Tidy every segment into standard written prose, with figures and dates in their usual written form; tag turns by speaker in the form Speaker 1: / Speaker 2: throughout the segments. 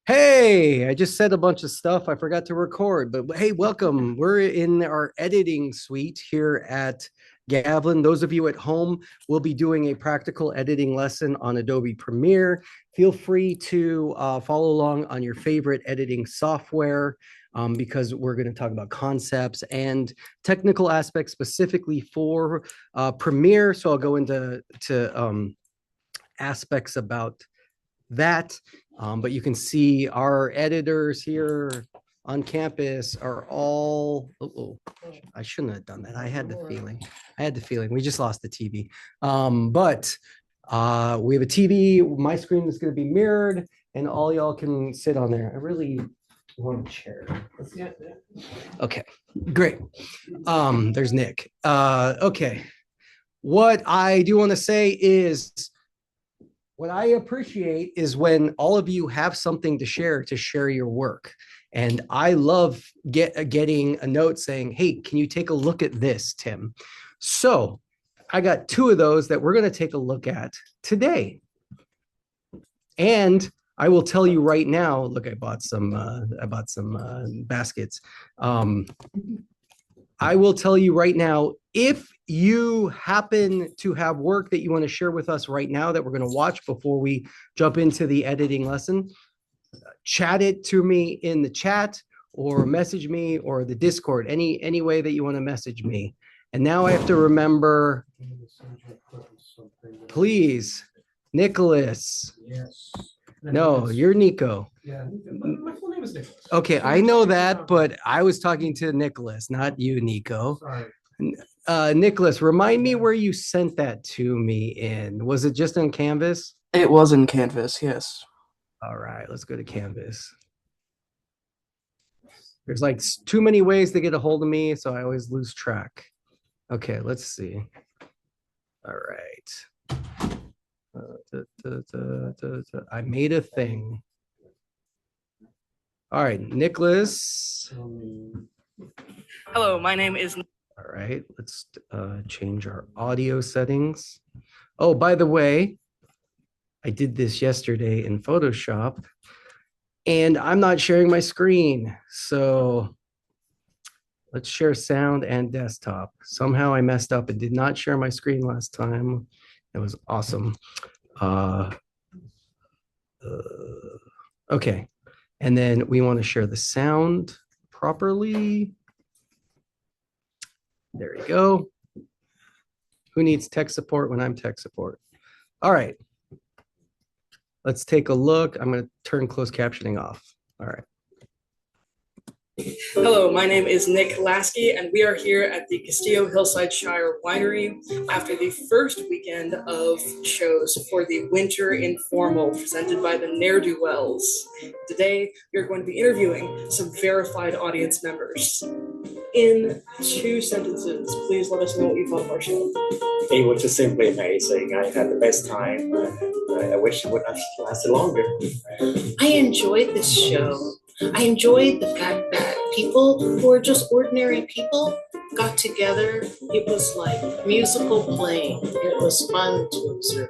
Speaker 1: Hey, I just said a bunch of stuff. I forgot to record, but hey, welcome. We're in our editing suite here at Gavlin. Those of you at home will be doing a practical editing lesson on Adobe Premiere. Feel free to follow along on your favorite editing software because we're going to talk about concepts and technical aspects specifically for Premiere. So I'll go into aspects about that. But you can see our editors here on campus are all, I shouldn't have done that. I had the feeling. We just lost the TV. But we have a TV. My screen is going to be mirrored and all y'all can sit on there. I really want a chair. Okay, great. There's Nick. Okay. What I do want to say is what I appreciate is when all of you have something to share your work. And I love getting a note saying, hey, can you take a look at this, Tim? So I got two of those that we're going to take a look at today. And I will tell you right now, look, I bought some baskets. I will tell you right now, if you happen to have work that you want to share with us right now that we're going to watch before we jump into the editing lesson, chat it to me in the chat or message me or the Discord, any way that you want to message me. And now I have to remember, please, Nicholas.
Speaker 2: Yes.
Speaker 1: No, you're Nico.
Speaker 2: Yeah, my full name is Nicholas.
Speaker 1: Okay, I know that, but I was talking to Nicholas, not you, Nico.
Speaker 2: Sorry.
Speaker 1: Nicholas, remind me where you sent that to me in. Was it just on Canvas?
Speaker 3: It was in Canvas, yes.
Speaker 1: All right, let's go to Canvas. There's like too many ways to get a hold of me, so I always lose track. Okay, let's see. All right. I made a thing. All right, Nicholas.
Speaker 3: Hello, my name is.
Speaker 1: All right, let's change our audio settings. Oh, by the way, I did this yesterday in Photoshop and I'm not sharing my screen. So let's share sound and desktop. Somehow I messed up and did not share my screen last time. It was awesome. Okay, and then we want to share the sound properly. There you go. Who needs tech support when I'm tech support? All right. Let's take a look. I'm going to turn closed captioning off. All right.
Speaker 3: Hello, my name is Nick Lasky, and we are here at the Castillo Hillside Shire Winery after the first weekend of shows for the Winter Informal presented by the Ne'er-Do-Wells. Today, we are going to be interviewing some verified audience members. In 2 sentences, please let us know what you thought of our show.
Speaker 4: It was just simply amazing. I had the best time. I wish it would have lasted longer.
Speaker 5: I enjoyed this show. I enjoyed the fact that people who are just ordinary people got together. It was like musical playing. It was fun to observe.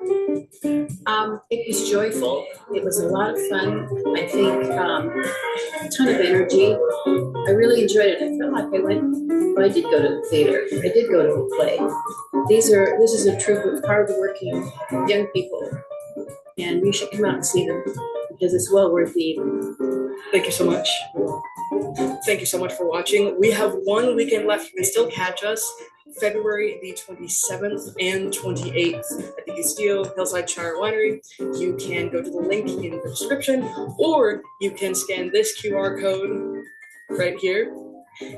Speaker 5: It was joyful. It was a lot of fun. I think a ton of energy. I really enjoyed it. I felt like I did go to the theater. I did go to a play. This is a troupe of hardworking young people, and you should come out and see them because it's well worth the evening.
Speaker 3: Thank you so much. Thank you so much for watching. We have 1 weekend left. You can still catch us February the 27th and 28th at the Castillo Hillside Shire Winery. You can go to the link in the description, or you can scan this QR code right here,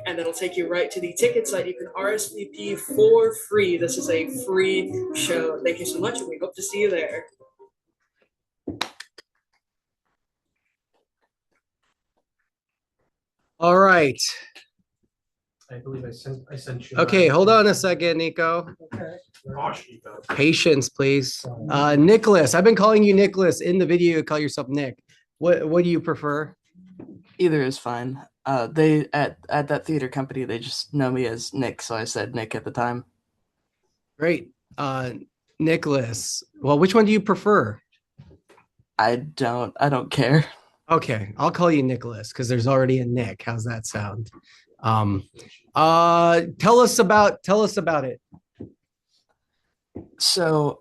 Speaker 3: and that'll take you right to the ticket site. You can RSVP for free. This is a free show. Thank you so much, and we hope to see you there.
Speaker 1: All right.
Speaker 2: I believe I sent you.
Speaker 1: Okay, hold on a second, Nico.
Speaker 2: Okay. Gosh, Nico.
Speaker 1: Patience, please. Nicholas, I've been calling you Nicholas in the video. You call yourself Nick. What do you prefer?
Speaker 3: Either is fine. They at that theater company, they just know me as Nick, so I said Nick at the time.
Speaker 1: Great. Nicholas. Well, which one do you prefer?
Speaker 3: I don't care.
Speaker 1: Okay, I'll call you Nicholas because there's already a Nick. How's that sound? Tell us about it.
Speaker 6: So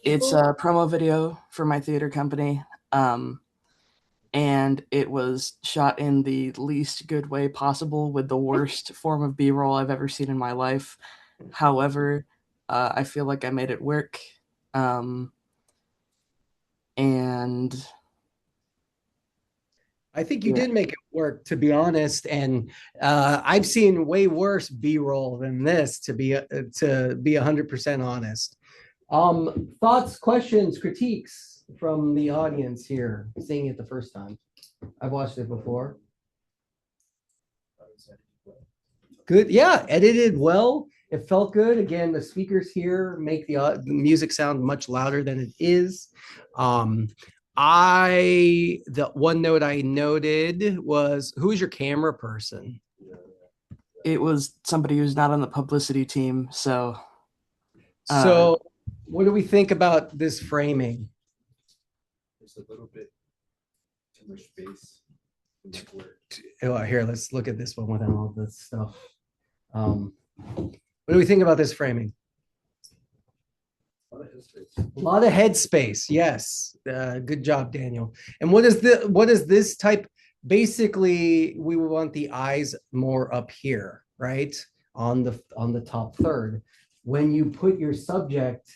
Speaker 6: it's a promo video for my theater company. And it was shot in the least good way possible with the worst form of B-roll I've ever seen in my life. However, I feel like I made it work. And
Speaker 1: I think you
Speaker 6: Yeah.
Speaker 1: did make it work, to be honest. And I've seen way worse B-roll than this, to be 100% honest. Thoughts, questions, critiques from the audience here, seeing it the first time. I've watched it before. Good, yeah, edited well. It felt good. Again, the speakers here make the music sound much louder than it is. The one note I noted was, who is your camera person?
Speaker 6: it was somebody who's not on the publicity team. So
Speaker 1: So what do we think about this framing?
Speaker 7: There's a little bit too much space. in the word.
Speaker 1: Oh, here, let's look at this one without all this stuff. What do we think about this framing?
Speaker 7: A lot of history.
Speaker 1: A lot of headspace. Yes. Good job, Daniel. And what is this type? Basically, we want the eyes more up here, right? On the top third. When you put your subject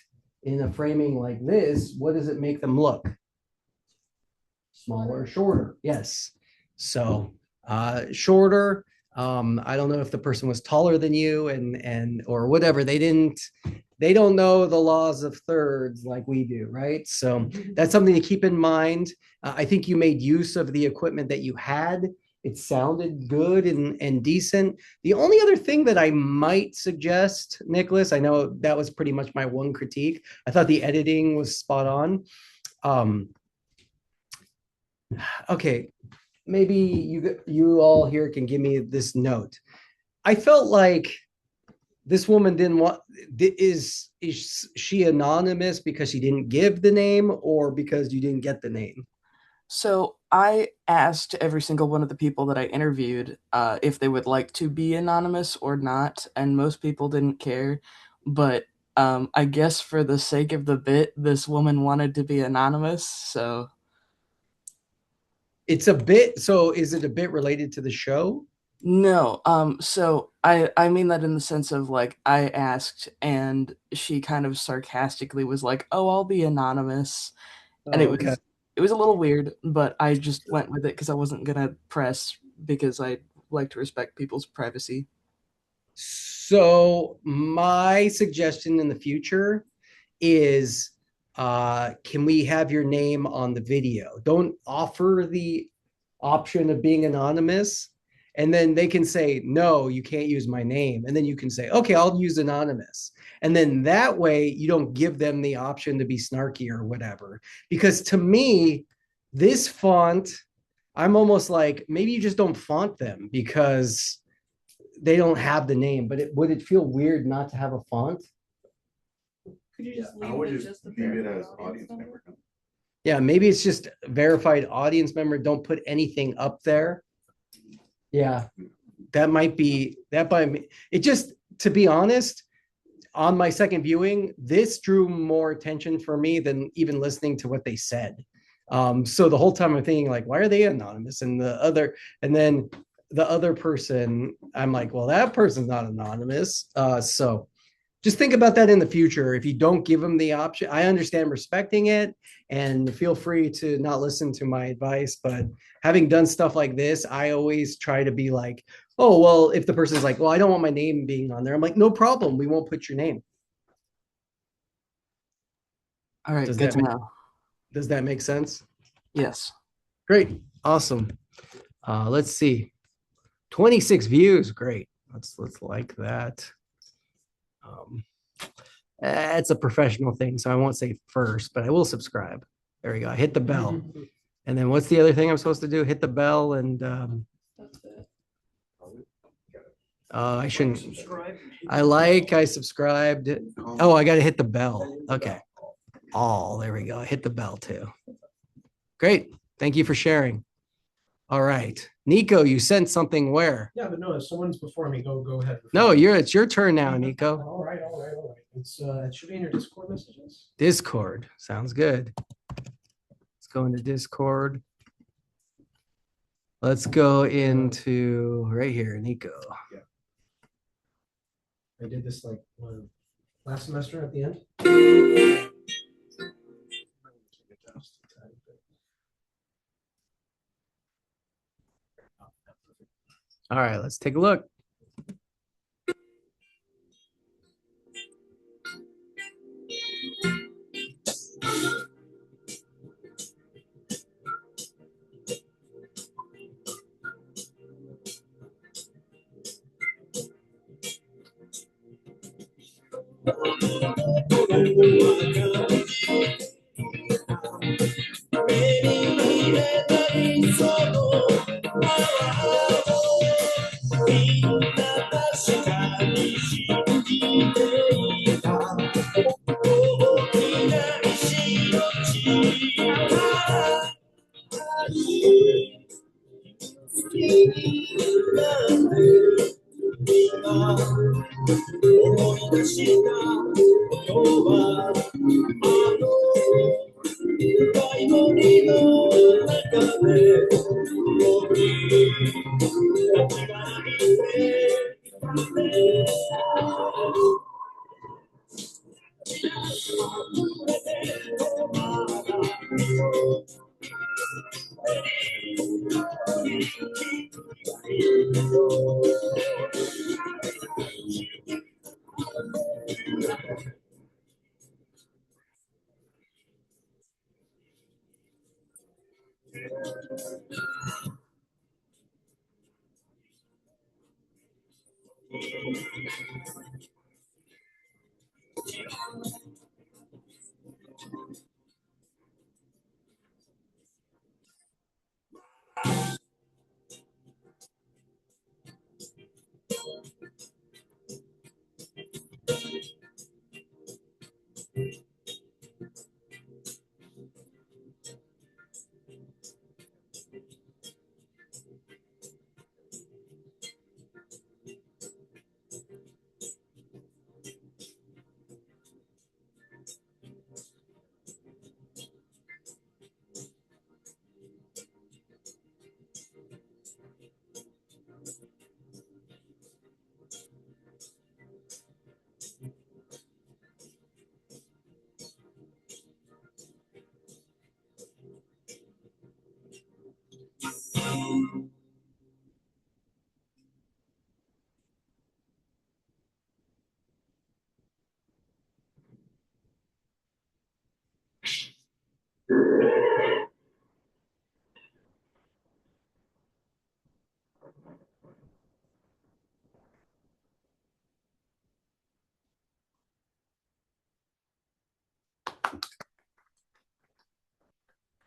Speaker 1: in a framing like this, what does it make them look? Smaller, shorter. Yes. So shorter. I don't know if the person was taller than you and or whatever. They don't know the laws of thirds like we do, right? So that's something to keep in mind. I think you made use of the equipment that you had. It sounded good and decent. The only other thing that I might suggest, Nicholas, I know that was pretty much my one critique. I thought the editing was spot on. Okay, maybe you all here can give me this note. I felt like this woman didn't want, is she anonymous because she didn't give the name or because you didn't get the name?
Speaker 6: So I asked every single one of the people that I interviewed if they would like to be anonymous or not, and most people didn't care. But I guess for the sake of the bit, this woman wanted to be anonymous. So
Speaker 1: It's a bit, so is it a bit related to the show?
Speaker 6: no, so I mean that in the sense of like I asked, and she kind of sarcastically was like, "Oh, I'll be anonymous," and
Speaker 1: Oh, okay.
Speaker 6: it was a little weird, but I just went with it because I wasn't gonna press because I like to respect people's privacy.
Speaker 1: So my suggestion in the future is can we have your name on the video? Don't offer the option of being anonymous, and then they can say, no, you can't use my name. And then you can say, okay, I'll use anonymous. And then that way you don't give them the option to be snarky or whatever. Because to me, this font, I'm almost like, maybe you just don't font them because they don't have the name, but would it feel weird not to have a font?
Speaker 3: Could you just
Speaker 7: I
Speaker 3: leave
Speaker 7: would
Speaker 3: it
Speaker 7: just
Speaker 3: just the
Speaker 7: leave it
Speaker 3: verified
Speaker 7: as
Speaker 3: audience
Speaker 7: audience
Speaker 3: member?
Speaker 7: member.
Speaker 1: Yeah, maybe it's just verified audience member. Don't put anything up there. Yeah, that might be, it just, to be honest, on my second viewing, this drew more attention for me than even listening to what they said. So the whole time I'm thinking like, why are they anonymous? And then the other person, I'm like, well, that person's not anonymous. So just think about that in the future. If you don't give them the option, I understand respecting it and feel free to not listen to my advice. But having done stuff like this, I always try to be like, oh, well, if the person's like, well, I don't want my name being on there, I'm like, no problem. We won't put your name.
Speaker 6: All right,
Speaker 1: Does
Speaker 6: good
Speaker 1: that
Speaker 6: to
Speaker 1: make-
Speaker 6: know.
Speaker 1: Does that make sense?
Speaker 6: Yes.
Speaker 1: Great. Awesome. Let's see. 26 views. Great. Let's like that. It's a professional thing, so I won't say first, but I will subscribe. There we go. I hit the bell. And then what's the other thing I'm supposed to do? Hit the bell and I shouldn't. I subscribed. Oh, I got to hit the bell. Okay. There we go. I hit the bell too. Great. Thank you for sharing. All right. Nico, you sent something where?
Speaker 2: Yeah, but no, if someone's before me, go ahead.
Speaker 1: No, it's your turn now, Nico.
Speaker 2: All right. It should be in your Discord messages.
Speaker 1: Discord. Sounds good. Let's go into Discord. Let's go into right here, Nico.
Speaker 2: I did this like last semester at the end.
Speaker 1: All right, let's take a look.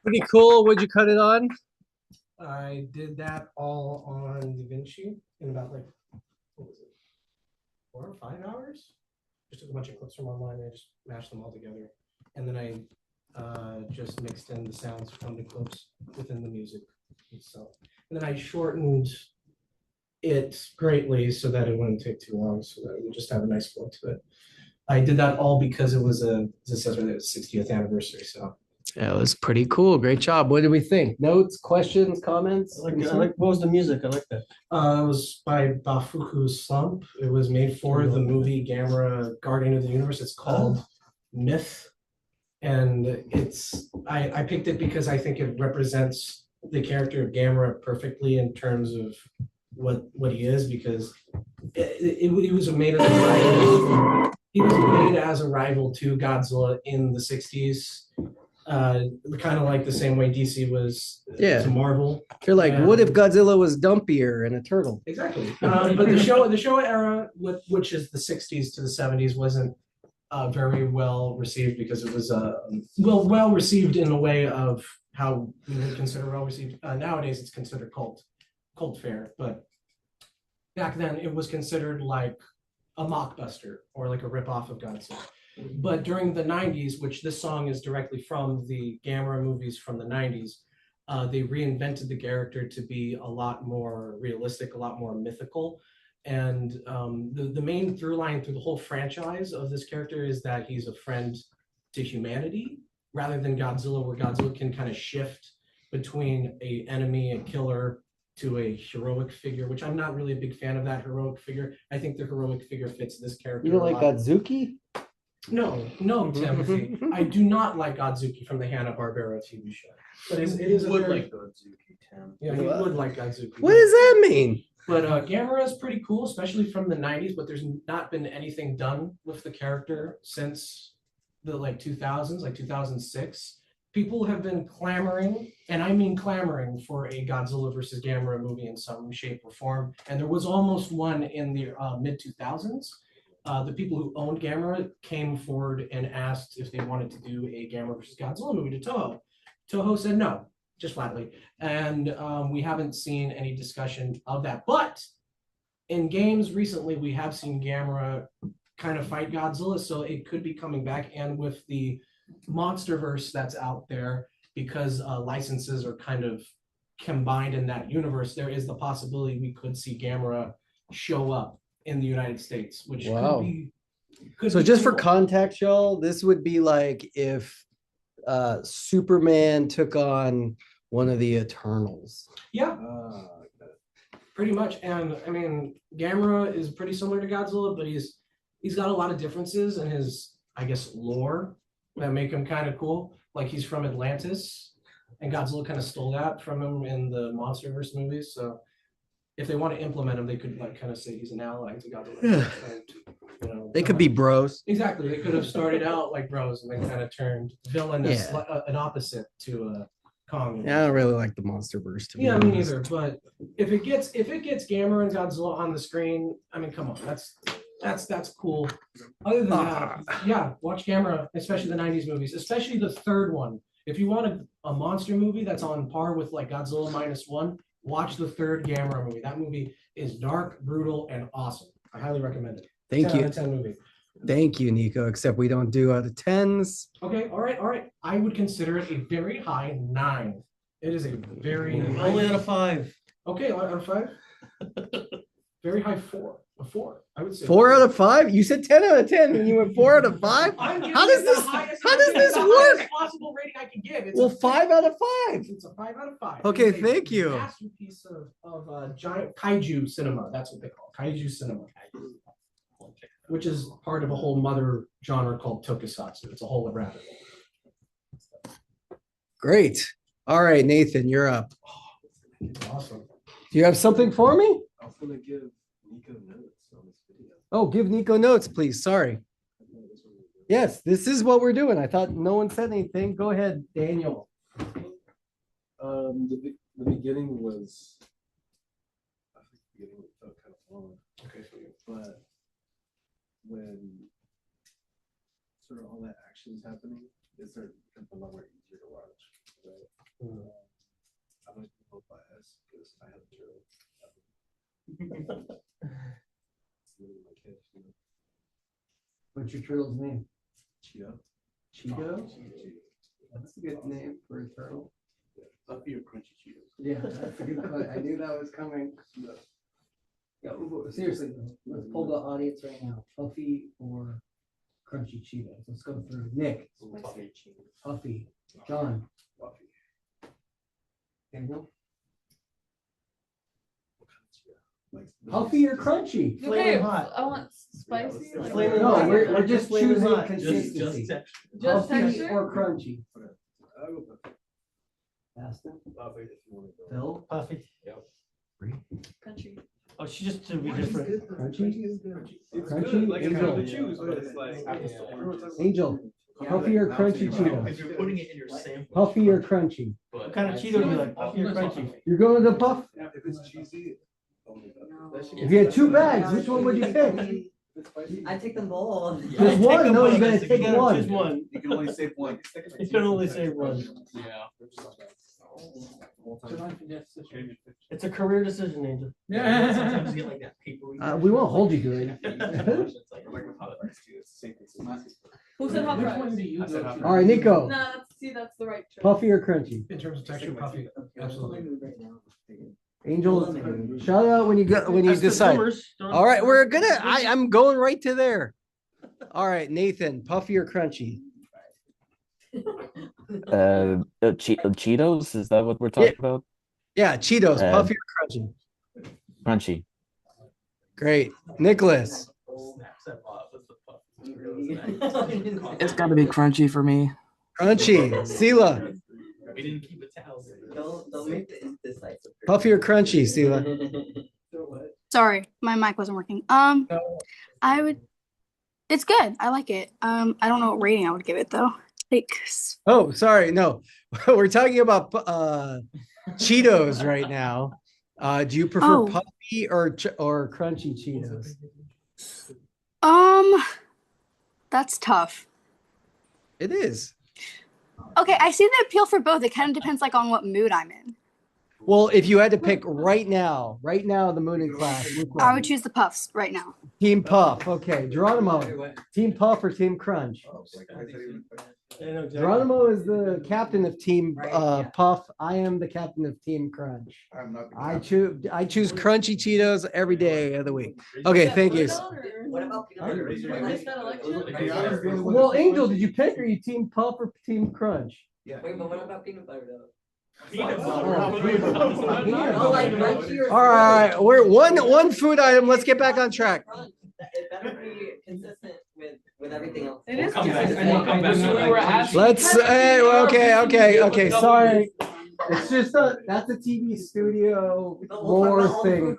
Speaker 1: Pretty cool. What'd you cut it on?
Speaker 2: I did that all on DaVinci in about like, what was it, 4 or 5 hours? Just took a bunch of clips from online and I just mashed them all together. And then I just mixed in the sounds from the clips within the music itself. And then I shortened it greatly so that it wouldn't take too long, so that it would just have a nice flow to it. I did that all because it was as it says right there, the 60th anniversary. So
Speaker 1: That was pretty cool. Great job. What did we think? Notes, questions, comments?
Speaker 8: I like, what was the music? I like that.
Speaker 2: it was by Bafuku Slump. It was made for the movie Gamera Guardian of the Universe. It's called Myth. And I picked it because I think it represents the character of Gamera perfectly in terms of what he is, because it was made as a rival. He was made as a rival to Godzilla in the 60s. Kind of like the same way DC was
Speaker 1: Yeah.
Speaker 2: to Marvel.
Speaker 1: You're like, what if Godzilla was dumpier and a turtle?
Speaker 2: Exactly. But the show era, which is the 60s to the 70s, wasn't very well received because it was well received in a way of how we would consider well received. Nowadays, it's considered cult fare, but back then it was considered like a mockbuster or like a ripoff of Godzilla. But during the 90s, which this song is directly from the Gamera movies from the 90s, they reinvented the character to be a lot more realistic, a lot more mythical. And the main through line through the whole franchise of this character is that he's a friend to humanity rather than Godzilla, where Godzilla can kind of shift between a enemy, a killer, to a heroic figure, which I'm not really a big fan of that heroic figure. I think the heroic figure fits this character.
Speaker 1: You don't
Speaker 2: a
Speaker 1: like
Speaker 2: lot.
Speaker 1: Godzuki?
Speaker 2: No, Timothy. I do not like Godzuki from the Hanna-Barbera TV show. But it is a
Speaker 7: would
Speaker 2: very,
Speaker 7: like Godzuki, Tim.
Speaker 2: yeah, he would like Godzuki.
Speaker 1: What does that mean?
Speaker 2: But Gamera is pretty cool, especially from the 90s, but there's not been anything done with the character since the 2000s, like 2006. People have been clamoring, and I mean clamoring, for a Godzilla versus Gamera movie in some shape or form. And there was almost one in the mid 2000s. The people who owned Gamera came forward and asked if they wanted to do a Gamera versus Godzilla movie to Toho. Toho said no, just flatly. And we haven't seen any discussion of that. But in games recently, we have seen Gamera kind of fight Godzilla, so it could be coming back. And with the Monsterverse that's out there, because licenses are kind of combined in that universe, there is the possibility we could see Gamera show up in the United States, which
Speaker 1: Wow.
Speaker 2: could
Speaker 1: So
Speaker 2: be
Speaker 1: just for
Speaker 2: cool.
Speaker 1: context, y'all, this would be like if Superman took on one of the Eternals.
Speaker 2: Yeah,
Speaker 7: Okay.
Speaker 2: pretty much. And I mean, Gamera is pretty similar to Godzilla, but he's got a lot of differences in his, I guess, lore that make him kind of cool. Like he's from Atlantis, and Godzilla kind of stole that from him in the Monsterverse movies. So if they want to implement him, they could kind of say he's an ally to Godzilla.
Speaker 1: Yeah.
Speaker 2: And,
Speaker 1: They could be bros.
Speaker 2: exactly. They could have started out like bros and then kind of turned villainous,
Speaker 1: Yeah.
Speaker 2: an opposite to Kong.
Speaker 1: Yeah, I don't really like the Monsterverse to be
Speaker 2: Yeah, me
Speaker 1: honest.
Speaker 2: neither. But if it gets Gamera and Godzilla on the screen, I mean, come on, that's cool. Other than that, yeah, watch Gamera, especially the 90s movies, especially the third one. If you want a monster movie that's on par with like Godzilla -1, watch the third Gamera movie. That movie is dark, brutal, and awesome. I highly recommend it.
Speaker 1: Thank
Speaker 2: 10
Speaker 1: you.
Speaker 2: out of 10 movie.
Speaker 1: Thank you, Nico. Except we don't do out of tens.
Speaker 2: Okay, all right. I would consider it a very high 9. It is a very
Speaker 8: Only out of 5.
Speaker 2: okay, out of 5. Very high 4. A 4. I would say
Speaker 1: 4 out of 5? You said 10 out of 10 and you went 4 out of 5?
Speaker 2: I'm giving
Speaker 1: How does
Speaker 2: it the
Speaker 1: this
Speaker 2: highest
Speaker 1: how does
Speaker 2: rating-
Speaker 1: this
Speaker 2: the
Speaker 1: work?
Speaker 2: highest possible rating I can give. It's
Speaker 1: Well,
Speaker 2: a
Speaker 1: 5 out of 5.
Speaker 2: It's a 5 out of 5.
Speaker 1: Okay,
Speaker 2: It's a
Speaker 1: thank you.
Speaker 2: Masterpiece of giant kaiju cinema. That's what they call it, kaiju cinema, which is part of a whole mother genre called tokusatsu. It's a whole rabbit hole.
Speaker 1: Great. All right, Nathan, you're up.
Speaker 2: Awesome.
Speaker 1: Do you have something for me?
Speaker 7: I was gonna give Nico notes on this video.
Speaker 1: Oh, give Nico notes, please. Sorry. Yes, this is what we're doing. I thought no one said anything. Go ahead, Daniel.
Speaker 7: The beginning was, I think the beginning felt kind of long,
Speaker 2: Okay, so you-
Speaker 7: but when sort of all that action is happening, it started to become a lot more easier to watch. Right? I like to vote by S because I have turtle. It's literally my kid, you know.
Speaker 1: What's your turtle's name?
Speaker 7: Cheetah.
Speaker 1: Cheeto?
Speaker 7: Cheetah.
Speaker 1: That's a good name for a turtle.
Speaker 7: Fluffy or crunchy Cheetos?
Speaker 1: Yeah, that's a good one. I knew that was coming. Yeah, seriously, let's pull the audience right now. Puffy or crunchy Cheetos? Let's go through. Nick,
Speaker 7: Fluffy Cheetos.
Speaker 1: Puffy, John,
Speaker 7: Fluffy.
Speaker 1: Daniel.
Speaker 7: What kind of Cheetah? Like
Speaker 1: Puffy or crunchy?
Speaker 9: Okay,
Speaker 8: Flaming hot.
Speaker 9: I want spicy.
Speaker 7: Yeah,
Speaker 9: like-
Speaker 8: Flaming
Speaker 1: No,
Speaker 8: hot.
Speaker 1: we're just
Speaker 8: Flaming
Speaker 1: choosing
Speaker 8: hot.
Speaker 1: consistency.
Speaker 9: Just
Speaker 1: Puffy
Speaker 9: texture?
Speaker 1: or crunchy?
Speaker 7: I'll go Puffy.
Speaker 1: Aston,
Speaker 7: Puffy if you want to go.
Speaker 1: Phil,
Speaker 8: Puffy.
Speaker 9: Country.
Speaker 8: Oh, she just to be different.
Speaker 1: Crunchy?
Speaker 7: It's
Speaker 1: Crunchy?
Speaker 7: good, like it's
Speaker 1: Angel.
Speaker 7: good to choose, but it's like.
Speaker 1: Angel, Puffy or crunchy Cheetos?
Speaker 10: If you're putting it in your sample.
Speaker 1: Puffy or crunchy?
Speaker 8: What kind of Cheetos do you like? Puffy or crunchy?
Speaker 1: You're going to Puff?
Speaker 7: If it's cheesy. only Puffy.
Speaker 1: If you had 2 bags, which one would you pick?
Speaker 7: If it's spicy,
Speaker 11: I take them both.
Speaker 1: Just
Speaker 8: Take
Speaker 1: one?
Speaker 8: them
Speaker 1: No,
Speaker 8: one.
Speaker 1: you gotta
Speaker 8: You
Speaker 1: take
Speaker 8: gotta
Speaker 1: one.
Speaker 8: choose one.
Speaker 7: you can only save one.
Speaker 8: You can only save one.
Speaker 10: Yeah.
Speaker 8: It's a career decision, Angel.
Speaker 2: Sometimes you get like that paper.
Speaker 1: We won't hold you to it.
Speaker 9: Who said hot
Speaker 2: Which
Speaker 9: fries?
Speaker 2: one do you go to?
Speaker 1: All right, Nico,
Speaker 9: No, that's the right choice.
Speaker 1: puffy or crunchy?
Speaker 2: In terms of texture, puffy, absolutely.
Speaker 1: Angel, shout out when you
Speaker 8: That's the
Speaker 1: decide.
Speaker 8: Zoomers.
Speaker 1: All right, I'm going right to there. All right, Nathan, puffy or crunchy?
Speaker 10: Cheetos, is that what we're talking about?
Speaker 1: Yeah, Cheetos,
Speaker 10: Uh,
Speaker 1: puffy or crunchy?
Speaker 10: Crunchy.
Speaker 1: Great. Nicholas,
Speaker 6: It's got to be crunchy for me.
Speaker 1: crunchy. Sela,
Speaker 2: We didn't keep a towel.
Speaker 11: Don't make the indecisive.
Speaker 1: puffy or crunchy, Sela?
Speaker 12: Sorry, my mic wasn't working. I would. It's good. I like it. I don't know what rating I would give it though. Like,
Speaker 1: Oh, sorry. No, we're talking about Cheetos right now. Do you prefer
Speaker 12: Oh.
Speaker 1: puffy or crunchy Cheetos?
Speaker 12: that's tough.
Speaker 1: It is.
Speaker 12: Okay, I see the appeal for both. It kind of depends like on what mood I'm in.
Speaker 1: Well, if you had to pick right now, the moon in class, which
Speaker 12: I
Speaker 1: one?
Speaker 12: would choose the puffs right now.
Speaker 1: Team Puff. Okay, Geronimo. Team Puff or Team Crunch? Geronimo is the captain of Team Puff. I am the captain of Team Crunch. I choose crunchy Cheetos every day of the week. Okay, thank you.
Speaker 11: What about peanut butter?
Speaker 1: Well, Angel, did you pick? Are you Team Puff or Team Crunch?
Speaker 11: Wait, but what about peanut butter though?
Speaker 1: All right, we're one food item. Let's get back on track.
Speaker 11: It better be consistent with everything else.
Speaker 9: It is
Speaker 1: Let's. Okay. Sorry, it's just that's a TV studio lore thing.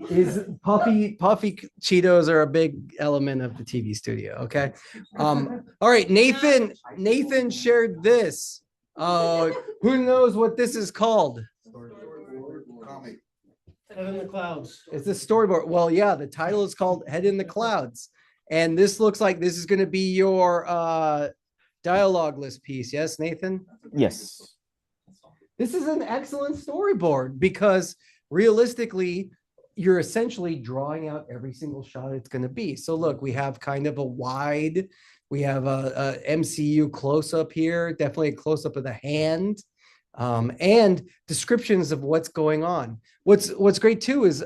Speaker 1: Is puffy Cheetos are a big element of the TV studio. Okay. All right, Nathan shared this. Who knows what this is called?
Speaker 8: Head in the clouds.
Speaker 1: It's a storyboard. Well, yeah, the title is called Head in the Clouds. And this looks like this is going to be your dialogue list piece. Yes, Nathan?
Speaker 10: Yes.
Speaker 1: This is an excellent storyboard because realistically, you're essentially drawing out every single shot it's going to be. So look, we have kind of a wide, we have a MCU close-up here, definitely a close-up of the hand, and descriptions of what's going on. What's great too is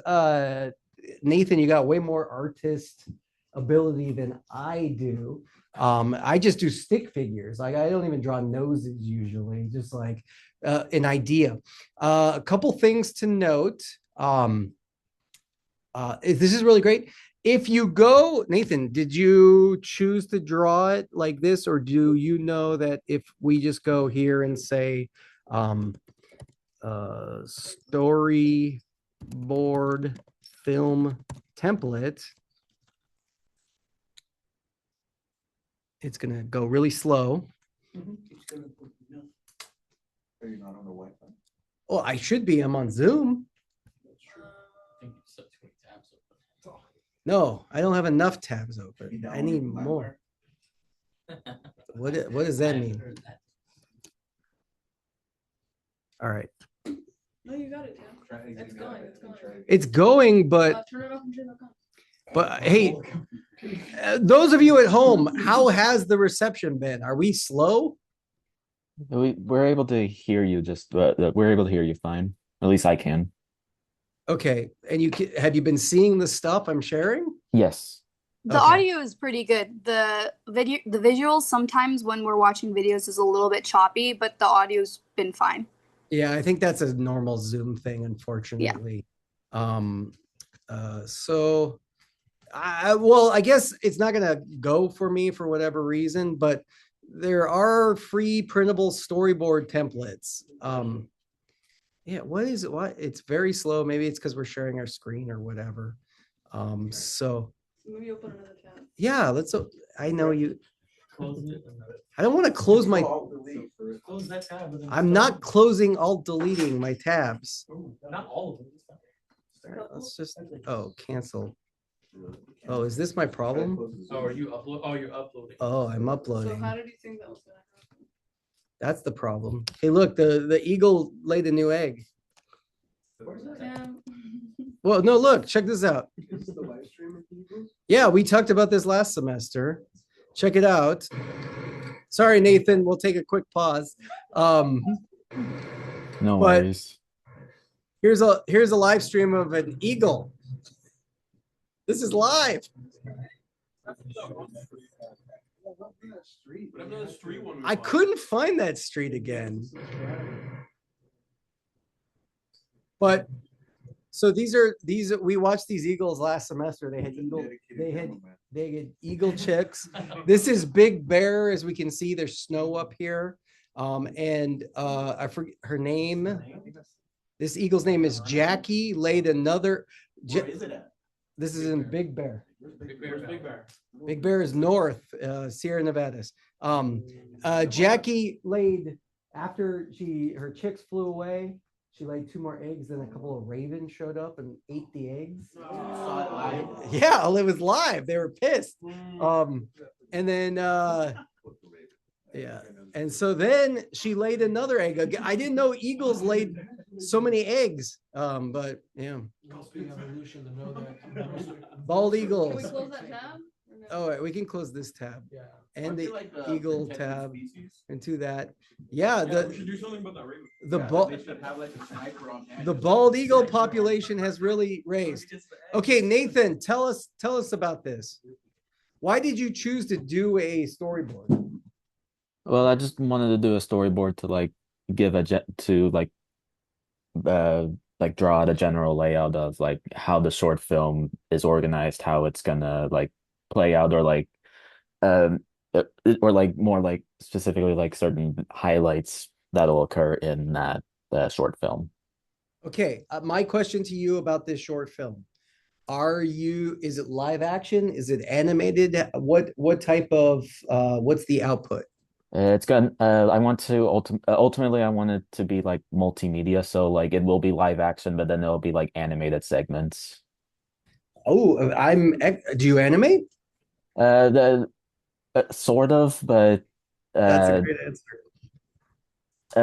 Speaker 1: Nathan, you got way more artist ability than I do. I just do stick figures. Like I don't even draw noses usually, just like an idea. A couple things to note. This is really great. If you go, Nathan, did you choose to draw it like this, or do you know that if we just go here and say storyboard film template, it's gonna go really slow.
Speaker 7: Are you not on the Wi-Fi?
Speaker 1: Well, I should be. I'm on Zoom. No, I don't have enough tabs open. I need more. What does that mean? All right.
Speaker 9: No, you got it, Tim. It's going.
Speaker 1: It's going, but
Speaker 9: Turn it off and turn it back on.
Speaker 1: but hey, those of you at home, how has the reception been? Are we slow?
Speaker 10: We're able to hear you we're able to hear you fine. At least I can.
Speaker 1: Okay, and have you been seeing the stuff I'm sharing?
Speaker 10: Yes.
Speaker 12: The
Speaker 1: Okay.
Speaker 12: audio is pretty good. The visuals sometimes when we're watching videos is a little bit choppy, but the audio's been fine.
Speaker 1: Yeah, I think that's a normal Zoom thing, unfortunately. So I guess it's not gonna go for me for whatever reason, but there are free printable storyboard templates. Yeah, what is it? What? It's very slow. Maybe it's because we're sharing our screen or whatever. So
Speaker 9: Maybe open another tab.
Speaker 1: yeah, I know you.
Speaker 8: Close it.
Speaker 1: I don't want to close my.
Speaker 8: Close that tab. and then
Speaker 1: I'm
Speaker 8: start.
Speaker 1: not closing, alt deleting my tabs.
Speaker 8: Not all of them.
Speaker 1: All right, let's just. Oh, cancel. Oh, is this my problem?
Speaker 2: Oh, are you upload? Oh, you're uploading.
Speaker 1: Oh, I'm
Speaker 9: So
Speaker 1: uploading.
Speaker 9: how did you think that was gonna happen?
Speaker 1: That's the problem. Hey, look, the eagle laid a new egg.
Speaker 9: Yeah.
Speaker 1: Well, no, look, check this out.
Speaker 7: Is this the live stream of the Eagles?
Speaker 1: Yeah, we talked about this last semester. Check it out. Sorry, Nathan, we'll take a quick pause.
Speaker 10: No
Speaker 1: But-
Speaker 10: worries.
Speaker 1: Here's a live stream of an eagle. This is live. I couldn't find that street again. But so these we watched these eagles last semester. They had eagle chicks. This is Big Bear, as we can see. There's snow up here. I forget her name. This eagle's name is Jackie. Laid another.
Speaker 8: Where is it at?
Speaker 1: This is in Big Bear.
Speaker 8: Big Bear.
Speaker 1: Big Bear is north, Sierra Nevadas. Jackie laid after her chicks flew away. She laid 2 more eggs. Then a couple of ravens showed up and ate the eggs. Yeah, well, it was live. They were pissed. And then yeah, and so then she laid another egg again. I didn't know eagles laid so many eggs. But yeah,
Speaker 2: Must be evolution to know that.
Speaker 1: bald
Speaker 9: Can we
Speaker 1: eagles.
Speaker 9: close that tab? Or no?
Speaker 1: Oh, we can close this tab
Speaker 2: Yeah.
Speaker 1: and the
Speaker 8: Aren't they, like,
Speaker 1: eagle
Speaker 8: protected
Speaker 1: tab
Speaker 8: species?
Speaker 1: into that. Yeah,
Speaker 8: We should do something about that raven.
Speaker 1: the
Speaker 8: Yeah,
Speaker 1: bald
Speaker 8: they should have like a sniper on hand.
Speaker 1: the bald eagle population has really raised. Okay, Nathan, tell us about this. Why did you choose to do a storyboard?
Speaker 10: Well, I just wanted to do a storyboard to like give draw out a general layout of like how the short film is organized, how it's gonna like play out, or like or like more like specifically like certain highlights that'll occur in that short film.
Speaker 1: Okay, my question to you about this short film. Is it live action? Is it animated? What type of what's the output?
Speaker 10: It's gonna. I want to ultimately. I want it to be like multimedia, so like it will be live action, but then it'll be like animated segments.
Speaker 1: Oh, do you animate?
Speaker 10: Sort of, but
Speaker 1: That's a great answer.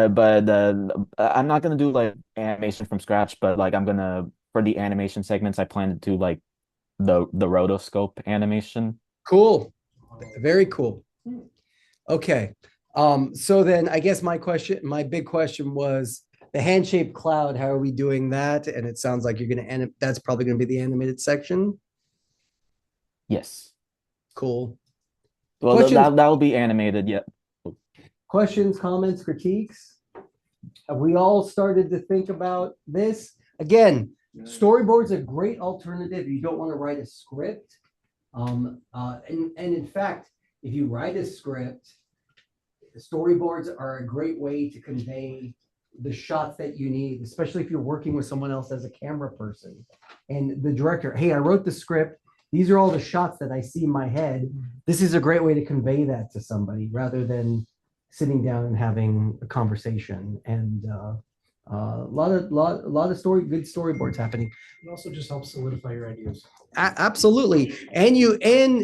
Speaker 10: but I'm not gonna do like animation from scratch. But like I'm gonna for the animation segments, I plan to do like the rotoscope animation.
Speaker 1: Cool. Very cool. Okay. So then I guess my big question was the hand-shaped cloud. How are we doing that? And it sounds like that's probably gonna be the animated section.
Speaker 10: Yes.
Speaker 1: Cool.
Speaker 10: Well,
Speaker 1: Questions?
Speaker 10: that'll be animated. Yeah.
Speaker 1: Questions, comments, critiques? Have we all started to think about this? Again, storyboard's a great alternative. You don't want to write a script. And in fact, if you write a script, the storyboards are a great way to convey the shots that you need, especially if you're working with someone else as a camera person. And the director, hey, I wrote the script. These are all the shots that I see in my head. This is a great way to convey that to somebody rather than sitting down and having a conversation. And a lot of good storyboards happening.
Speaker 2: It also just helps solidify your ideas.
Speaker 1: Absolutely. And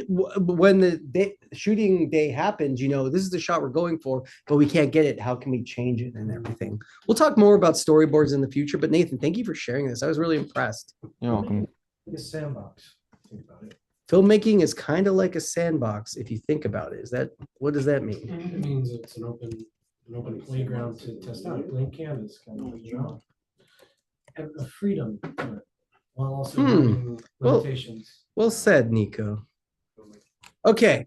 Speaker 1: when the shooting day happens, this is the shot we're going for, but we can't get it. How can we change it and everything? We'll talk more about storyboards in the future, but Nathan, thank you for sharing this. I was really impressed.
Speaker 10: You're welcome.
Speaker 2: Like a sandbox. Think about it.
Speaker 1: Filmmaking is kind of like a sandbox if you think about it. What does that mean?
Speaker 2: It means it's an open playground to test out, blank canvas kind of, and a freedom to it, while also having limitations.
Speaker 1: Well said, Nico. Okay,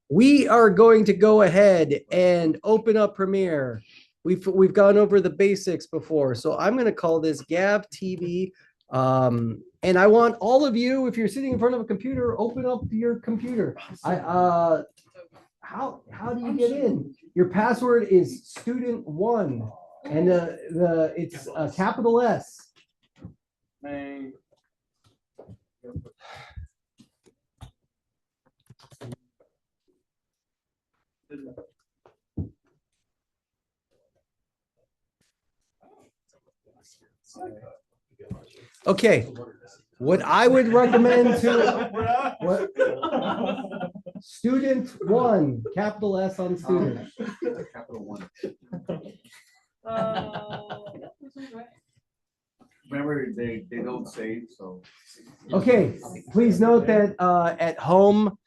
Speaker 1: we are going to go ahead and open up Premiere. We've gone over the basics before, so I'm going to call this Gav TV. And I want all of you, if you're sitting in front of a computer, open up your computer. How do you get in? Your password is student1, and it's a capital S. Okay, what I would recommend to Student 1, capital S on student.
Speaker 7: Capital One.
Speaker 9: Right.
Speaker 7: Remember, they don't save, so.
Speaker 1: Okay, please note that at home,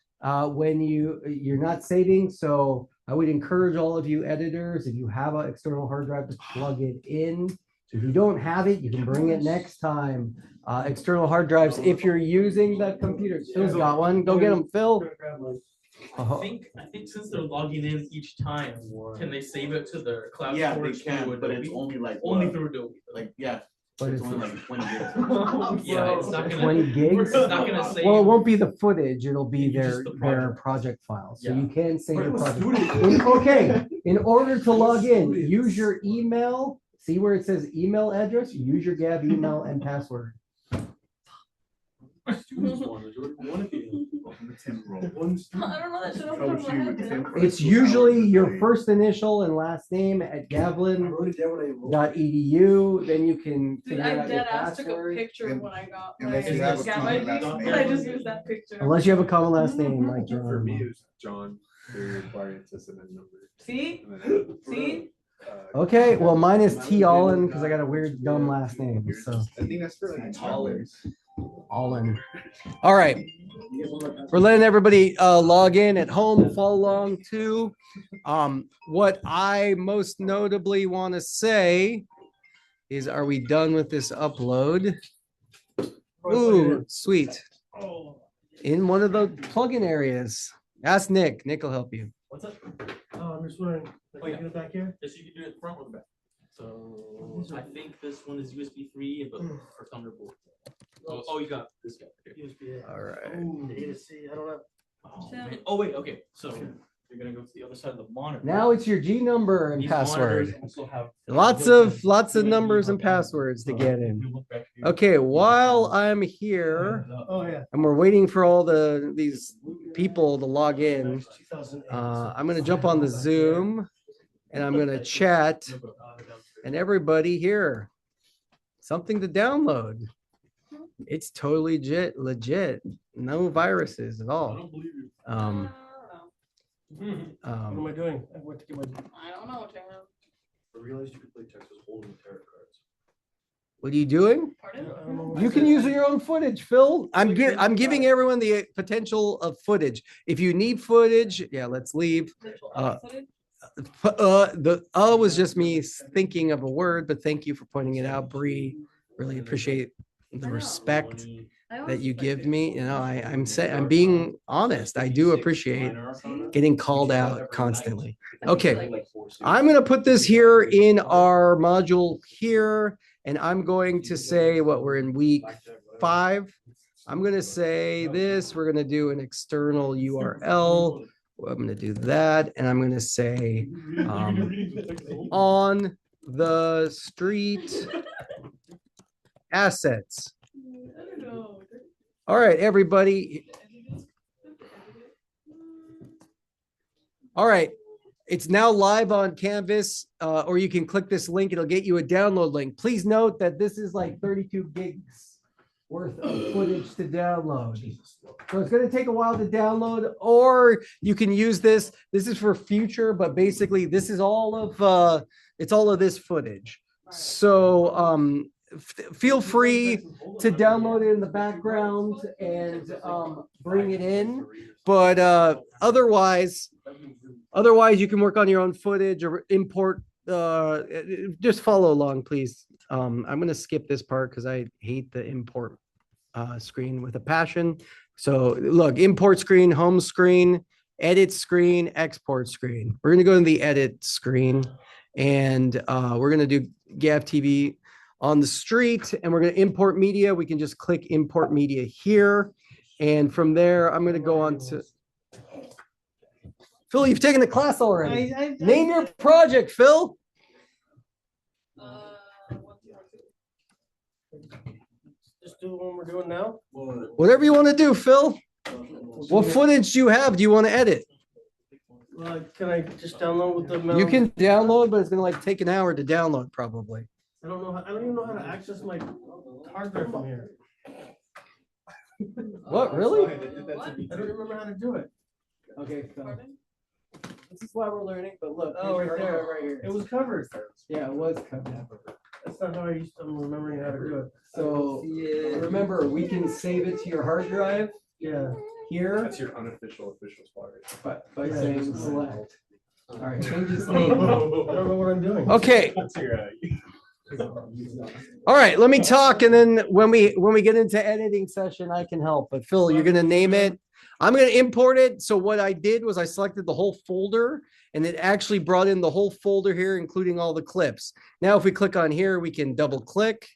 Speaker 1: when you're not saving, so I would encourage all of you editors, if you have an external hard drive, to plug it in. If you don't have it, you can bring it next time. External hard drives, if you're using the computer, Phil's got one, go get them, Phil.
Speaker 8: I think since they're logging in each time, can they save it to their cloud
Speaker 13: Yeah, they
Speaker 8: storage?
Speaker 13: can,
Speaker 8: through
Speaker 13: but it's
Speaker 8: Adobe?
Speaker 13: only like
Speaker 8: Only
Speaker 13: what?
Speaker 8: through Adobe.
Speaker 13: Like, yeah,
Speaker 1: But
Speaker 13: it's
Speaker 1: it's
Speaker 13: only like 20 gigs.
Speaker 8: Yeah, it's not gonna
Speaker 1: 20 gigs.
Speaker 8: It's not gonna save.
Speaker 1: Well, it won't be the footage, it'll be
Speaker 8: Just
Speaker 1: their
Speaker 8: the
Speaker 1: project files. So
Speaker 8: Yeah.
Speaker 1: you can save the
Speaker 7: Right,
Speaker 1: project.
Speaker 7: student.
Speaker 1: Okay, in order to log in,
Speaker 7: Students.
Speaker 1: use your email. See where it says email address? Use your Gab email and password.
Speaker 8: Students one, majority one of you.
Speaker 7: One student.
Speaker 9: I don't know that shit off the
Speaker 7: Coach
Speaker 9: top of my
Speaker 7: you with
Speaker 9: head.
Speaker 7: 10
Speaker 9: dude.
Speaker 1: It's usually your first initial and last name at
Speaker 7: I
Speaker 1: gavlin.edu.
Speaker 7: wrote it down when I wrote.
Speaker 1: Then you can
Speaker 9: Dude,
Speaker 1: figure
Speaker 9: I
Speaker 1: out your
Speaker 9: dead ass took a
Speaker 1: password.
Speaker 9: picture when I got my
Speaker 7: Unless you have a
Speaker 9: Gab
Speaker 7: common
Speaker 9: ID.
Speaker 7: last
Speaker 9: I
Speaker 7: name.
Speaker 9: just used that picture.
Speaker 1: Unless you have a common last name like
Speaker 7: For me,
Speaker 1: John.
Speaker 7: it's John. They require it to send a number.
Speaker 9: See?
Speaker 7: And then,
Speaker 9: See?
Speaker 1: Okay, well, mine is T. Allen because I got a weird dumb last name. So
Speaker 7: I think that's for like dollars.
Speaker 1: Allen. All right. We're letting everybody log in at home, follow along too. What I most notably want to say is, are we done with this upload? Ooh, sweet. In one of the plugin areas. Ask Nick. Nick will help you.
Speaker 8: What's up?
Speaker 2: I'm just wondering,
Speaker 8: Oh, yeah.
Speaker 2: get it back here?
Speaker 8: Yes, you can do it front or the back. So I think this one is USB 3, but for Thunderbolt. Oh, you got this guy. Okay.
Speaker 2: USB.
Speaker 1: All right.
Speaker 2: A to C, I don't have.
Speaker 8: Oh, man. Oh, wait, okay. So you're gonna go to the other side of the monitor.
Speaker 1: Now it's your G number and
Speaker 8: These monitors
Speaker 1: password.
Speaker 8: also have
Speaker 1: Lots of numbers and passwords to get in. Okay, while I'm here
Speaker 2: Oh, yeah.
Speaker 1: and we're waiting for all these people to log in, I'm gonna jump on the Zoom and I'm gonna chat and everybody here. Something to download. It's totally legit. No viruses at all.
Speaker 2: What am I doing? I went to get my.
Speaker 9: I don't know, Tim.
Speaker 7: I realized you could play Texas Hold'em tarot cards.
Speaker 1: What are you doing?
Speaker 9: Pardon?
Speaker 1: You can use your own footage, Phil. I'm giving everyone the potential of footage. If you need footage, yeah, let's leave. The was just me thinking of a word, but thank you for pointing it out, Bree. Really appreciate the respect that you give me. You know, I'm being honest. I do appreciate getting called out constantly. Okay, I'm gonna put this here in our module here, and I'm going to say what we're in week 5. I'm gonna say this. We're gonna do an external URL. I'm gonna do that, and I'm gonna say on the street assets. All right, everybody. All right, it's now live on Canvas, or you can click this link. It'll get you a download link. Please note that this is like 32 gigs worth of footage to download. So it's going to take a while to download, or you can use this. This is for future, but basically this is all of it's all of this footage. So feel free to download it in the background and bring it in. But otherwise you can work on your own footage or import. Just follow along, please. I'm going to skip this part because I hate the import screen with a passion. So look, import screen, home screen, edit screen, export screen. We're going to go to the edit screen, and we're going to do Gav TV on the street, and we're going to import media. We can just click import media here. And from there, I'm going to go on to Phil. You've taken the class already. Name your project, Phil.
Speaker 2: Just do what we're doing now?
Speaker 1: Whatever you want to do, Phil. What footage do you have? Do you want to edit?
Speaker 2: Can I just download with the?
Speaker 1: You can download, but it's going to like take an hour to download probably.
Speaker 2: I don't know. I don't even know how to access my hard drive from here.
Speaker 1: What, really?
Speaker 2: I don't remember how to do it.
Speaker 1: Okay, Phil. This is why we're learning, but look.
Speaker 2: Oh,
Speaker 1: here's
Speaker 2: right
Speaker 1: your
Speaker 2: there.
Speaker 1: hard drive right here.
Speaker 2: It was covered.
Speaker 1: Yeah, it was covered.
Speaker 2: That's not how I'm remembering how to do it.
Speaker 1: So remember, we can save it to your hard drive
Speaker 2: Yeah.
Speaker 1: here
Speaker 7: That's your unofficial official spot.
Speaker 1: by saying select. All right, change its
Speaker 2: I
Speaker 1: name.
Speaker 2: don't know what I'm doing.
Speaker 1: Okay.
Speaker 7: That's your.
Speaker 1: All right, let me talk, and then when we get into editing session, I can help. But Phil, you're gonna name it. I'm gonna import it. So what I did was I selected the whole folder, and it actually brought in the whole folder here, including all the clips. Now, if we click on here, we can double click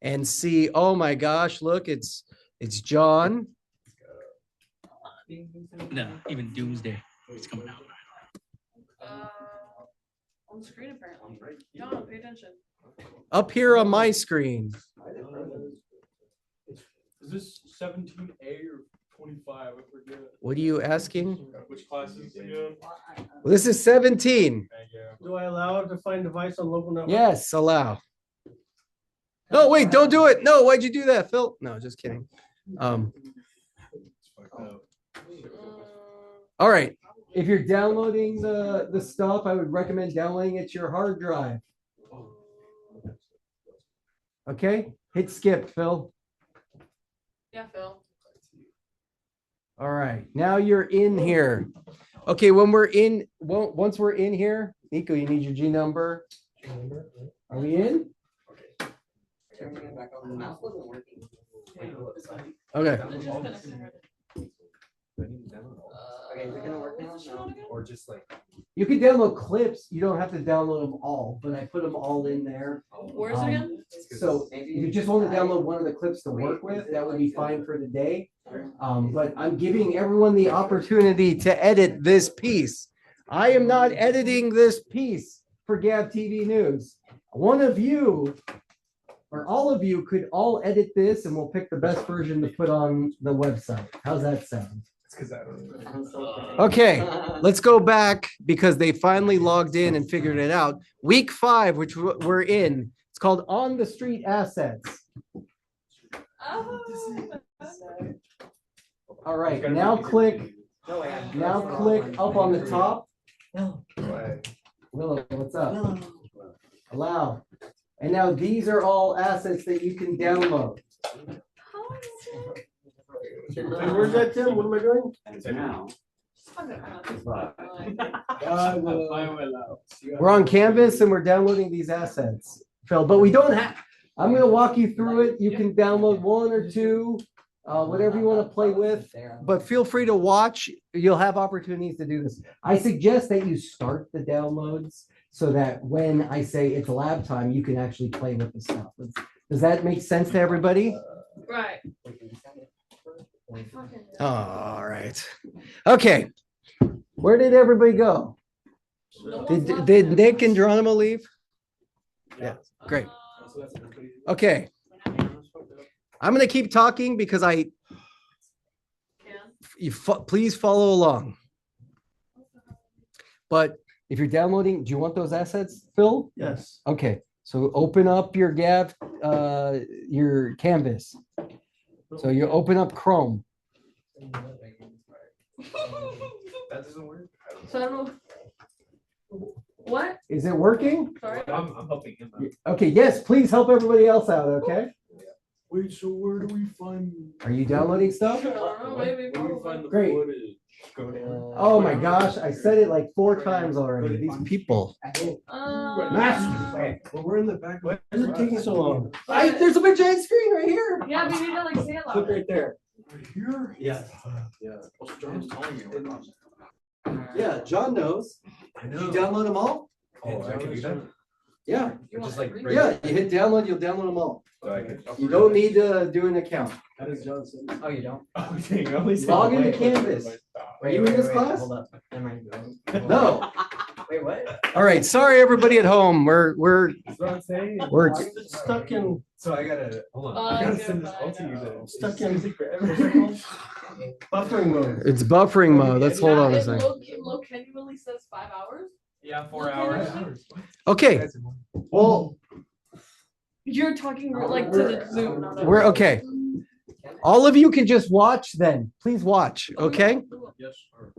Speaker 1: and see. Oh my gosh, look, it's John.
Speaker 8: No, even Doomsday. It's coming out.
Speaker 9: On the screen apparently. John, pay attention.
Speaker 1: Up here on my screen.
Speaker 13: Is this 17A or 25? I forget.
Speaker 1: What are you asking?
Speaker 13: Which classes again?
Speaker 1: Well, this is 17.
Speaker 2: Do I allow it to find device on local network?
Speaker 1: Yes, allow. No, wait, don't do it. No, why'd you do that, Phil? No, just kidding. All right. If you're downloading the stuff, I would recommend downloading it to your hard drive. Okay, hit skip, Phil.
Speaker 9: Yeah, Phil.
Speaker 1: All right, now you're in here. Okay, once we're in here, Nico, you need your G number. Are we in? Okay.
Speaker 11: Okay, is it gonna work now? No.
Speaker 7: Or just like.
Speaker 1: You can download clips. You don't have to download them all, but I put them all in there.
Speaker 9: Where is it again?
Speaker 1: So if you just want to download one of the clips to work with, that would be fine for the day. But I'm giving everyone the opportunity to edit this piece. I am not editing this piece for Gab TV News. One of you or all of you could all edit this and we'll pick the best version to put on the website. How's that sound? Okay, let's go back because they finally logged in and figured it out. Week 5, which we're in, it's called On the Street Assets. All right, now click up on the top. Willow, what's up? Allow. And now these are all assets that you can download.
Speaker 2: Where's that, Tim? What am I doing?
Speaker 1: We're on Canvas and we're downloading these assets, Phil, but we don't have, I'm going to walk you through it. You can download 1 or 2, whatever you want to play with, but feel free to watch. You'll have opportunities to do this. I suggest that you start the downloads so that when I say it's lab time, you can actually play with the stuff. Does that make sense to everybody?
Speaker 9: Right.
Speaker 1: All right. Okay. Where did everybody go? Did Nick and Geronimo leave? Yeah, great. Okay. I'm going to keep talking because please follow along. But if you're downloading, do you want those assets, Phil?
Speaker 2: Yes.
Speaker 1: Okay. So open up your Gab, your Canvas. So you open up Chrome.
Speaker 7: That doesn't work.
Speaker 9: So I don't know. What?
Speaker 1: Is it working?
Speaker 9: Sorry.
Speaker 7: I'm helping him out.
Speaker 1: Okay, yes, please help everybody else out, okay?
Speaker 13: Wait, so where do we find?
Speaker 1: Are you downloading stuff?
Speaker 9: I don't know, maybe.
Speaker 13: Where do we find the
Speaker 1: Great.
Speaker 13: footage?
Speaker 1: Oh my gosh, I said it like 4 times already. These people.
Speaker 2: Master. Well, we're in the back. Why is it taking so long?
Speaker 1: There's a big giant screen right here.
Speaker 9: Yeah, but you need to like say it
Speaker 1: Look
Speaker 9: louder.
Speaker 1: right there.
Speaker 13: Here?
Speaker 2: Yeah.
Speaker 7: Yeah.
Speaker 13: Well, John's telling you.
Speaker 1: Yeah, John knows.
Speaker 7: I
Speaker 1: Did you download them all?
Speaker 7: Oh, I can do that.
Speaker 1: Yeah.
Speaker 7: Just like.
Speaker 1: Yeah, you hit download, you'll download them all.
Speaker 7: So I can.
Speaker 1: You don't need to do an account.
Speaker 2: How does John say?
Speaker 11: Oh, you don't?
Speaker 7: Oh, dang, I only said
Speaker 1: Log into
Speaker 7: white.
Speaker 1: Canvas. Are you in this class?
Speaker 11: Hold up. Never mind.
Speaker 1: No.
Speaker 11: Wait, what?
Speaker 1: All right, sorry everybody at home. We're
Speaker 7: That's what I'm saying.
Speaker 1: We're-
Speaker 2: I'm stuck in.
Speaker 7: So I gotta, hold on, I
Speaker 9: Oh,
Speaker 7: gotta
Speaker 9: good,
Speaker 7: send this
Speaker 9: bye.
Speaker 7: all to you then.
Speaker 2: Stuck in buffering mode.
Speaker 1: it's buffering mode. Let's hold on a
Speaker 9: If
Speaker 1: second.
Speaker 9: Look, genuinely says 5 hours.
Speaker 8: Yeah, 4
Speaker 9: Okay,
Speaker 8: hours.
Speaker 9: that's-
Speaker 1: Okay. Well,
Speaker 9: You're talking like to the Zoom. not a-
Speaker 1: we're okay. All of you can just watch then. Please watch, okay?
Speaker 13: Yes, sir.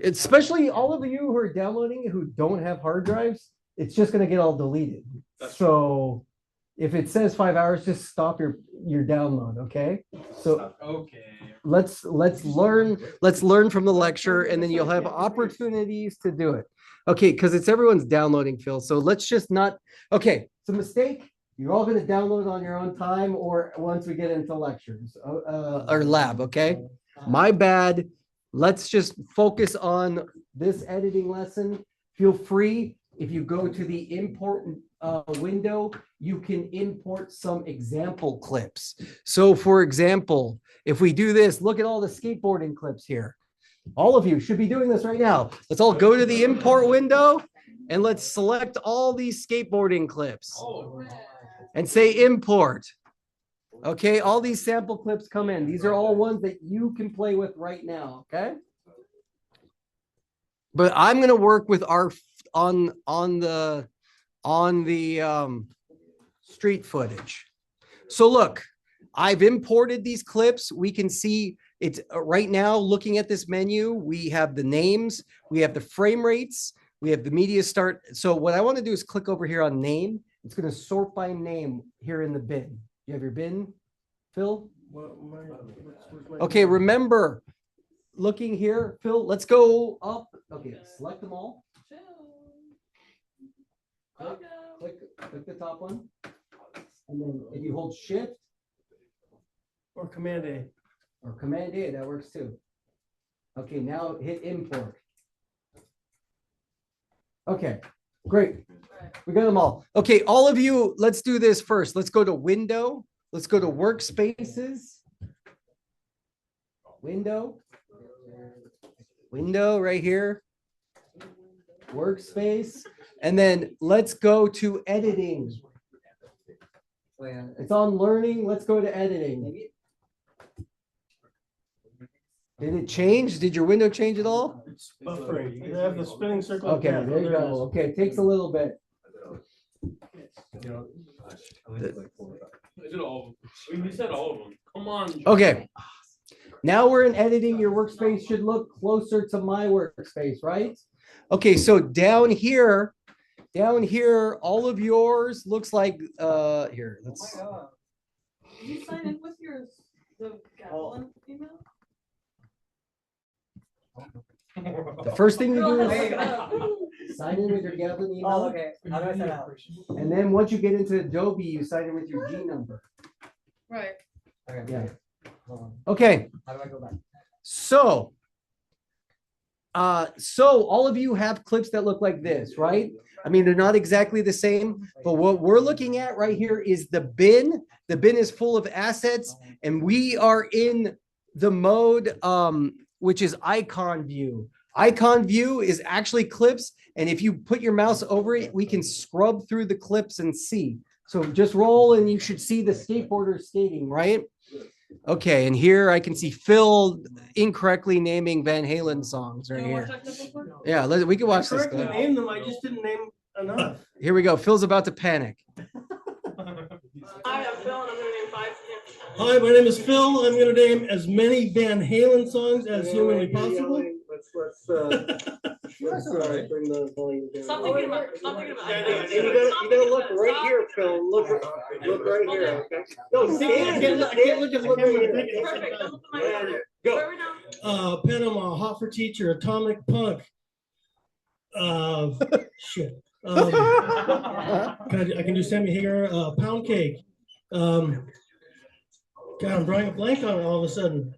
Speaker 1: Especially all of you who are downloading it who don't have hard drives, it's just gonna get all deleted. So if it says 5 hours, just stop your download, okay? So
Speaker 13: Okay.
Speaker 1: let's learn from the lecture, and then you'll have opportunities to do it. Okay, because it's everyone's downloading, Phil. So let's just not, okay, it's a mistake. You're all gonna download on your own time or once we get into lectures or lab, okay? My bad. Let's just focus on this editing lesson. Feel free, if you go to the import window, you can import some example clips. So for example, if we do this, look at all the skateboarding clips here. All of you should be doing this right now. Let's all go to the import window and let's select all these skateboarding clips and say import. Okay, all these sample clips come in. These are all ones that you can play with right now, okay? But I'm going to work with our on the street footage. So look, I've imported these clips. We can see it's right now looking at this menu. We have the names, we have the frame rates, we have the media start. So what I want to do is click over here on name. It's going to sort by name here in the bin. You have your bin, Phil? Okay, remember, looking here, Phil, let's go up. Okay, select them all. Click the top one. And then if you hold shift.
Speaker 2: Or Command A.
Speaker 1: Or Command A, that works too. Okay, now hit import. Okay, great. We got them all. Okay, all of you, let's do this first. Let's go to window. Let's go to workspaces. Window right here. Workspace. And then let's go to editing. It's on learning. Let's go to editing. Did it change? Did your window change at all?
Speaker 2: It's buffering. You have the spinning circle.
Speaker 1: Okay, there you go. Okay, it takes a little bit.
Speaker 13: Is it all? You said all of them. Come on.
Speaker 1: Okay. Now we're in editing. Your workspace should look closer to my workspace, right? Okay, so down here, all of yours looks like here. Let's.
Speaker 9: Did you sign in with the Gatlin email?
Speaker 1: The first thing you do is sign in with your Gatlin email.
Speaker 11: Oh, okay. How do I sign out?
Speaker 1: And then once you get into Adobe, you sign in with your G number.
Speaker 9: Right.
Speaker 11: Okay.
Speaker 1: Yeah. Okay.
Speaker 11: How do I go back?
Speaker 1: So all of you have clips that look like this, right? I mean, they're not exactly the same, but what we're looking at right here is the bin. The bin is full of assets, and we are in the mode which is icon view. Icon view is actually clips, and if you put your mouse over it, we can scrub through the clips and see. So just roll, and you should see the skateboarder skating, right? Okay, and here I can see Phil incorrectly naming Van Halen songs right here. Yeah, we can watch this.
Speaker 2: Correctly named them. I just didn't name enough.
Speaker 1: Here we go. Phil's about to panic.
Speaker 3: Hi, I'm Phil, and I'm gonna name 5 hits.
Speaker 2: Hi, my name is Phil. I'm going to name as many Van Halen songs as humanly possible.
Speaker 11: Bring the volume down.
Speaker 3: Stop thinking about it. Stop thinking about it.
Speaker 11: You gotta look right here, Phil. Look right here, okay? No,
Speaker 2: I can't look at the camera.
Speaker 3: Perfect. Don't look at my
Speaker 2: Go.
Speaker 3: Where are we now?
Speaker 2: Panama, Hot for Teacher, Atomic Punk. Shit. I can do Sammy Hagar, Pound Cake. God, I'm drawing a blank on it all of a sudden.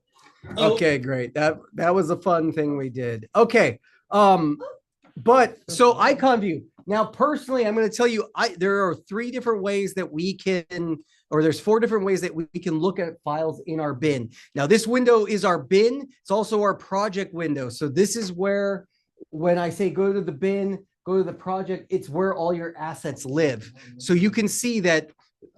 Speaker 2: Oh.
Speaker 1: Okay, great. That was a fun thing we did. Okay. But so icon view. Now, personally, I'm going to tell you, there are 3 different ways that we can, or there's 4 different ways that we can look at files in our bin. Now, this window is our bin. It's also our project window. So this is where, when I say go to the bin, go to the project, it's where all your assets live. So you can see that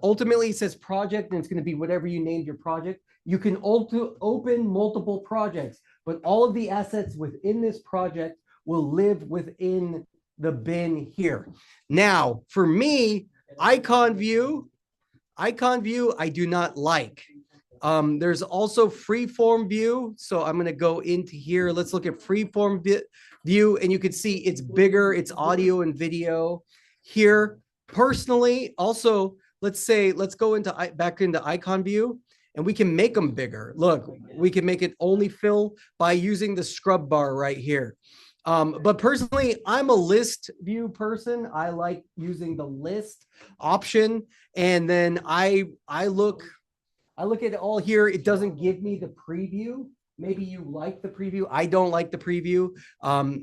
Speaker 1: ultimately it says project, and it's going to be whatever you named your project. You can open multiple projects, but all of the assets within this project will live within the bin here. Now, for me, icon view, I do not like. There's also freeform view. So I'm going to go into here. Let's look at freeform view, and you can see it's bigger. It's audio and video here. Personally, also, let's go into back into icon view, and we can make them bigger. Look, we can make it only fill by using the scrub bar right here. But personally, I'm a list view person. I like using the list option, and then I look at it all here. It doesn't give me the preview. Maybe you like the preview. I don't like the preview.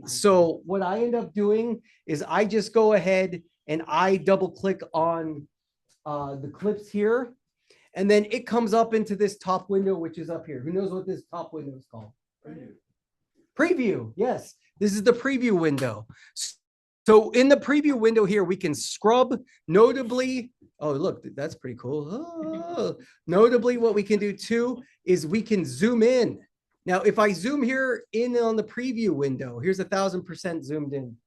Speaker 1: So what I end up doing is I just go ahead and I double click on the clips here, and then it comes up into this top window, which is up here. Who knows what this top window is called? Preview. Yes, this is the preview window. So in the preview window here, we can scrub. Notably, oh, look, that's pretty cool. Oh. Notably, what we can do too is we can zoom in. Now, if I zoom here in on the preview window, here's 1000% zoomed in.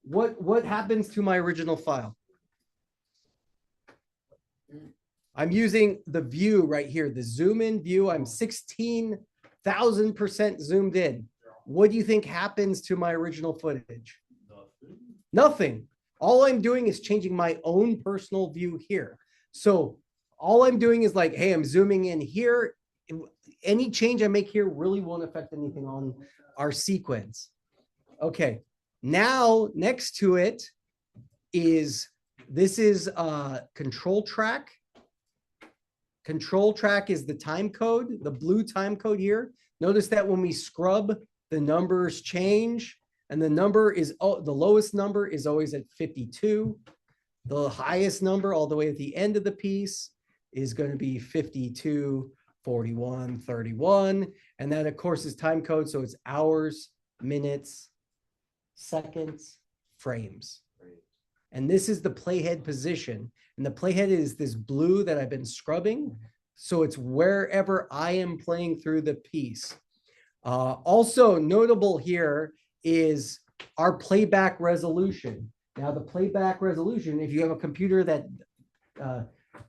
Speaker 1: What happens to my original file? I'm using the view right here, the zoom in view. I'm 16,000% zoomed in. What do you think happens to my original footage? Nothing. All I'm doing is changing my own personal view here. So all I'm doing is like, hey, I'm zooming in here. Any change I make here really won't affect anything on our sequence. Okay. Now, next to it is, this is control track. Control track is the time code, the blue time code here. Notice that when we scrub, the numbers change, and the number is, the lowest number is always at 52. The highest number all the way at the end of the piece is going to be 52, 41, 31. And that, of course, is time code. So it's hours, minutes, seconds, frames. And this is the playhead position. And the playhead is this blue that I've been scrubbing. So it's wherever I am playing through the piece. Also notable here is our playback resolution. Now the playback resolution, if you have a computer that,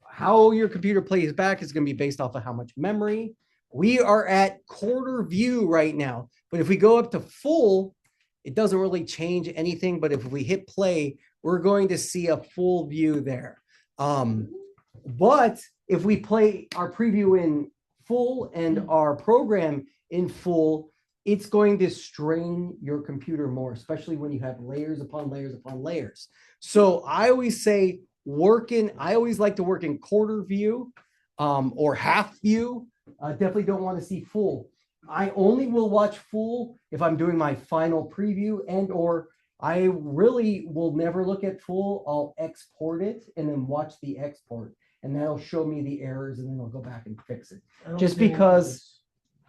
Speaker 1: how your computer plays back is going to be based off of how much memory. We are at quarter view right now, but if we go up to full, it doesn't really change anything. But if we hit play, we're going to see a full view there. But if we play our preview in full and our program in full, it's going to strain your computer more, especially when you have layers upon layers upon layers. So I always say I always like to work in quarter view or half view. Definitely don't want to see full. I only will watch full if I'm doing my final preview, and or I really will never look at full. I'll export it and then watch the export, and that'll show me the errors, and then I'll go back and fix it. Just because,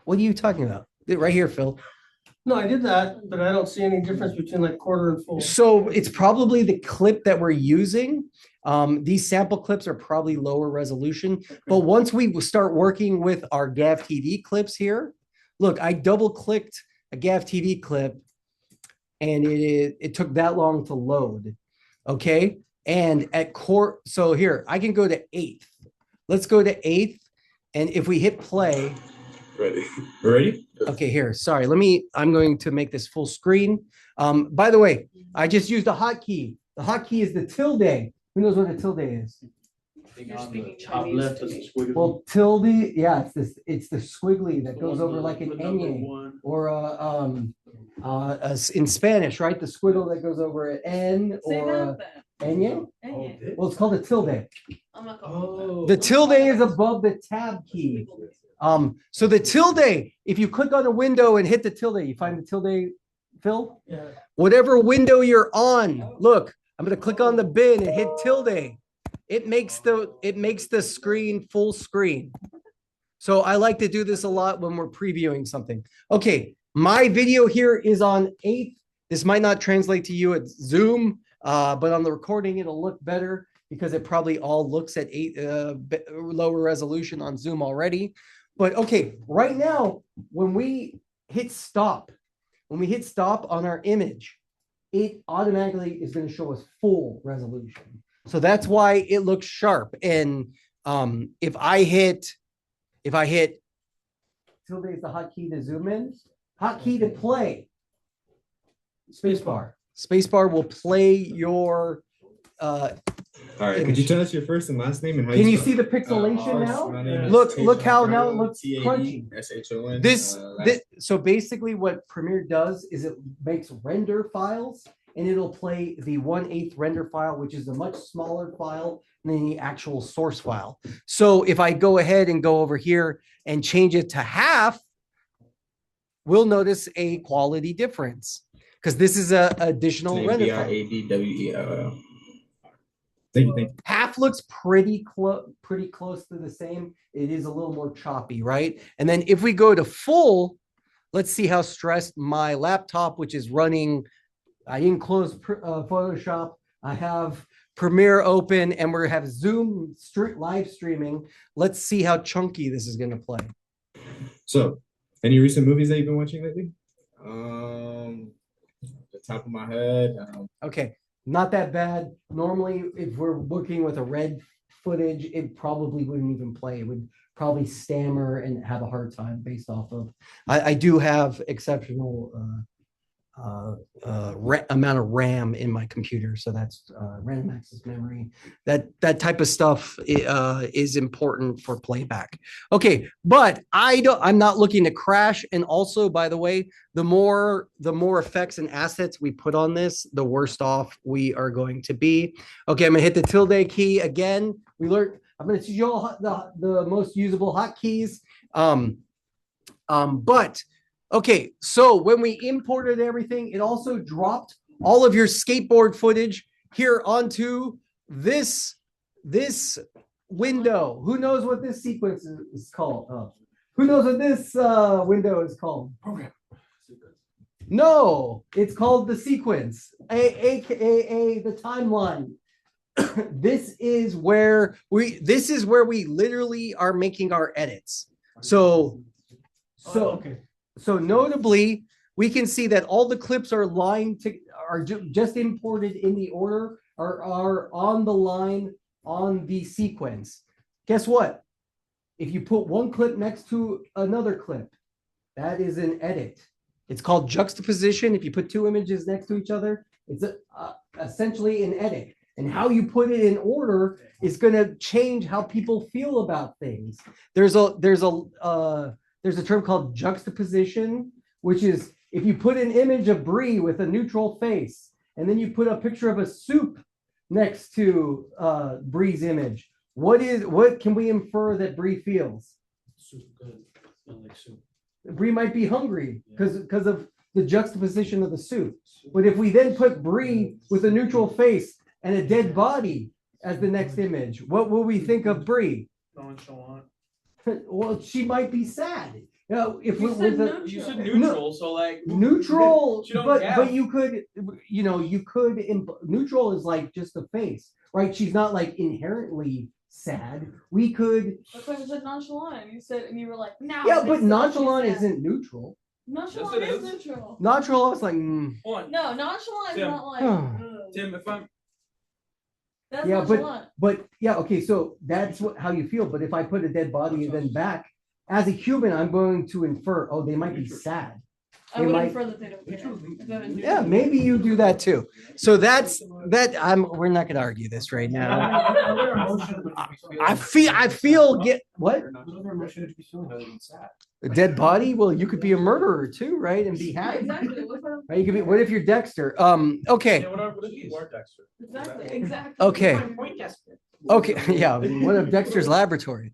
Speaker 1: what are you talking about? Right here, Phil.
Speaker 11: No, I did that, but I don't see any difference between like quarter and full.
Speaker 1: So it's probably the clip that we're using. These sample clips are probably lower resolution, but once we start working with our GAV TV clips here, look, I double clicked a GAV TV clip and it took that long to load. Okay. And at core, so here I can go to 8th. Let's go to 8th. And if we hit play.
Speaker 14: Ready. Ready?
Speaker 1: Okay, here. Sorry. I'm going to make this full screen. By the way, I just used a hotkey. The hotkey is the tilde. Who knows what a tilde is?
Speaker 8: Top left is a squiggly.
Speaker 1: Well, tilde, yeah, it's the squiggly that goes over like an ñ or in Spanish, right? The squiggle that goes over an N or ñ. Well, it's called a tilde. The tilde is above the tab key. So the tilde, if you click on a window and hit the tilde, you find the tilde, Phil? Yeah. Whatever window you're on, look, I'm going to click on the bin and hit tilde. It makes the screen full screen. So I like to do this a lot when we're previewing something. Okay, my video here is on 8th. This might not translate to you at Zoom, but on the recording, it'll look better because it probably all looks at 8 lower resolution on Zoom already. But okay, right now, when we hit stop on our image, it automatically is going to show us full resolution. So that's why it looks sharp. And if I hit If I hit tilde is the hotkey to zoom in, hotkey to play. Spacebar. Spacebar will play your
Speaker 14: All right, could you tell us your first and last name and how
Speaker 1: Can you
Speaker 14: spell-
Speaker 1: see the pixelation now?
Speaker 14: My name is
Speaker 1: Look how
Speaker 14: Tayshaun
Speaker 1: now it
Speaker 14: Brown,
Speaker 1: looks crunchy.
Speaker 14: TAESHON.
Speaker 1: This so basically what Premiere does is it makes render files and it'll play the 1/8 render file, which is a much smaller file than the actual source file. So if I go ahead and go over here and change it to half, we'll notice a quality difference because this is a additional render file.
Speaker 14: BIADWELL. Thank you.
Speaker 1: Half looks pretty close to the same. It is a little more choppy, right? And then if we go to full, let's see how stressed my laptop, which is running. I didn't close Photoshop. I have Premiere open, and we're gonna have Zoom live streaming. Let's see how chunky this is gonna play.
Speaker 14: So, any recent movies that you've been watching lately? The top of my head.
Speaker 1: Okay, not that bad. Normally, if we're looking with a red footage, it probably wouldn't even play. It would probably stammer and have a hard time based off of. I do have exceptional amount of RAM in my computer, so that's random access memory. That type of stuff is important for playback. Okay, but I'm not looking to crash. And also, by the way, the more effects and assets we put on this, the worse off we are going to be. Okay, I'm gonna hit the tilde key again. I'm gonna teach you all the most usable hotkeys. But okay, so when we imported everything, it also dropped all of your skateboard footage here onto this window. Who knows what this sequence is called? Who knows what this window is called? Program. No, it's called the sequence, aka the timeline. This is where we literally are making our edits. So notably, we can see that all the clips are just imported in the order, are on the line on the sequence. Guess what? If you put one clip next to another clip, that is an edit. It's called juxtaposition. If you put two images next to each other, it's essentially an edit. And how you put it in order is going to change how people feel about things. There's a term called juxtaposition, which is if you put an image of Brie with a neutral face, and then you put a picture of a soup next to Brie's image, what can we infer that Brie feels?
Speaker 2: Soup good. Smell like soup.
Speaker 1: Brie might be hungry because of the juxtaposition of the soup. But if we then put Brie with a neutral face and a dead body as the next image, what will we think of Brie?
Speaker 13: Nonchalant.
Speaker 1: Well, she might be sad. You know, if
Speaker 9: You
Speaker 1: we
Speaker 9: said
Speaker 1: with
Speaker 9: neutral.
Speaker 13: You said neutral, so like
Speaker 1: neutral,
Speaker 13: She don't
Speaker 1: but
Speaker 13: gab.
Speaker 1: you could, neutral is like just a face, right? She's not like inherently sad. We could,
Speaker 9: That's why I said nonchalant. You said, and you were like, no.
Speaker 1: yeah,
Speaker 9: it
Speaker 1: but
Speaker 9: makes it look
Speaker 1: nonchalant
Speaker 9: sad.
Speaker 1: isn't neutral.
Speaker 9: Nonchalant
Speaker 13: Yes, it
Speaker 9: is
Speaker 13: is.
Speaker 9: neutral.
Speaker 1: Nonchalant is like,
Speaker 13: One.
Speaker 9: No, nonchalant is
Speaker 13: Tim.
Speaker 9: not like.
Speaker 13: Tim, if I'm
Speaker 9: That's
Speaker 1: yeah,
Speaker 9: nonchalant.
Speaker 1: but yeah, okay, so that's how you feel. But if I put a dead body and then back, as a human, I'm going to infer, oh, they might be sad.
Speaker 9: I
Speaker 1: They
Speaker 9: would
Speaker 1: might-
Speaker 9: infer that they don't care. If they're neutral.
Speaker 1: Yeah, maybe you do that too. So we're not gonna argue this right now. I feel what? A dead body? Well, you could be a murderer too, right? And be happy.
Speaker 9: Exactly.
Speaker 1: Right? You could be, what if you're Dexter? Okay.
Speaker 13: what if you are Dexter?
Speaker 9: Exactly.
Speaker 1: Okay. Okay. Yeah. What if Dexter's laboratory?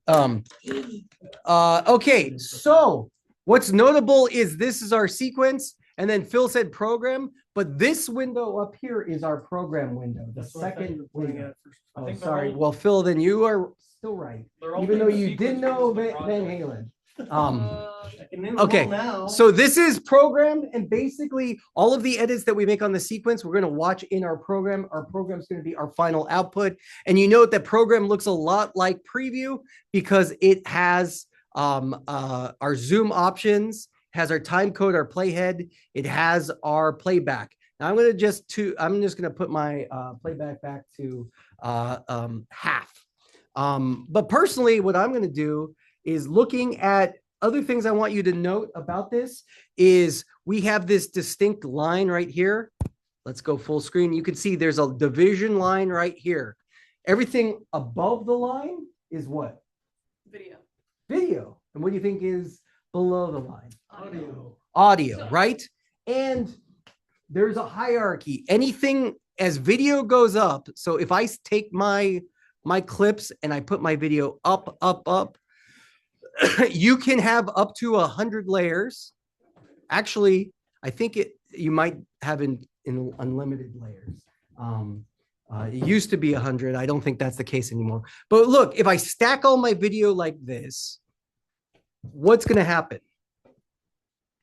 Speaker 1: Okay. So what's notable is this is our sequence, and then Phil said program, but this window up here is our program window, the second window. Oh, sorry. Well, Phil, then you are still right, even though you didn't know Van Halen. Okay, so this is program, and basically all of the edits that we make on the sequence, we're going to watch in our program. Our program is going to be our final output. And you note that program looks a lot like preview because it has our zoom options, has our time code, our playhead, it has our playback. Now I'm just going to put my playback back to half. But personally, what I'm going to do is looking at other things I want you to note about this is we have this distinct line right here. Let's go full screen. You can see there's a division line right here. Everything above the line is what?
Speaker 9: Video.
Speaker 1: Video. And what do you think is below the line?
Speaker 9: Audio.
Speaker 1: Audio, right? And there's a hierarchy. Anything as video goes up. So if I take my clips and I put my video up, you can have up to 100 layers. Actually, I think you might have in unlimited layers. It used to be 100. I don't think that's the case anymore. But look, if I stack all my video like this, what's going to happen?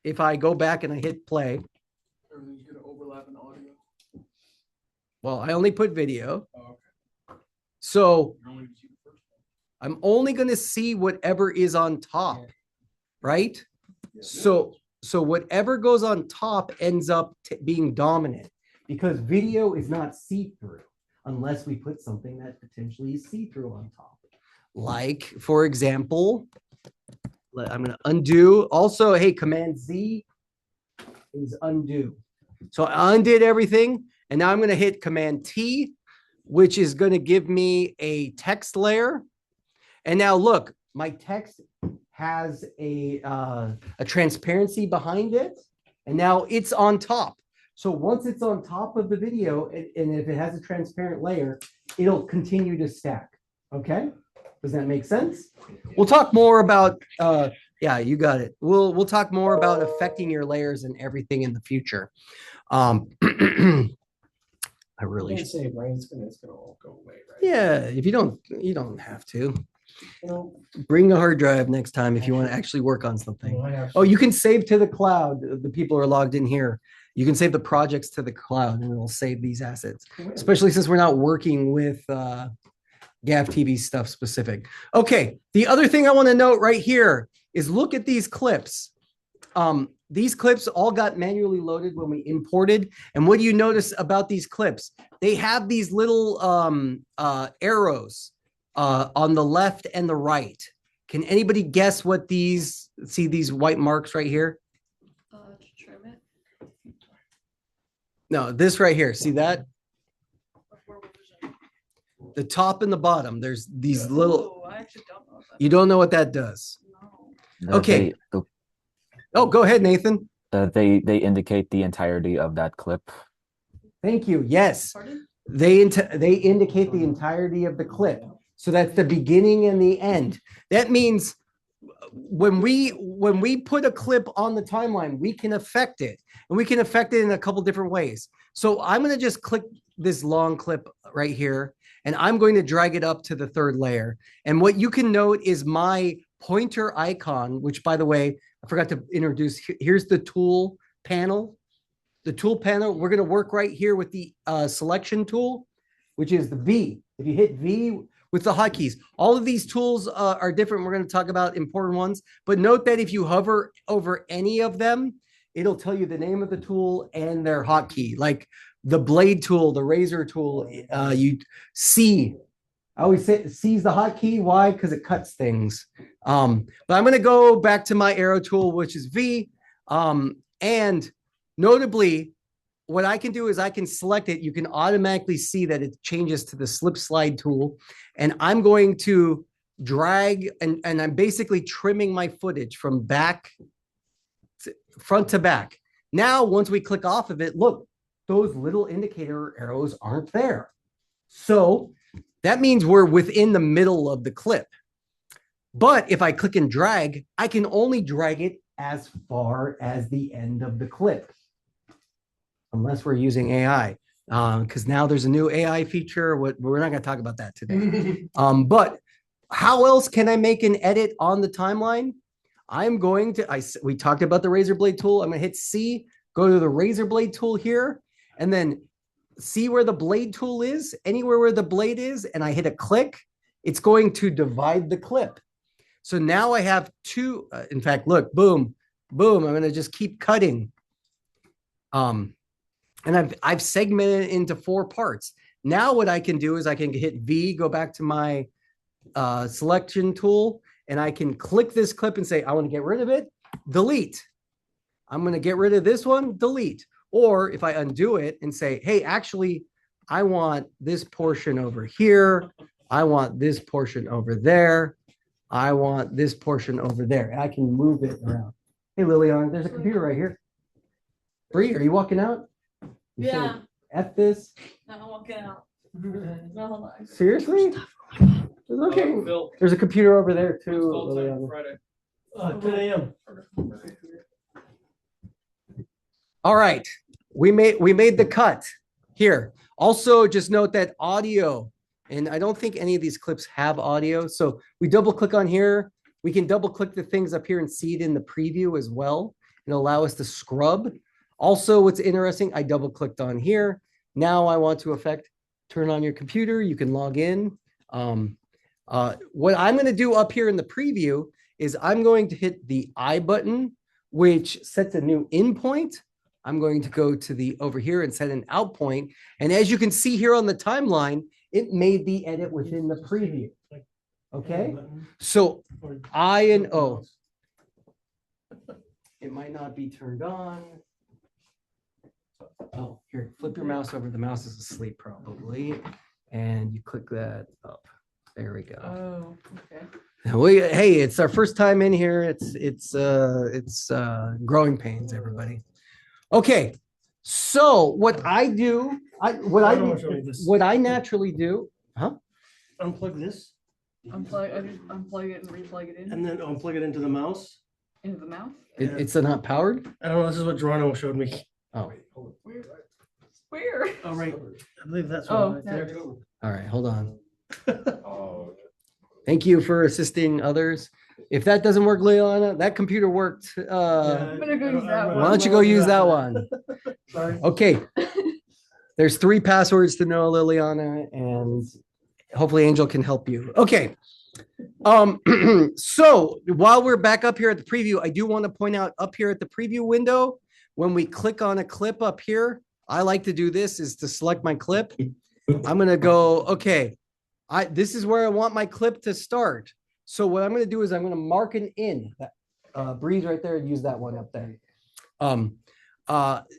Speaker 1: If I go back and I hit play.
Speaker 13: Everything's gonna overlap in audio.
Speaker 1: Well, I only put video.
Speaker 13: Oh, okay.
Speaker 1: So
Speaker 13: You're only gonna see the first one.
Speaker 1: I'm only going to see whatever is on top, right? So whatever goes on top ends up being dominant because video is not see-through unless we put something that potentially is see-through on top. Like, for example, I'm going to undo. Also, hey, Command Z is undo. So I undid everything, and now I'm going to hit Command T, which is going to give me a text layer. And now look, my text has a transparency behind it, and now it's on top. So once it's on top of the video, and if it has a transparent layer, it'll continue to stack. Okay, does that make sense? We'll talk more about. Yeah, you got it. We'll talk more about affecting your layers and everything in the future. I really
Speaker 2: should say, right? It's gonna all go away, right?
Speaker 1: Yeah, if you don't have to. Bring a hard drive next time if you want to actually work on something. Oh, you can save to the cloud. The people who are logged in here. You can save the projects to the cloud and it'll save these assets, especially since we're not working with GAF TV stuff specific. Okay, the other thing I want to note right here is look at these clips. These clips all got manually loaded when we imported. And what do you notice about these clips? They have these little arrows on the left and the right. Can anybody guess what these white marks right here?
Speaker 9: To trim it.
Speaker 1: No, this right here. See that? The top and the bottom. There's these little.
Speaker 9: I actually don't know what that
Speaker 1: You don't know what that does. Okay. Oh, go ahead, Nathan.
Speaker 10: They indicate the entirety of that clip.
Speaker 1: Thank you. Yes.
Speaker 9: Pardon?
Speaker 1: They indicate the entirety of the clip. So that's the beginning and the end. That means when we put a clip on the timeline, we can affect it. And we can affect it in a couple different ways. So I'm going to just click this long clip right here, and I'm going to drag it up to the third layer. And what you can note is my pointer icon, which, by the way, I forgot to introduce. Here's the tool panel. The tool panel, we're going to work right here with the selection tool, which is the V. If you hit V with the hotkeys, all of these tools are different. We're going to talk about important ones, but note that if you hover over any of them, it'll tell you the name of the tool and their hotkey. Like the blade tool, the razor tool, you see. I always say C is the hotkey. Why? Because it cuts things. But I'm going to go back to my arrow tool, which is V. And notably, what I can do is I can select it. You can automatically see that it changes to the slip slide tool. And I'm going to drag, and I'm basically trimming my footage from front to back. Now, once we click off of it, look, those little indicator arrows aren't there. So that means we're within the middle of the clip. But if I click and drag, I can only drag it as far as the end of the clip. Unless we're using AI, because now there's a new AI feature. We're not going to talk about that today. But how else can I make an edit on the timeline? I'm going to, we talked about the razor blade tool. I'm going to hit C, go to the razor blade tool here, and then see where the blade tool is, anywhere where the blade is, and I hit a click, it's going to divide the clip. So now I have two, in fact, look, boom, boom, I'm going to just keep cutting. And I've segmented it into 4 parts. Now what I can do is I can hit V, go back to my selection tool, and I can click this clip and say, I want to get rid of it, delete. I'm going to get rid of this one, delete. Or if I undo it and say, hey, actually, I want this portion over here. I want this portion over there. I want this portion over there. And I can move it around. Hey, Liliana, there's a computer right here. Bree, are you walking out? You saying,
Speaker 9: Yeah.
Speaker 1: F this?
Speaker 9: No, I'm walking out. No, hold on.
Speaker 1: Seriously? Okay.
Speaker 13: Phil.
Speaker 1: There's a computer over there too.
Speaker 13: Call time
Speaker 1: Liliana.
Speaker 13: Friday.
Speaker 2: 10 a.m.
Speaker 1: All right. We made the cut here. Also, just note that audio, and I don't think any of these clips have audio. So we double click on here. We can double click the things up here and see it in the preview as well and allow us to scrub. Also, what's interesting, I double clicked on here. Now I want to turn on your computer. You can log in. What I'm going to do up here in the preview is I'm going to hit the I button, which sets a new in point. I'm going to go to the over here and set an out point. And as you can see here on the timeline, it made the edit within the preview. Okay, so I and O. It might not be turned on. Oh, here, flip your mouse over. The mouse is asleep probably. And you click that up. There we go.
Speaker 9: Oh, okay.
Speaker 1: Hey, it's our first time in here. It's growing pains, everybody. Okay, so what I do, what I naturally do, huh?
Speaker 2: Unplug this
Speaker 9: Unplug it and replug it in.
Speaker 2: and then unplug it into the mouse.
Speaker 9: Into the mouth?
Speaker 1: It's not powered.
Speaker 2: I don't know. This is what Geronimo showed me.
Speaker 1: Oh,
Speaker 9: Where?
Speaker 2: Oh, right. I believe that's
Speaker 9: Oh,
Speaker 2: right there.
Speaker 1: all right. Hold on. Thank you for assisting others. If that doesn't work, Leona, that computer worked.
Speaker 9: I'm gonna go use that
Speaker 1: Why
Speaker 9: one.
Speaker 1: don't you go use that one?
Speaker 2: Sorry.
Speaker 1: Okay. There's 3 passwords to know, Liliana, and hopefully Angel can help you. Okay. So while we're back up here at the preview, I do want to point out up here at the preview window, when we click on a clip up here, I like to do this is to select my clip. I'm going to go, okay, this is where I want my clip to start. So what I'm going to do is I'm going to mark an in. Breeze right there, use that one up there.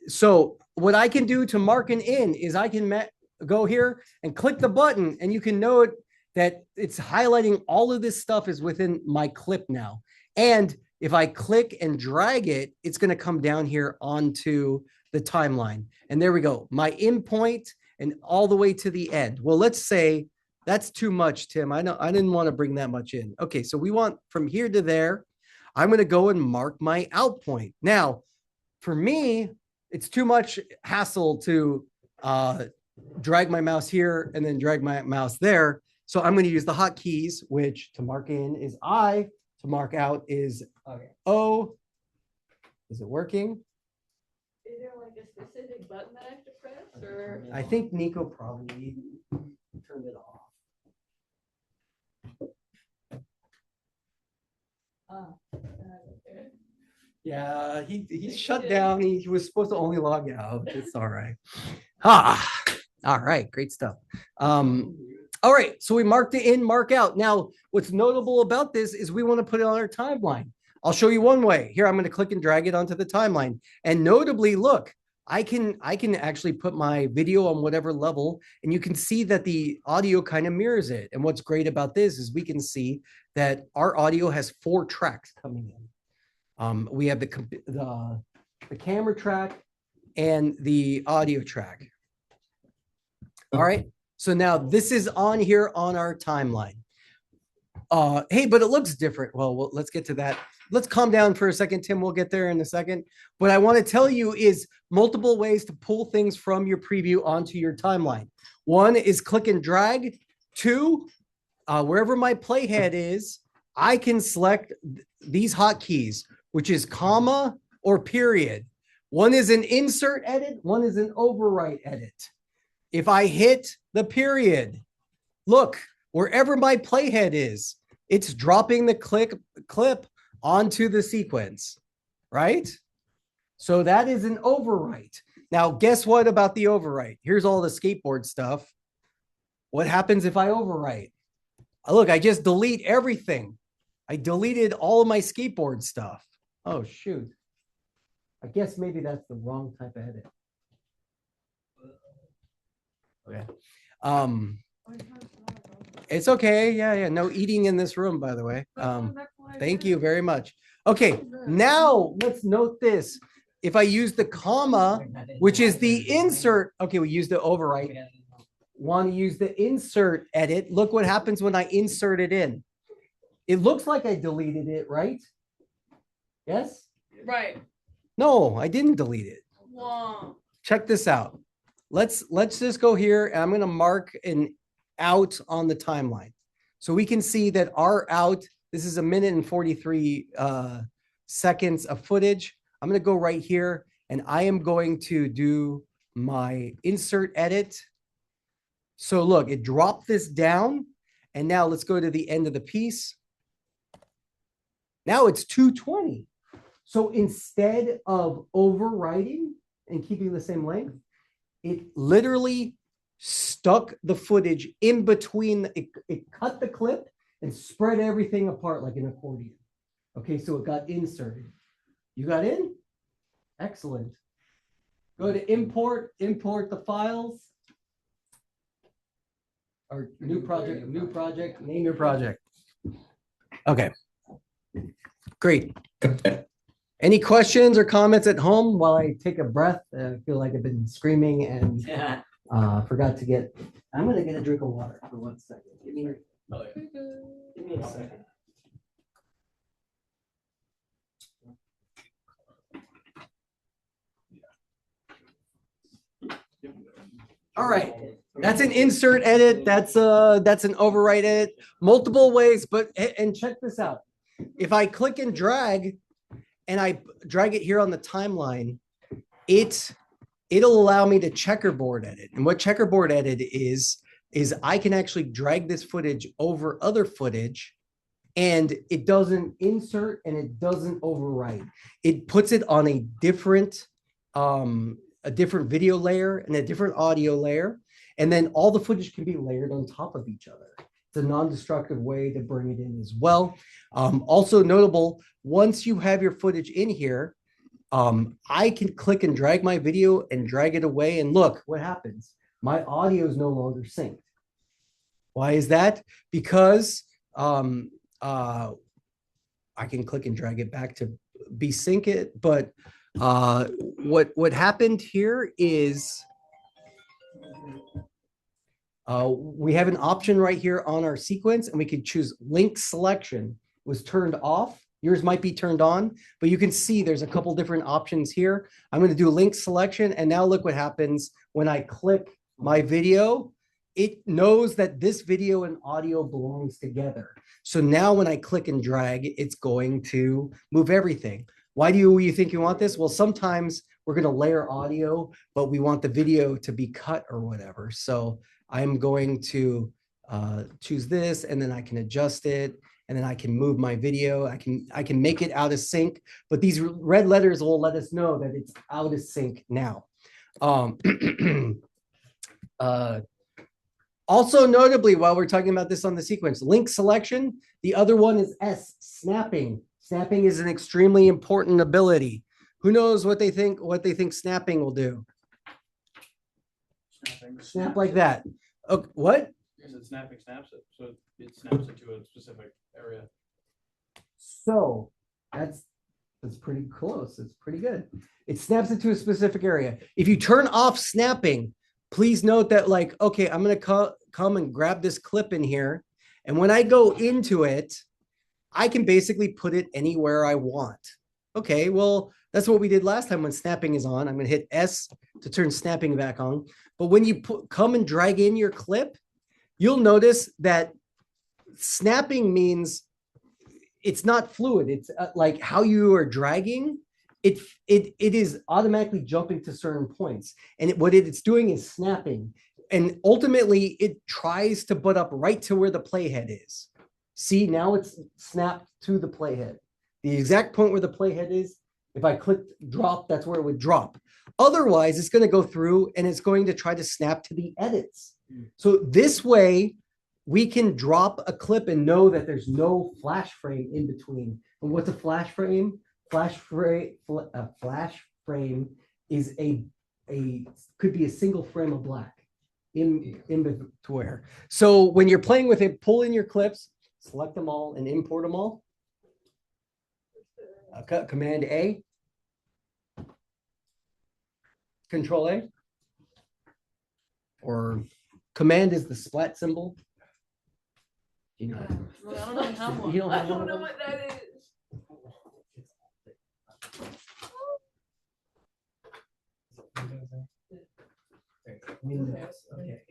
Speaker 1: So what I can do to mark an in is I can go here and click the button, and you can note that it's highlighting all of this stuff is within my clip now. And if I click and drag it, it's going to come down here onto the timeline. And there we go, my in point and all the way to the end. Well, let's say that's too much, Tim. I know I didn't want to bring that much in. Okay, so we want from here to there. I'm going to go and mark my out point. Now, for me, it's too much hassle to drag my mouse here and then drag my mouse there. So I'm going to use the hotkeys, which to mark in is I, to mark out is O. Is it working?
Speaker 9: Is there like a specific button that I have to press, or?
Speaker 1: I think Nico probably turned it off.
Speaker 9: Okay.
Speaker 1: Yeah, he shut down. He was supposed to only log out. It's all right. All right, great stuff. All right, so we marked it in, mark out. Now, what's notable about this is we want to put it on our timeline. I'll show you one way. Here, I'm going to click and drag it onto the timeline. And notably, look, I can actually put my video on whatever level, and you can see that the audio kind of mirrors it. And what's great about this is we can see that our audio has 4 tracks coming in. We have the camera track and the audio track. All right. So now this is on here on our timeline. Hey, but it looks different. Well, let's get to that. Let's calm down for a second, Tim. We'll get there in a second. What I want to tell you is multiple ways to pull things from your preview onto your timeline. 1 is click and drag. 2, wherever my playhead is, I can select these hotkeys, which is comma or period. 1 is an insert edit. 1 is an overwrite edit. If I hit the period, look, wherever my playhead is, it's dropping the clip onto the sequence, right? So that is an overwrite. Now, guess what about the overwrite? Here's all the skateboard stuff. What happens if I overwrite? Look, I just delete everything. I deleted all of my skateboard stuff. Oh, shoot. I guess maybe that's the wrong type of edit. Okay. It's okay. Yeah. No eating in this room, by the way. Thank you very much. Okay, now let's note this. If I use the comma, which is the insert, okay, we use the overwrite. Want to use the insert edit. Look what happens when I insert it in. It looks like I deleted it, right? Yes?
Speaker 9: Right.
Speaker 1: No, I didn't delete it.
Speaker 9: Wow.
Speaker 1: Check this out. Let's just go here and I'm going to mark an out on the timeline. So we can see that our out, this is 1minute and 43 seconds of footage. I'm going to go right here and I am going to do my insert edit. So look, it dropped this down and now let's go to the end of the piece. Now it's 2:20. So instead of overwriting and keeping the same length, it literally stuck the footage in between. It cut the clip and spread everything apart like an accordion. Okay, so it got inserted. You got in? Excellent. Go to import the files. Or new project, name your project. Okay, great. Any questions or comments at home while I take a breath? I feel like I've been screaming and forgot to get, I'm gonna get a drink of water for 1 second. Give me a second. All right, that's an insert edit. That's an overwrite edit. Multiple ways, and check this out. If I click and drag, and I drag it here on the timeline, it'll allow me to checkerboard edit. And what checkerboard edit is I can actually drag this footage over other footage and it doesn't insert and it doesn't overwrite. It puts it on a different video layer and a different audio layer. And then all the footage can be layered on top of each other. It's a non-destructive way to bring it in as well. Also notable, once you have your footage in here, I can click and drag my video and drag it away. And look what happens. My audio is no longer synced. Why is that? Because I can click and drag it back to be sync it. But what happened here is we have an option right here on our sequence and we can choose link selection was turned off. Yours might be turned on, but you can see there's a couple different options here. I'm going to do link selection. And now look what happens when I click my video. It knows that this video and audio belongs together. So now when I click and drag, it's going to move everything. Why do you think you want this? Well, sometimes we're going to layer audio, but we want the video to be cut or whatever. So I'm going to choose this and then I can adjust it. And then I can move my video. I can make it out of sync, but these red letters will let us know that it's out of sync now. Also notably, while we're talking about this on the sequence, link selection, the other one is S, snapping. Snapping is an extremely important ability. Who knows what they think snapping will do? Snap like that. Okay, what?
Speaker 13: Because it snapping snaps it, so it snaps it to a specific area.
Speaker 1: So that's pretty close. It's pretty good. It snaps it to a specific area. If you turn off snapping, please note that like, okay, I'm going to come and grab this clip in here. And when I go into it, I can basically put it anywhere I want. Okay, well, that's what we did last time when snapping is on. I'm going to hit S to turn snapping back on. But when you come and drag in your clip, you'll notice that snapping means it's not fluid. It's like how you are dragging, it is automatically jumping to certain points. And what it's doing is snapping. And ultimately, it tries to butt up right to where the playhead is. See, now it's snapped to the playhead. The exact point where the playhead is, if I click drop, that's where it would drop. Otherwise, it's going to go through and it's going to try to snap to the edits. So this way, we can drop a clip and know that there's no flash frame in between. And what's a flash frame? Flash frame is a could be a single frame of black in between. So when you're playing with it, pull in your clips, select them all, and import them all. Command A. Control A. Or Command is the splat symbol. You know.
Speaker 9: Well, I don't even have one.
Speaker 1: You don't have
Speaker 9: I don't
Speaker 1: one?
Speaker 9: know what that is.
Speaker 1: Okay.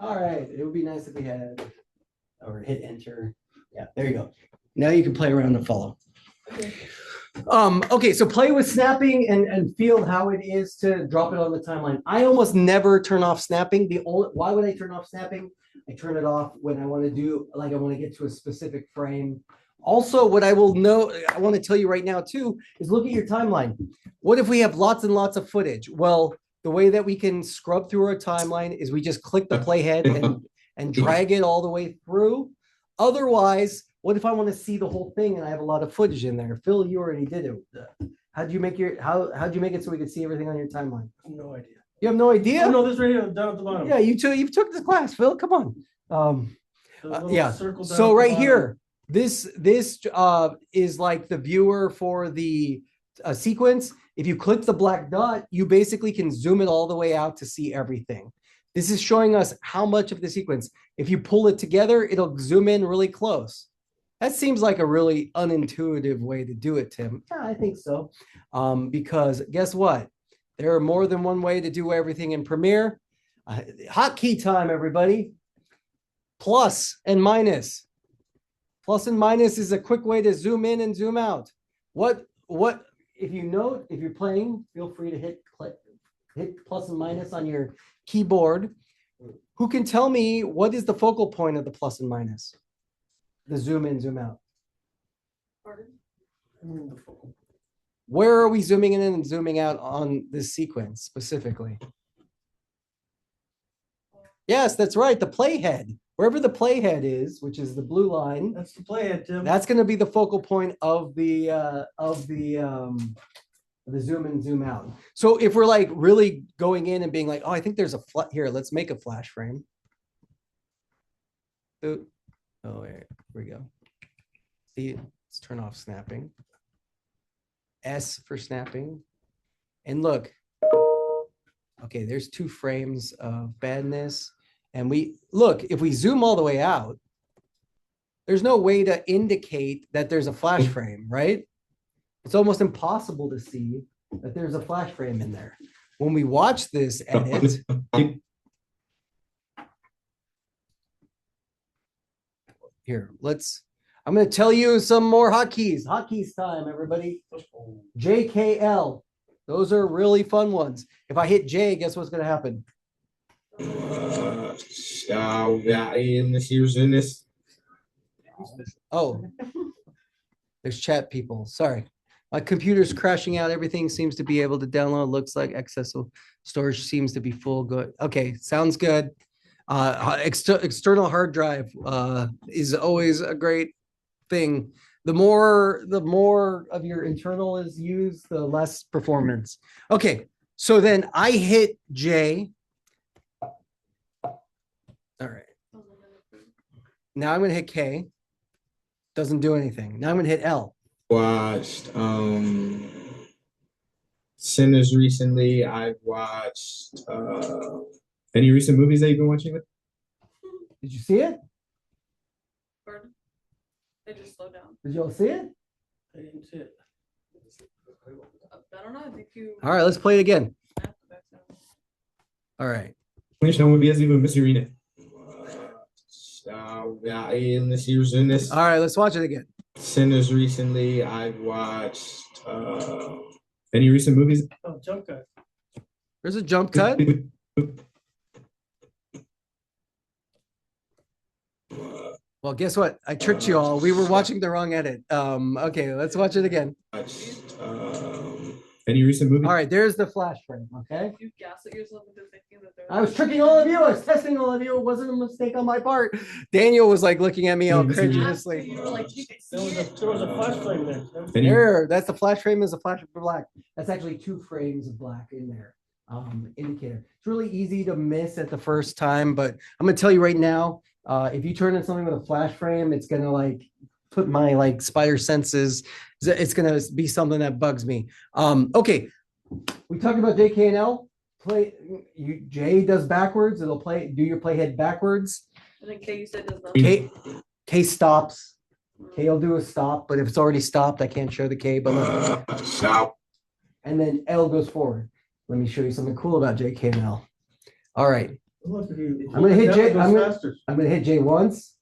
Speaker 1: All right. It would be nice if we had, or hit enter. Yeah, there you go. Now you can play around and follow. Okay, so play with snapping and feel how it is to drop it on the timeline. I almost never turn off snapping. Why would I turn off snapping? I turn it off when I want to do, like I want to get to a specific frame. Also, what I want to tell you right now too, is look at your timeline. What if we have lots and lots of footage? Well, the way that we can scrub through our timeline is we just click the playhead and drag it all the way through. Otherwise, what if I want to see the whole thing and I have a lot of footage in there? Phil, you already did it. How'd you make it so we could see everything on your timeline?
Speaker 2: No idea.
Speaker 1: You have no idea?
Speaker 2: Oh, no, this right here down at the bottom.
Speaker 1: Yeah, you took the class, Phil. Come on.
Speaker 2: The little
Speaker 1: Yeah.
Speaker 2: circle down
Speaker 1: So
Speaker 2: at the
Speaker 1: right
Speaker 2: bottom.
Speaker 1: here, this is like the viewer for the sequence. If you click the black dot, you basically can zoom it all the way out to see everything. This is showing us how much of the sequence. If you pull it together, it'll zoom in really close. That seems like a really unintuitive way to do it, Tim. Yeah, I think so. Because guess what? There are more than one way to do everything in Premiere. Hotkey time, everybody. Plus and minus. Plus and minus is a quick way to zoom in and zoom out. What if you note, if you're playing, feel free to hit plus and minus on your keyboard. Who can tell me what is the focal point of the plus and minus? The zoom in, zoom out. Where are we zooming in and zooming out on this sequence specifically? Yes, that's right. The playhead. Wherever the playhead is, which is the blue line.
Speaker 2: That's the playhead, Tim.
Speaker 1: That's going to be the focal point of the zoom in, zoom out. So if we're like really going in and being like, oh, I think there's a here, let's make a flash frame. Oh, here we go. See, let's turn off snapping. S for snapping. And look, okay, there's 2 frames of badness. And if we zoom all the way out, there's no way to indicate that there's a flash frame, right? It's almost impossible to see that there's a flash frame in there. When we watch this edit, here, I'm going to tell you some more hotkeys. Hotkeys time, everybody. JKL. Those are really fun ones. If I hit J, guess what's going to happen? Oh, there's chat people. Sorry. My computer's crashing out. Everything seems to be able to download. Looks like accessible storage seems to be full. Good. Okay, sounds good. External hard drive is always a great thing. The more of your internal is used, the less performance. Okay, so then I hit J. All right. Now I'm going to hit K. Doesn't do anything. Now I'm going to hit L.
Speaker 14: Watched Sinners recently. I've watched any recent movies that you've been watching?
Speaker 1: Did you see it?
Speaker 9: Pardon? They just slowed down.
Speaker 1: Did y'all see it?
Speaker 2: I didn't see it.
Speaker 9: I don't know. I think you.
Speaker 1: All right, let's play it again. All right.
Speaker 14: Não me vias even Miss Irina.
Speaker 1: All right, let's watch it again.
Speaker 14: Sinners recently. I've watched any recent movies?
Speaker 2: Oh, jump cut.
Speaker 1: There's a jump cut. Well, guess what? I tricked you all. We were watching the wrong edit. Okay, let's watch it again.
Speaker 14: Any recent movies?
Speaker 1: All right, there's the flash frame. Okay.
Speaker 9: You gaslit yourself into thinking that there
Speaker 1: I was tricking all of you. I was testing all of you. It wasn't a mistake on my part. Daniel was like looking at me all credulously.
Speaker 9: You were like, you could see it.
Speaker 2: There was a flash frame there.
Speaker 1: There, that's the flash frame is a flash of black. That's actually 2 frames of black in there. Indicator. It's really easy to miss at the first time, but I'm gonna tell you right now, if you turn in something with a flash frame, it's gonna like put my like spider senses. It's gonna be something that bugs me. Okay, we talked about JKNL. J does backwards. It'll do your playhead backwards.
Speaker 9: And then K, you said does not.
Speaker 1: K stops. K will do a stop, but if it's already stopped, I can't show the K. But
Speaker 14: stop.
Speaker 1: And then L goes forward. Let me show you something cool about JKNL. All right. I'm gonna hit J. I'm gonna hit J once.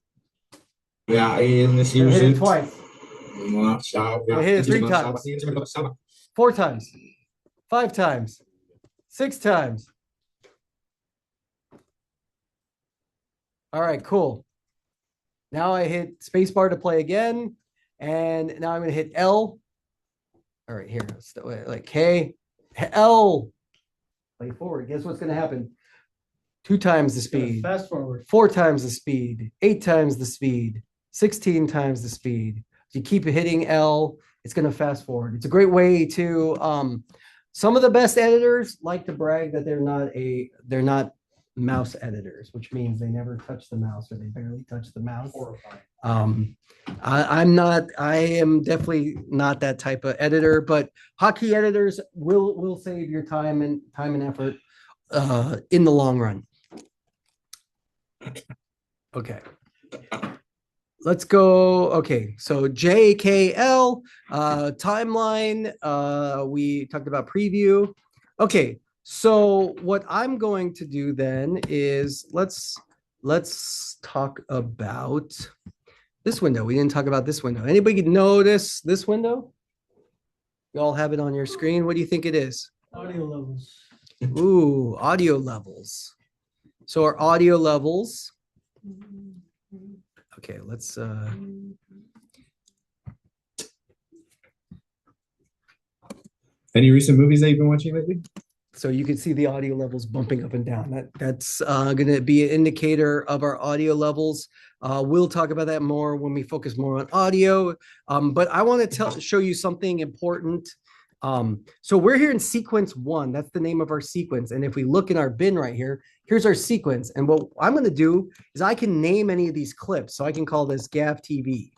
Speaker 14: Yeah, and this
Speaker 1: I'm gonna
Speaker 14: year's
Speaker 1: hit it twice.
Speaker 14: I
Speaker 1: hit it 3 times. 4 times. 5 times. 6 times. All right, cool. Now I hit spacebar to play again, and now I'm gonna hit L. All right, here, like K, L. Play forward. Guess what's gonna happen? 2 times the speed.
Speaker 2: Fast forward.
Speaker 1: 4 times the speed. 8 times the speed. 16 times the speed. If you keep hitting L, it's gonna fast forward. It's a great way to. Some of the best editors like to brag that they're not mouse editors, which means they never touch the mouse or they barely touch the mouse.
Speaker 2: Horrifying.
Speaker 1: I am definitely not that type of editor, but hotkey editors will save your time and effort in the long run. Okay. Let's go. Okay, so JKL timeline. We talked about preview. Okay, so what I'm going to do then is let's talk about this window. We didn't talk about this window. Anybody notice this window? You all have it on your screen. What do you think it is?
Speaker 2: Audio levels.
Speaker 1: Ooh, audio levels. So our audio levels. Okay, let's
Speaker 14: Any recent movies that you've been watching lately?
Speaker 1: so you can see the audio levels bumping up and down. That's going to be an indicator of our audio levels. We'll talk about that more when we focus more on audio. But I want to show you something important. So we're here in sequence 1. That's the name of our sequence. And if we look in our bin right here, here's our sequence. And what I'm going to do is I can name any of these clips. So I can call this GAV TV.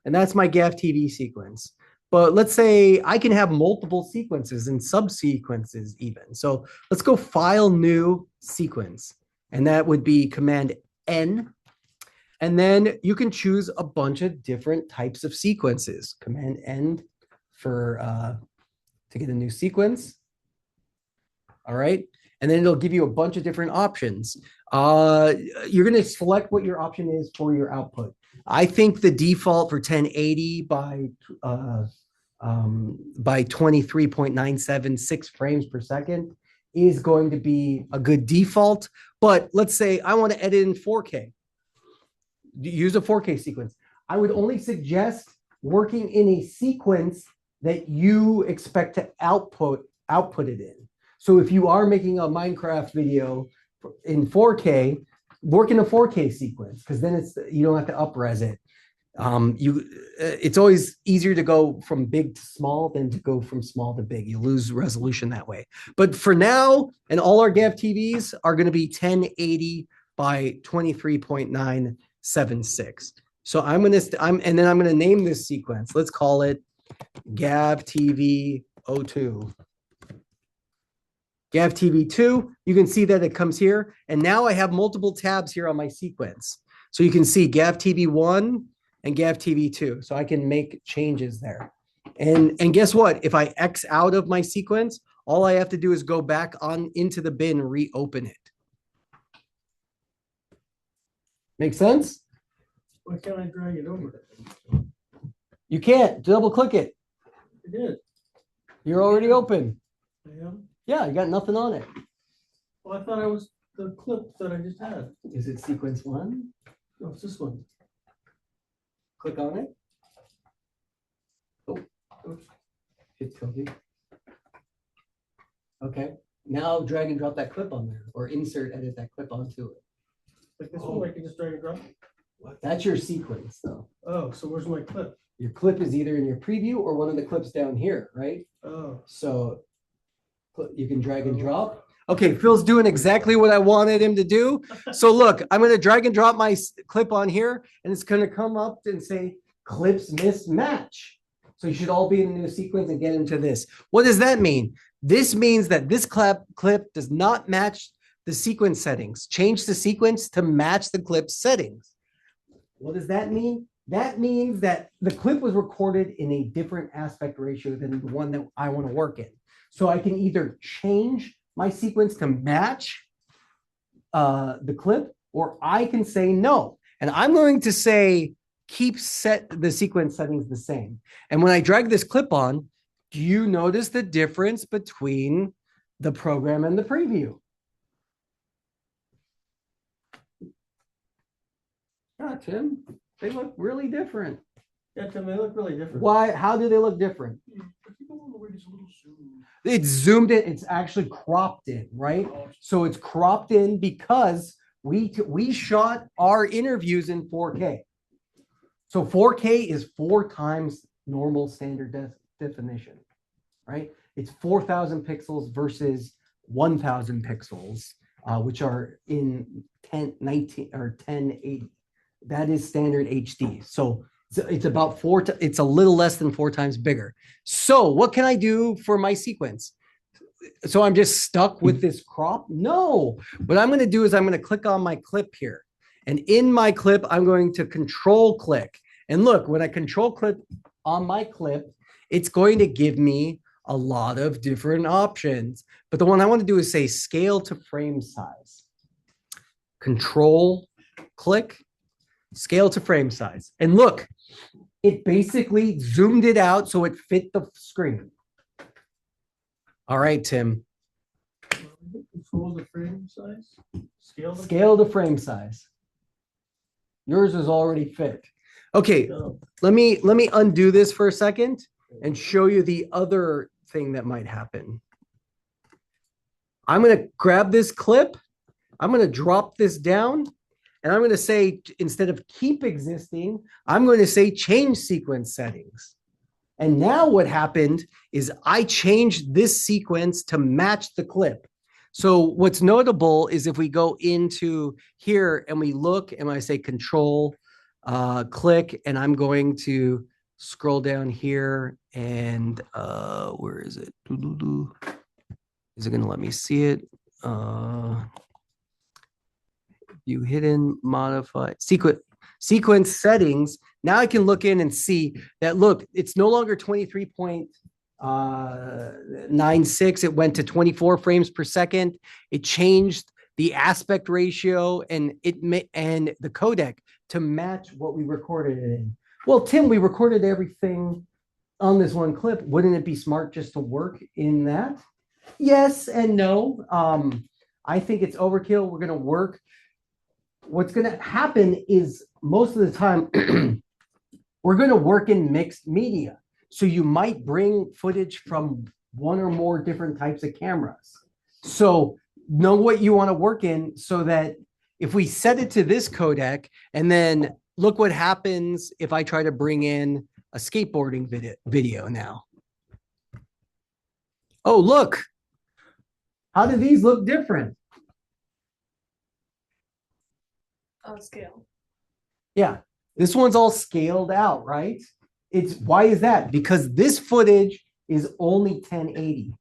Speaker 1: And that's my GAV TV sequence. But let's say I can have multiple sequences and subsequences even. So let's go File, New, Sequence. And that would be Command N. And then you can choose a bunch of different types of sequences. Command N for to get a new sequence. All right. And then it'll give you a bunch of different options. You're going to select what your option is for your output. I think the default for 1080 by 23.976 frames per second is going to be a good default. But let's say I want to edit in 4K. Use a 4K sequence. I would only suggest working in a sequence that you expect to output it in. So if you are making a Minecraft video in 4K, work in a 4K sequence, because then you don't have to up-res it. It's always easier to go from big to small than to go from small to big. You lose resolution that way. But for now, and all our GAV TVs are going to be 1080 by 23.976. So and then I'm going to name this sequence. Let's call it GAV TV 02. GAV TV 2, you can see that it comes here. And now I have multiple tabs here on my sequence. So you can see GAV TV 1 and GAV TV 2. So I can make changes there. And guess what? If I X out of my sequence, all I have to do is go back on into the bin and reopen it. Make sense?
Speaker 2: Why can't I drag it over?
Speaker 1: You can't. Double click it.
Speaker 2: I did.
Speaker 1: You're already open.
Speaker 2: I am?
Speaker 1: Yeah, you got nothing on it.
Speaker 2: Well, I thought I was the clip that I just had.
Speaker 1: Is it sequence 1?
Speaker 2: No, it's this one.
Speaker 1: Click on it. Oh, oops. Hit tilde. Okay, now drag and drop that clip on there, or insert, edit that clip onto it.
Speaker 2: Like this one, I can just drag and drop.
Speaker 1: That's your sequence, though.
Speaker 2: Oh, so where's my clip?
Speaker 1: Your clip is either in your preview or one of the clips down here, right?
Speaker 2: Oh.
Speaker 1: So you can drag and drop. Okay, Phil's doing exactly what I wanted him to do. So look, I'm going to drag and drop my clip on here, and it's going to come up and say clips mismatch. So you should all be in a new sequence and get into this. What does that mean? This means that this clip does not match the sequence settings. Change the sequence to match the clip settings. What does that mean? That means that the clip was recorded in a different aspect ratio than the one that I want to work in. So I can either change my sequence to match the clip, or I can say no. And I'm going to say keep the sequence settings the same. And when I drag this clip on, do you notice the difference between the program and the preview? Yeah, Tim, they look really different.
Speaker 2: Yeah, Tim, they look really different.
Speaker 1: Why? How do they look different? It's zoomed in. It's actually cropped in, right? So it's cropped in because we shot our interviews in 4K. So 4K is 4 times normal standard definition, right? It's 4,000 pixels versus 1,000 pixels, which are in 1080. That is standard HD. So it's about it's a little less than 4 times bigger. So what can I do for my sequence? So I'm just stuck with this crop? No. What I'm going to do is I'm going to click on my clip here. And in my clip, I'm going to control click. And look, when I control click on my clip, it's going to give me a lot of different options. But the one I want to do is say scale to frame size. Control click, scale to frame size. And look, it basically zoomed it out so it fit the screen. All right, Tim.
Speaker 13: Control the frame size?
Speaker 1: Scale the frame size. Yours is already fit. Okay, let me undo this for a second and show you the other thing that might happen. I'm going to grab this clip. I'm going to drop this down. And I'm going to say, instead of keep existing, I'm going to say change sequence settings. And now what happened is I changed this sequence to match the clip. So what's notable is if we go into here and we look and I say control, click, and I'm going to scroll down here and where is it? Is it going to let me see it? View hidden, modify, sequence settings. Now I can look in and see that, look, it's no longer 23.96. It went to 24 frames per second. It changed the aspect ratio and the codec to match what we recorded it in. Well, Tim, we recorded everything on this one clip. Wouldn't it be smart just to work in that? Yes and no. I think it's overkill. We're going to work. What's going to happen is most of the time, we're going to work in mixed media. So you might bring footage from one or more different types of cameras. So know what you want to work in so that if we set it to this codec and then look what happens if I try to bring in a skateboarding video now. Oh, look. How do these look different?
Speaker 9: Oh, scale.
Speaker 1: Yeah, this one's all scaled out, right? Why is that? Because this footage is only 1080.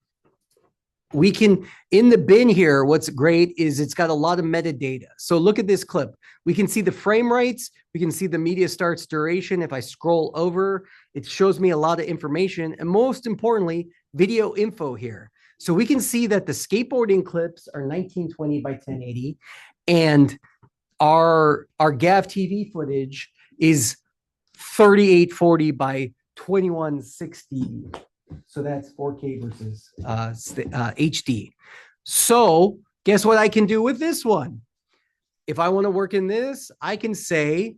Speaker 1: We can, in the bin here, what's great is it's got a lot of metadata. So look at this clip. We can see the frame rates. We can see the media starts duration. If I scroll over, it shows me a lot of information. And most importantly, video info here. So we can see that the skateboarding clips are 1920 by 1080. And our GAV TV footage is 3840 by 2160. So that's 4K versus HD. So guess what I can do with this one? If I want to work in this, I can say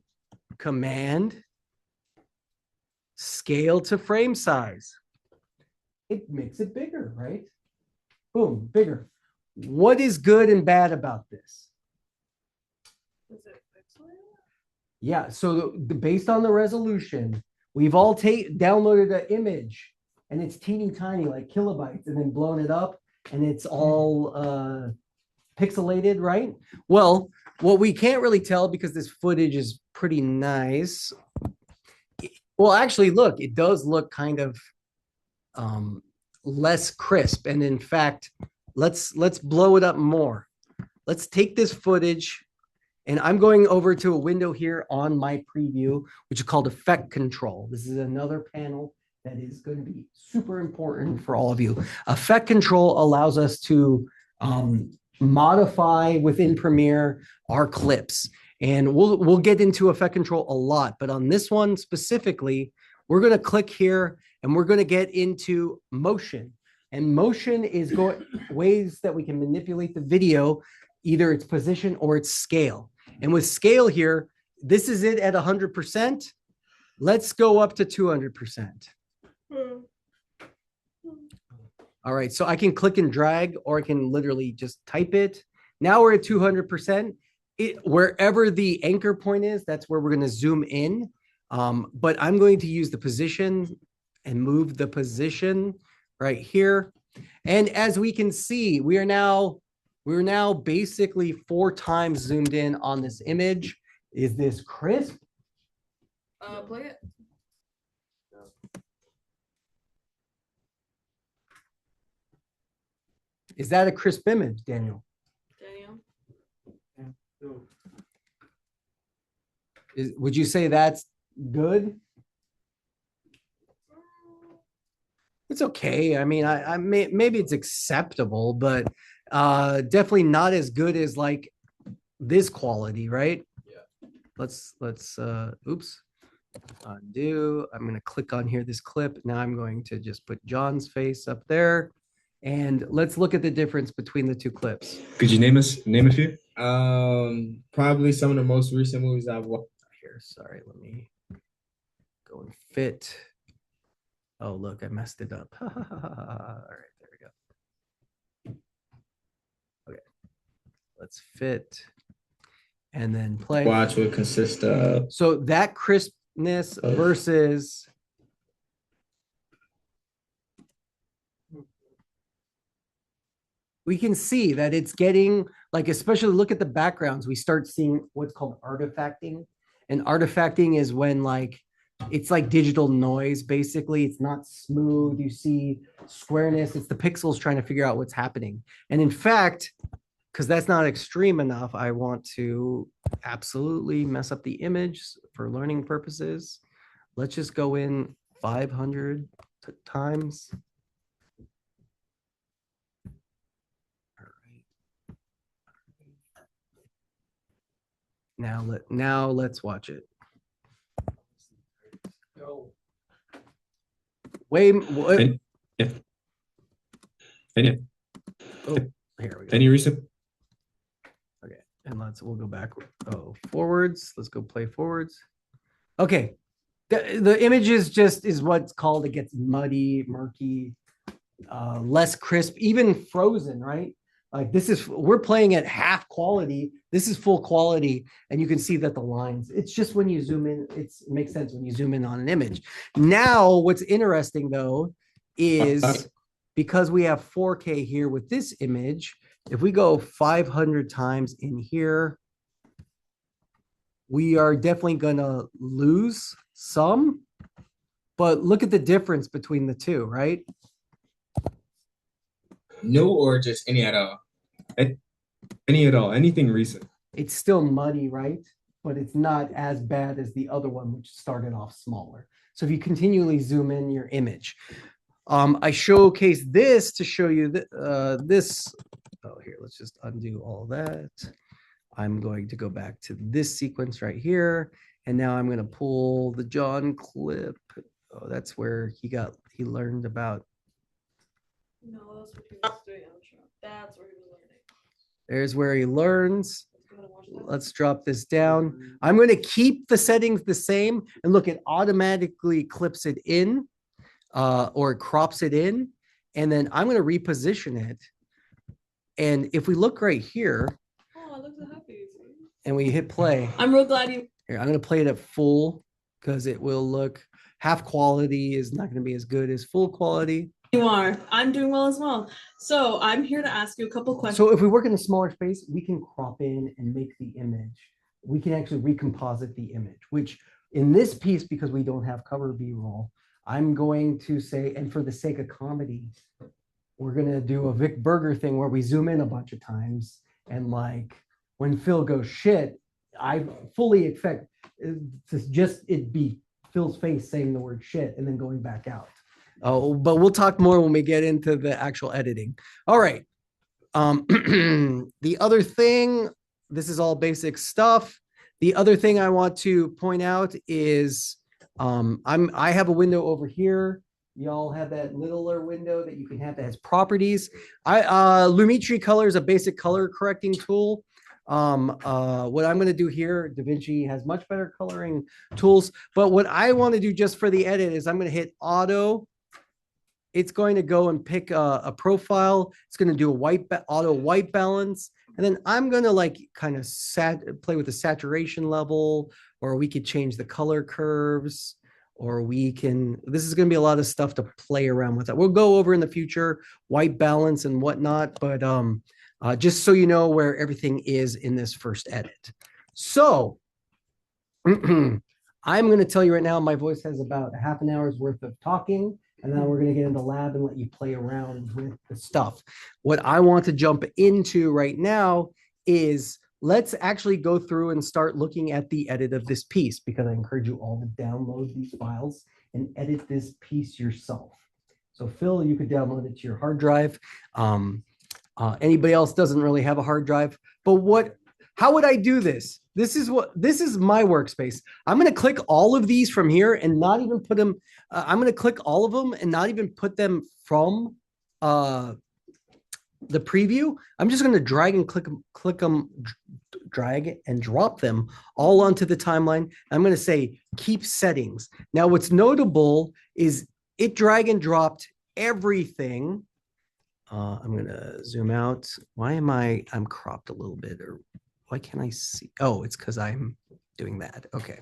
Speaker 1: command scale to frame size. It makes it bigger, right? boom, bigger. What is good and bad about this? Yeah, so based on the resolution, we've all downloaded an image and it's teeny tiny, like kilobytes, and then blown it up and it's all pixelated, right? Well, what we can't really tell because this footage is pretty nice. Well, actually, look, it does look kind of less crisp. And in fact, let's blow it up more. Let's take this footage. And I'm going over to a window here on my preview, which is called Effect Control. This is another panel that is going to be super important for all of you. Effect Control allows us to modify within Premiere our clips. And we'll get into Effect Control a lot, but on this one specifically, we're going to click here and we're going to get into motion. And motion is ways that we can manipulate the video, either its position or its scale. And with scale here, this is it at 100%. Let's go up to 200%. All right, so I can click and drag, or I can literally just type it. Now we're at 200%. Wherever the anchor point is, that's where we're going to zoom in. But I'm going to use the position and move the position right here. And as we can see, we're now basically 4 times zoomed in on this image. Is this crisp?
Speaker 9: Play it.
Speaker 1: Is that a crisp image, Daniel? Would you say that's good? It's okay. I mean, maybe it's acceptable, but definitely not as good as like this quality, right? Yeah. Let's oops, undo. I'm going to click on here, this clip. Now I'm going to just put John's face up there. And let's look at the difference between the two clips.
Speaker 14: Could you name a few? Probably some of the most recent movies I've watched.
Speaker 1: Here, sorry, let me go and fit. Oh, look, I messed it up. All right, there we go. Okay, let's fit and then play.
Speaker 14: Watch would consist of.
Speaker 1: So that crispness versus. We can see that it's getting like, especially look at the backgrounds, we start seeing what's called artifacting. And artifacting is when like, it's like digital noise, basically. It's not smooth. You see squareness. It's the pixels trying to figure out what's happening. And in fact, because that's not extreme enough, I want to absolutely mess up the image for learning purposes. Let's just go in 500 times. Now let's watch it. Wait, what?
Speaker 14: Yeah.
Speaker 1: Oh, here we go.
Speaker 14: Any recent?
Speaker 1: Okay, and we'll go back. Oh, forwards. Let's go play forwards. Okay, the image is what's called, it gets muddy, murky, less crisp, even frozen, right? Like we're playing at half quality. This is full quality. And you can see that the lines, it's just when you zoom in, it makes sense when you zoom in on an image. Now, what's interesting though, is because we have 4K here with this image, if we go 500 times in here, we are definitely gonna lose some, but look at the difference between the two, right?
Speaker 14: No, or just any at all? Any at all? Anything recent?
Speaker 1: It's still muddy, right? But it's not as bad as the other one, which started off smaller. So if you continually zoom in your image, I showcase this to show you this. Oh, here, let's just undo all that. I'm going to go back to this sequence right here. And now I'm going to pull the John clip. Oh, that's where he learned about.
Speaker 9: No, that's what he was doing. That's where he was learning.
Speaker 1: There's where he learns. Let's drop this down. I'm going to keep the settings the same. And look, it automatically clips it in or crops it in. And then I'm going to reposition it. And if we look right here
Speaker 9: Oh, I look so happy.
Speaker 1: and we hit play,
Speaker 9: I'm real glad you.
Speaker 1: here, I'm going to play it at full because it will look half quality is not going to be as good as full quality.
Speaker 9: You are. I'm doing well as well. So I'm here to ask you a couple questions.
Speaker 1: So if we work in a smaller space, we can crop in and make the image. We can actually recomposite the image, which in this piece, because we don't have cover B-roll, I'm going to say, and for the sake of comedy, we're going to do a Vic Berger thing where we zoom in a bunch of times. And like when Phil goes shit, I fully expect to just it be Phil's face saying the word shit and then going back out. Oh, but we'll talk more when we get into the actual editing. All right. The other thing, this is all basic stuff. The other thing I want to point out is I have a window over here. Y'all have that littler window that you can have that has properties. Lumetri Color is a basic color correcting tool. What I'm going to do here, DaVinci has much better coloring tools, but what I want to do just for the edit is I'm going to hit auto. It's going to go and pick a profile. It's going to do a auto white balance. And then I'm going to like kind of play with the saturation level, or we could change the color curves, or this is going to be a lot of stuff to play around with. That we'll go over in the future, white balance and whatnot, but just so you know where everything is in this first edit. So I'm going to tell you right now, my voice has about a half an hour's worth of talking. And then we're going to get into lab and let you play around with the stuff. What I want to jump into right now is let's actually go through and start looking at the edit of this piece, because I encourage you all to download these files and edit this piece yourself. So Phil, you could download it to your hard drive. Anybody else doesn't really have a hard drive, but how would I do this? This is my workspace. I'm going to click all of these from here and not even put them. I'm going to click all of them and not even put them from the preview. I'm just going to drag and click them, drag and drop them all onto the timeline. I'm going to say keep settings. Now, what's notable is it drag and dropped everything. I'm going to zoom out. I'm cropped a little bit, or why can't I see? Oh, it's because I'm doing that. Okay.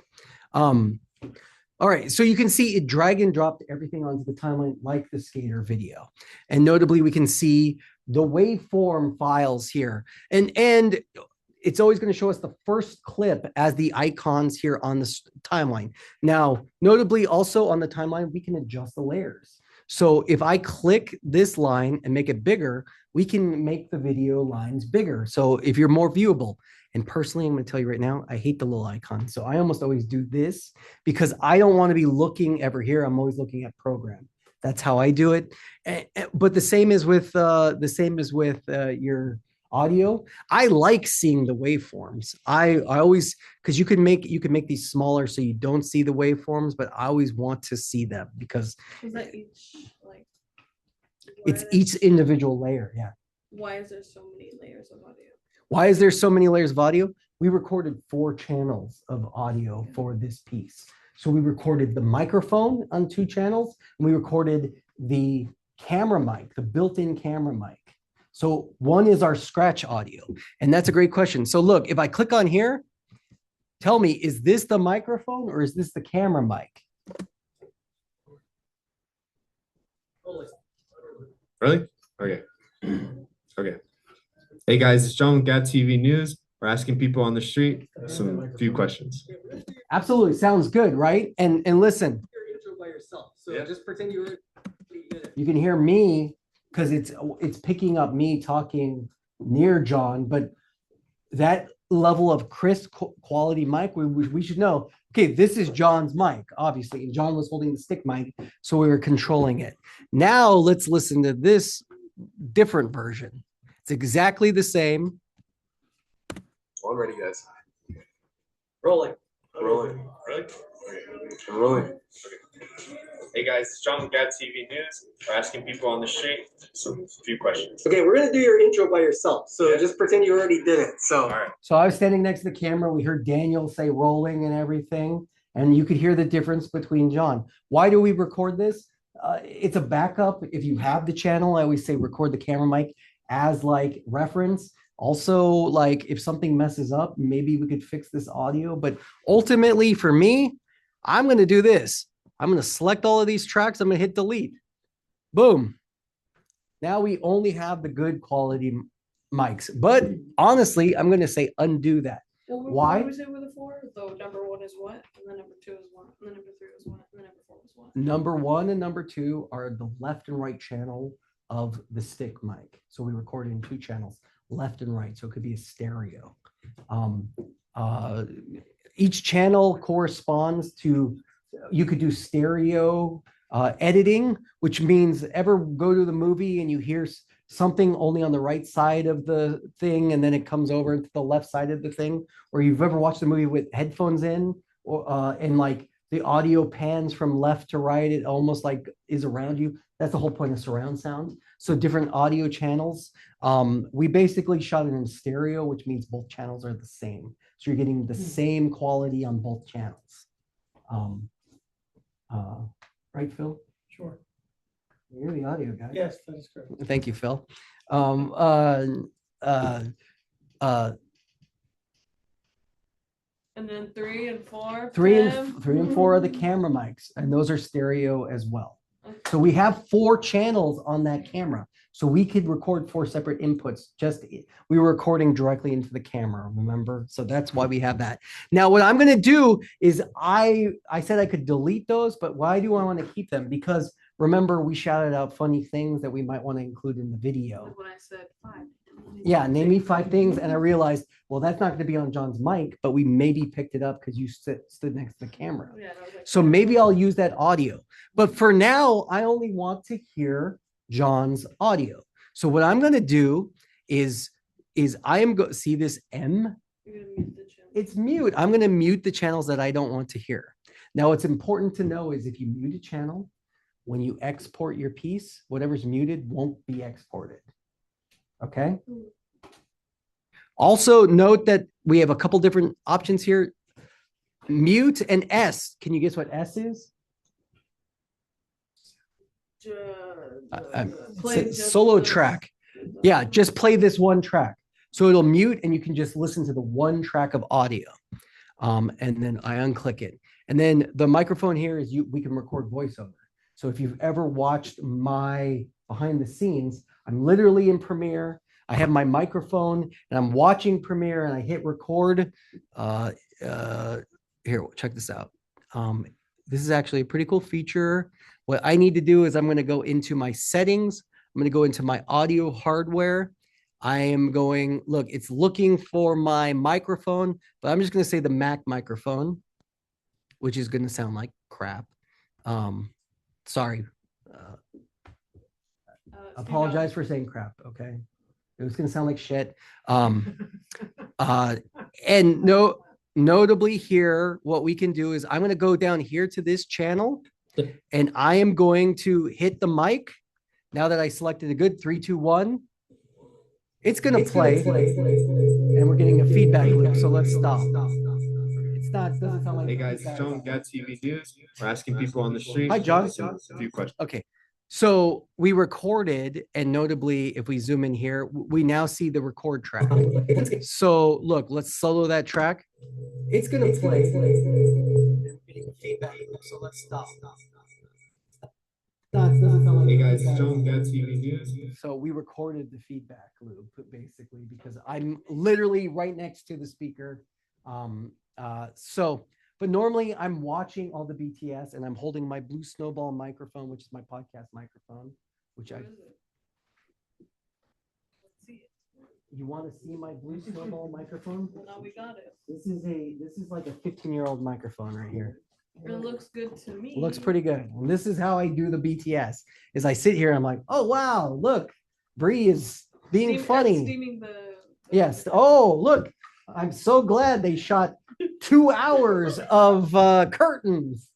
Speaker 1: All right. So you can see it drag and dropped everything onto the timeline like the skater video. And notably, we can see the waveform files here. And it's always going to show us the first clip as the icons here on the timeline. Now, notably also on the timeline, we can adjust the layers. So if I click this line and make it bigger, we can make the video lines bigger. So if you're more viewable, and personally, I'm going to tell you right now, I hate the little icon. So I almost always do this because I don't want to be looking ever here. I'm always looking at program. That's how I do it. But the same is with your audio. I like seeing the waveforms. I always, because you can make these smaller so you don't see the waveforms, but I always want to see them because
Speaker 9: Is that each
Speaker 1: it's each individual layer. Yeah.
Speaker 9: Why is there so many layers of audio?
Speaker 1: Why is there so many layers of audio? We recorded 4 channels of audio for this piece. So we recorded the microphone on 2 channels, and we recorded the camera mic, the built-in camera mic. So one is our scratch audio, and that's a great question. So look, if I click on here, tell me, is this the microphone or is this the camera mic?
Speaker 14: Really? Okay. Okay. Hey guys, it's John with GAD TV News. We're asking people on the street few questions.
Speaker 1: Absolutely, sounds good, right? And listen,
Speaker 2: By yourself. So just pretend you
Speaker 1: can hear me because it's picking up me talking near John, but that level of crisp quality mic, we should know, okay, this is John's mic, obviously, and John was holding the stick mic, so we were controlling it. Now let's listen to this different version. It's exactly the same.
Speaker 14: All ready, guys.
Speaker 11: Rolling.
Speaker 14: Rolling. Really? Okay. I'm rolling. Okay. Hey guys, it's John with GAD TV News. We're asking people on the street few questions.
Speaker 2: Okay, we're gonna do your intro by yourself. So just pretend you already did it. So
Speaker 1: So I was standing next to the camera. We heard Daniel say rolling and everything, and you could hear the difference between John. Why do we record this? It's a backup. If you have the channel, I always say record the camera mic as like reference. Also, like if something messes up, maybe we could fix this audio. But ultimately, for me, I'm going to do this. I'm going to select all of these tracks. I'm going to hit delete. Boom. Now we only have the good quality mics. But honestly, I'm going to say undo that. Why?
Speaker 9: What did we say were the four? So number one is what? And then number two is what? And then number three was what? And then number four was what?
Speaker 1: Number one and number two are the left and right channel of the stick mic. So we record in two channels, left and right. So it could be a stereo. Each channel corresponds to, you could do stereo editing, which means ever go to the movie and you hear something only on the right side of the thing and then it comes over to the left side of the thing, or you've ever watched a movie with headphones in, or and like the audio pans from left to right, it almost like is around you. That's the whole point of surround sound. So different audio channels. We basically shot it in stereo, which means both channels are the same. So you're getting the same quality on both channels. Right, Phil?
Speaker 2: Sure.
Speaker 1: You're the audio guy.
Speaker 2: Yes, that is correct.
Speaker 1: Thank you, Phil.
Speaker 9: And then three and four.
Speaker 1: Three
Speaker 9: Pam?
Speaker 1: and four are the camera mics, and those are stereo as well. So we have 4 channels on that camera. So we could record 4 separate inputs. We were recording directly into the camera, remember? So that's why we have that. Now, what I'm going to do is I said I could delete those, but why do I want to keep them? Because remember, we shouted out funny things that we might want to include in the video.
Speaker 9: When I said 5.
Speaker 1: Yeah, name me 5 things. And I realized, well, that's not going to be on John's mic, but we maybe picked it up because you stood next to the camera.
Speaker 9: Yeah, that was like
Speaker 1: So maybe I'll use that audio. But for now, I only want to hear John's audio. So what I'm going to do is I am going to see this M. It's mute. I'm going to mute the channels that I don't want to hear. Now, what's important to know is if you mute a channel, when you export your piece, whatever's muted won't be exported. Okay. Also note that we have a couple different options here. Mute and S. Can you guess what S is? Solo track. Yeah, just play this one track. So it'll mute and you can just listen to the one track of audio. And then I unclick it. And then the microphone here is we can record voiceover. So if you've ever watched my behind the scenes, I'm literally in Premiere. I have my microphone and I'm watching Premiere and I hit record. Here, check this out. This is actually a pretty cool feature. What I need to do is I'm going to go into my settings. I'm going to go into my audio hardware. I am going, look, it's looking for my microphone, but I'm just going to say the Mac microphone, which is going to sound like crap. Sorry. Apologize for saying crap. Okay. It was going to sound like shit. And notably here, what we can do is I'm going to go down here to this channel and I am going to hit the mic. Now that I selected a good 3, 2, 1, it's going to play and we're getting a feedback loop. So let's stop. It's not, doesn't sound like.
Speaker 14: Hey guys, it's John, GAD TV News. We're asking people on the street.
Speaker 1: Hi, John.
Speaker 14: A few questions.
Speaker 1: Okay. So we recorded, and notably, if we zoom in here, we now see the record track. So look, let's solo that track. It's going to play. So let's stop.
Speaker 14: Hey guys, it's John, GAD TV News.
Speaker 1: So we recorded the feedback loop basically because I'm literally right next to the speaker. But normally I'm watching all the BTS and I'm holding my Blue Snowball microphone, which is my podcast microphone, You want to see my Blue Snowball microphone?
Speaker 9: Well, now we got it.
Speaker 1: This is like a 15-year-old microphone right here.
Speaker 9: It looks good to me.
Speaker 1: It looks pretty good. And this is how I do the BTS is I sit here and I'm like, oh wow, look, Bree is being funny.
Speaker 9: Steaming the
Speaker 1: Yes. Oh, look, I'm so glad they shot 2 hours of curtains.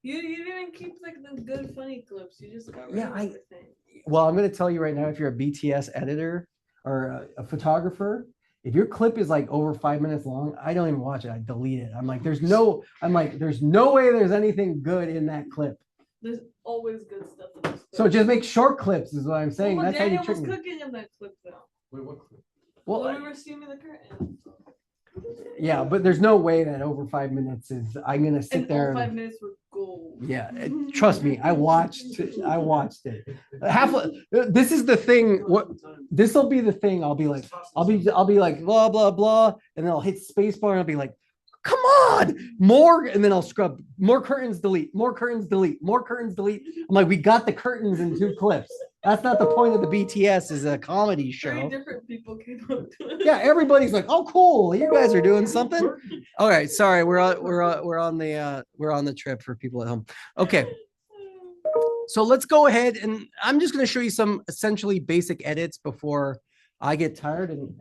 Speaker 9: You didn't keep like the good funny clips. You just got rid
Speaker 1: Yeah,
Speaker 9: of everything.
Speaker 1: Well, I'm going to tell you right now, if you're a BTS editor or a photographer, if your clip is like over 5 minutes long, I don't even watch it. I delete it. I'm like, there's no way there's anything good in that clip.
Speaker 9: There's always good stuff in this.
Speaker 1: So just make short clips is what I'm saying.
Speaker 9: Well,
Speaker 1: That's how you
Speaker 9: Daniel
Speaker 1: trick
Speaker 9: was
Speaker 1: me.
Speaker 9: cooking in that clip though.
Speaker 13: Wait, what clip?
Speaker 1: Well,
Speaker 9: When we were steaming the curtain.
Speaker 1: yeah, but there's no way that over 5 minutes is I'm gonna sit
Speaker 9: And
Speaker 1: there.
Speaker 9: all
Speaker 1: and-
Speaker 9: 5 minutes were gold.
Speaker 1: Yeah, trust me, I watched it. This is the thing. What this will be the thing. I'll be like blah blah blah, and then I'll hit spacebar and I'll be like, come on, more, and then I'll scrub more curtains, delete, more curtains, delete, more curtains, delete. I'm like, we got the curtains in 2 clips. That's not the point of the BTS is a comedy
Speaker 9: 3
Speaker 1: show.
Speaker 9: different people came up to it.
Speaker 1: Yeah, everybody's like, oh, cool, you guys are doing something. All right, sorry, we're on the trip for people at home. Okay, so let's go ahead and I'm just going to show you some essentially basic edits before I get tired. And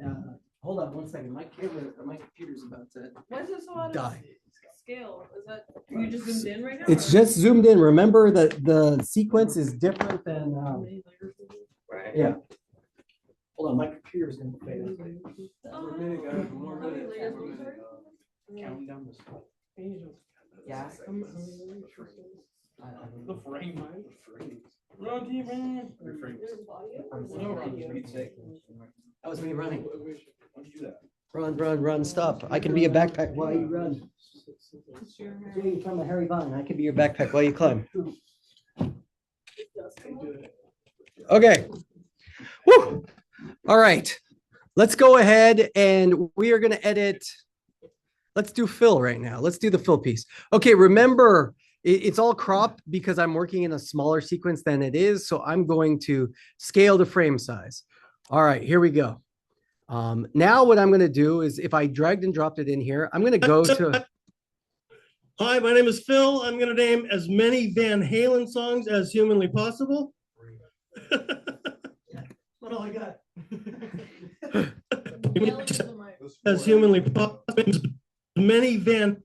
Speaker 1: hold on one second, my computer's about to
Speaker 9: Why is it so out of
Speaker 1: die.
Speaker 9: scale? Is that you just zoomed in right now?
Speaker 1: It's
Speaker 9: or-
Speaker 1: just zoomed in. Remember that the sequence is different than
Speaker 9: Right.
Speaker 1: yeah. Hold on, my computer's gonna fail.
Speaker 13: One minute, guys. One more minute.
Speaker 9: layers
Speaker 13: One
Speaker 9: was
Speaker 13: minute.
Speaker 9: there?
Speaker 13: Counting down the spot.
Speaker 1: Yeah.
Speaker 13: The frame, man. Run, team, man.
Speaker 1: That was me running.
Speaker 13: Why'd you do that?
Speaker 1: Run, stop. I can be a backpack while you run. Yeah, you climb a Harry Vine. I can be your backpack while you climb. Okay. Woo. All right. Let's go ahead and we are going to edit. Let's do fill right now. Let's do the fill piece. Okay, remember, it's all cropped because I'm working in a smaller sequence than it is. So I'm going to scale the frame size. All right, here we go. Now what I'm going to do is if I dragged and dropped it in here, I'm going to go to...
Speaker 15: Hi, my name is Phil. I'm going to name as many Van Halen songs as humanly possible. That's all I got. As humanly possible. Many Van.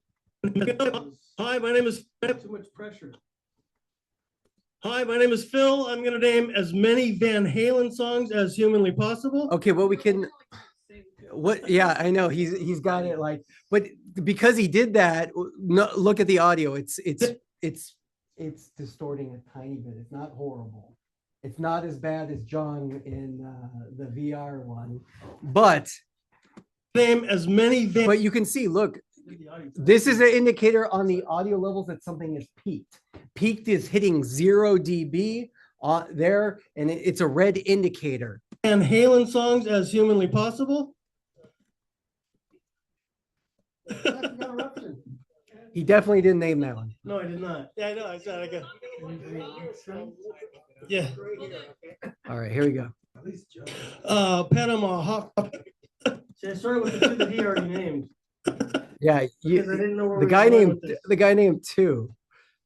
Speaker 15: Hi, my name is.
Speaker 7: Too much pressure.
Speaker 15: Hi, my name is Phil. I'm going to name as many Van Halen songs as humanly possible.
Speaker 1: Okay, well, we can... What? Yeah, I know he's got it like, but because he did that, no, look at the audio. It's distorting a tiny bit. It's not horrible. It's not as bad as John in the VR one, but
Speaker 15: name as many.
Speaker 1: But you can see, look, this is an indicator on the audio levels that something is peaked. Peaked is hitting 0 dB there, and it's a red indicator.
Speaker 15: Van Halen songs as humanly possible.
Speaker 1: He definitely didn't name that one.
Speaker 15: No, I did not. Yeah, I know. I said I got. Yeah.
Speaker 1: All right, here we go.
Speaker 15: Panama Hot. See, I started with the 2 that he already named.
Speaker 1: Yeah,
Speaker 15: Because I didn't know where
Speaker 1: the
Speaker 15: we
Speaker 1: guy
Speaker 15: were going
Speaker 1: named
Speaker 15: with this.
Speaker 1: the guy named 2.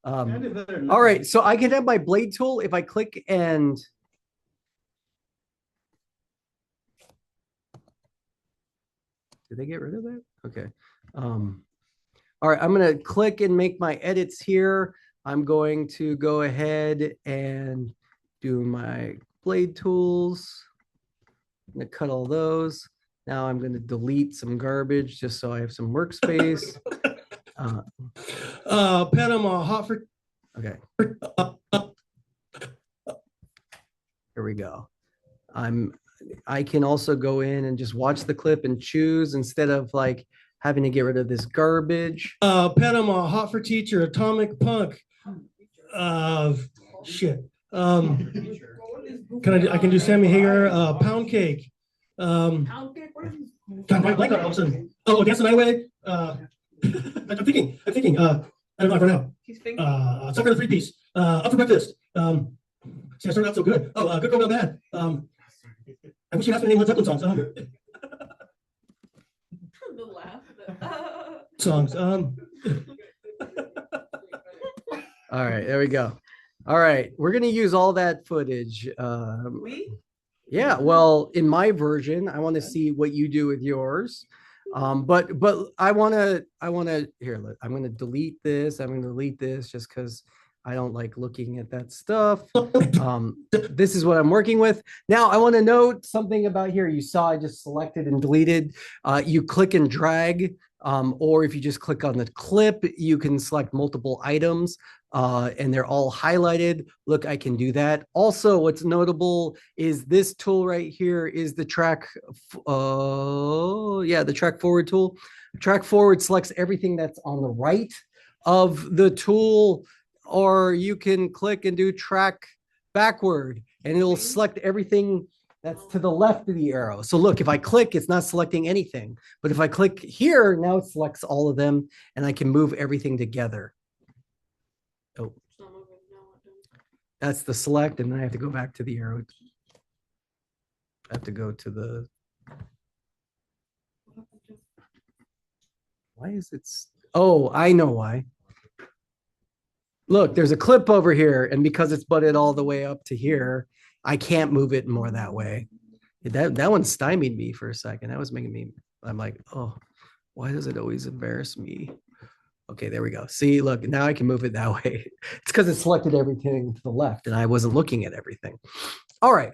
Speaker 15: I did better than
Speaker 1: All
Speaker 15: that.
Speaker 1: right, so I can have my blade tool if I click and did they get rid of that? Okay. All right, I'm gonna click and make my edits here. I'm going to go ahead and do my blade tools. I'm gonna cut all those. Now I'm gonna delete some garbage just so I have some workspace.
Speaker 15: Panama Hotford.
Speaker 1: Okay. Here we go. I can also go in and just watch the clip and choose instead of like having to get rid of this garbage.
Speaker 15: Panama Hot for Teacher, Atomic Punk. Shit. I can do Sammy Hagar, Pound Cake. God, my blank all of a sudden. Oh, Dance the Night Away. I'm thinking. I don't know right now. Sucker the 3-piece. Up for Breakfast. See, I started out so good. Oh, Good Girl Gone Bad. I wish you'd asked me to name Led Zeppelin songs.
Speaker 9: The laugh.
Speaker 15: Songs.
Speaker 1: All right, there we go. All right, we're gonna use all that footage. Yeah, well, in my version, I want to see what you do with yours. But I want to here. I'm going to delete this. I'm going to delete this just because I don't like looking at that stuff. This is what I'm working with. Now I want to note something about here. You saw I just selected and deleted. You click and drag Or if you just click on the clip, you can select multiple items and they're all highlighted. Look, I can do that. Also, what's notable is this tool right here is the track. The track forward tool. Track forward selects everything that's on the right of the tool, or you can click and do track backward and it'll select everything that's to the left of the arrow. So look, if I click, it's not selecting anything. But if I click here, now it selects all of them and I can move everything together. Oh, that's the select. And then I have to go back to the arrow. I have to go to the, why is it? Oh, I know why. Look, there's a clip over here. And because it's butted all the way up to here, I can't move it more that way. That one stymied me for a second. That was making me, I'm like, oh, why does it always embarrass me? Okay, there we go. See, look, now I can move it that way. It's because it selected everything to the left and I wasn't looking at everything. All right.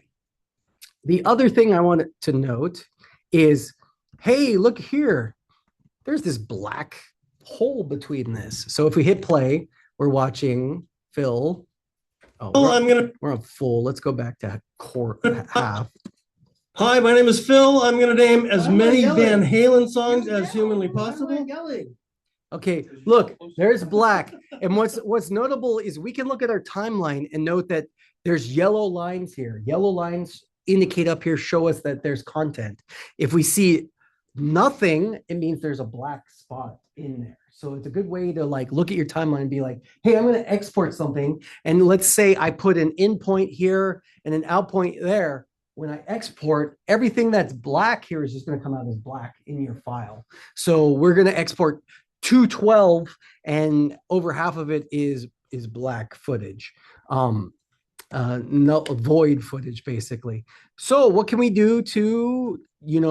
Speaker 1: The other thing I wanted to note is, hey, look here. There's this black hole between this. So if we hit play, we're watching Phil. Oh, we're on full. Let's go back to half.
Speaker 15: Hi, my name is Phil. I'm going to name as many Van Halen songs as humanly possible.
Speaker 1: Okay, look, there's black. And what's notable is we can look at our timeline and note that there's yellow lines here. Yellow lines indicate up here, show us that there's content. If we see nothing, it means there's a black spot in there. So it's a good way to like look at your timeline and be like, hey, I'm going to export something. And let's say I put an in point here and an out point there. When I export, everything that's black here is just going to come out as black in your file. So we're going to export 212 and over half of it is black footage. No void footage basically. So what can we do to,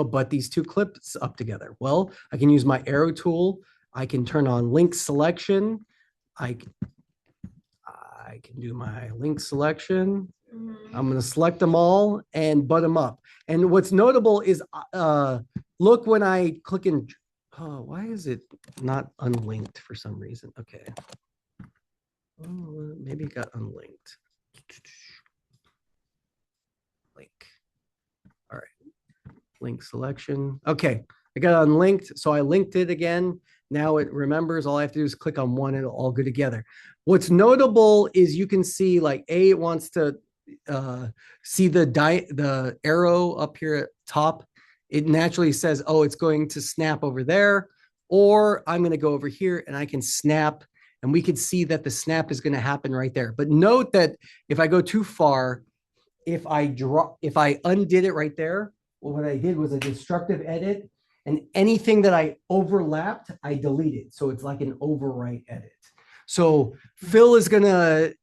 Speaker 1: butt these two clips up together? Well, I can use my arrow tool. I can turn on link selection. I can do my link selection. I'm going to select them all and butt them up. And what's notable is, look, when I click in, oh, why is it not unlinked for some reason? Okay. Oh, maybe it got unlinked. Link. All right. Link selection. Okay. I got unlinked. So I linked it again. Now it remembers. All I have to do is click on one and it'll all go together. What's notable is you can see like it wants to see the arrow up here at top. It naturally says, oh, it's going to snap over there, or I'm going to go over here and I can snap, and we could see that the snap is going to happen right there. But note that if I go too far, if I undid it right there, well, what I did was a destructive edit, and anything that I overlapped, I deleted. So it's like an overwrite edit. So Phil is gonna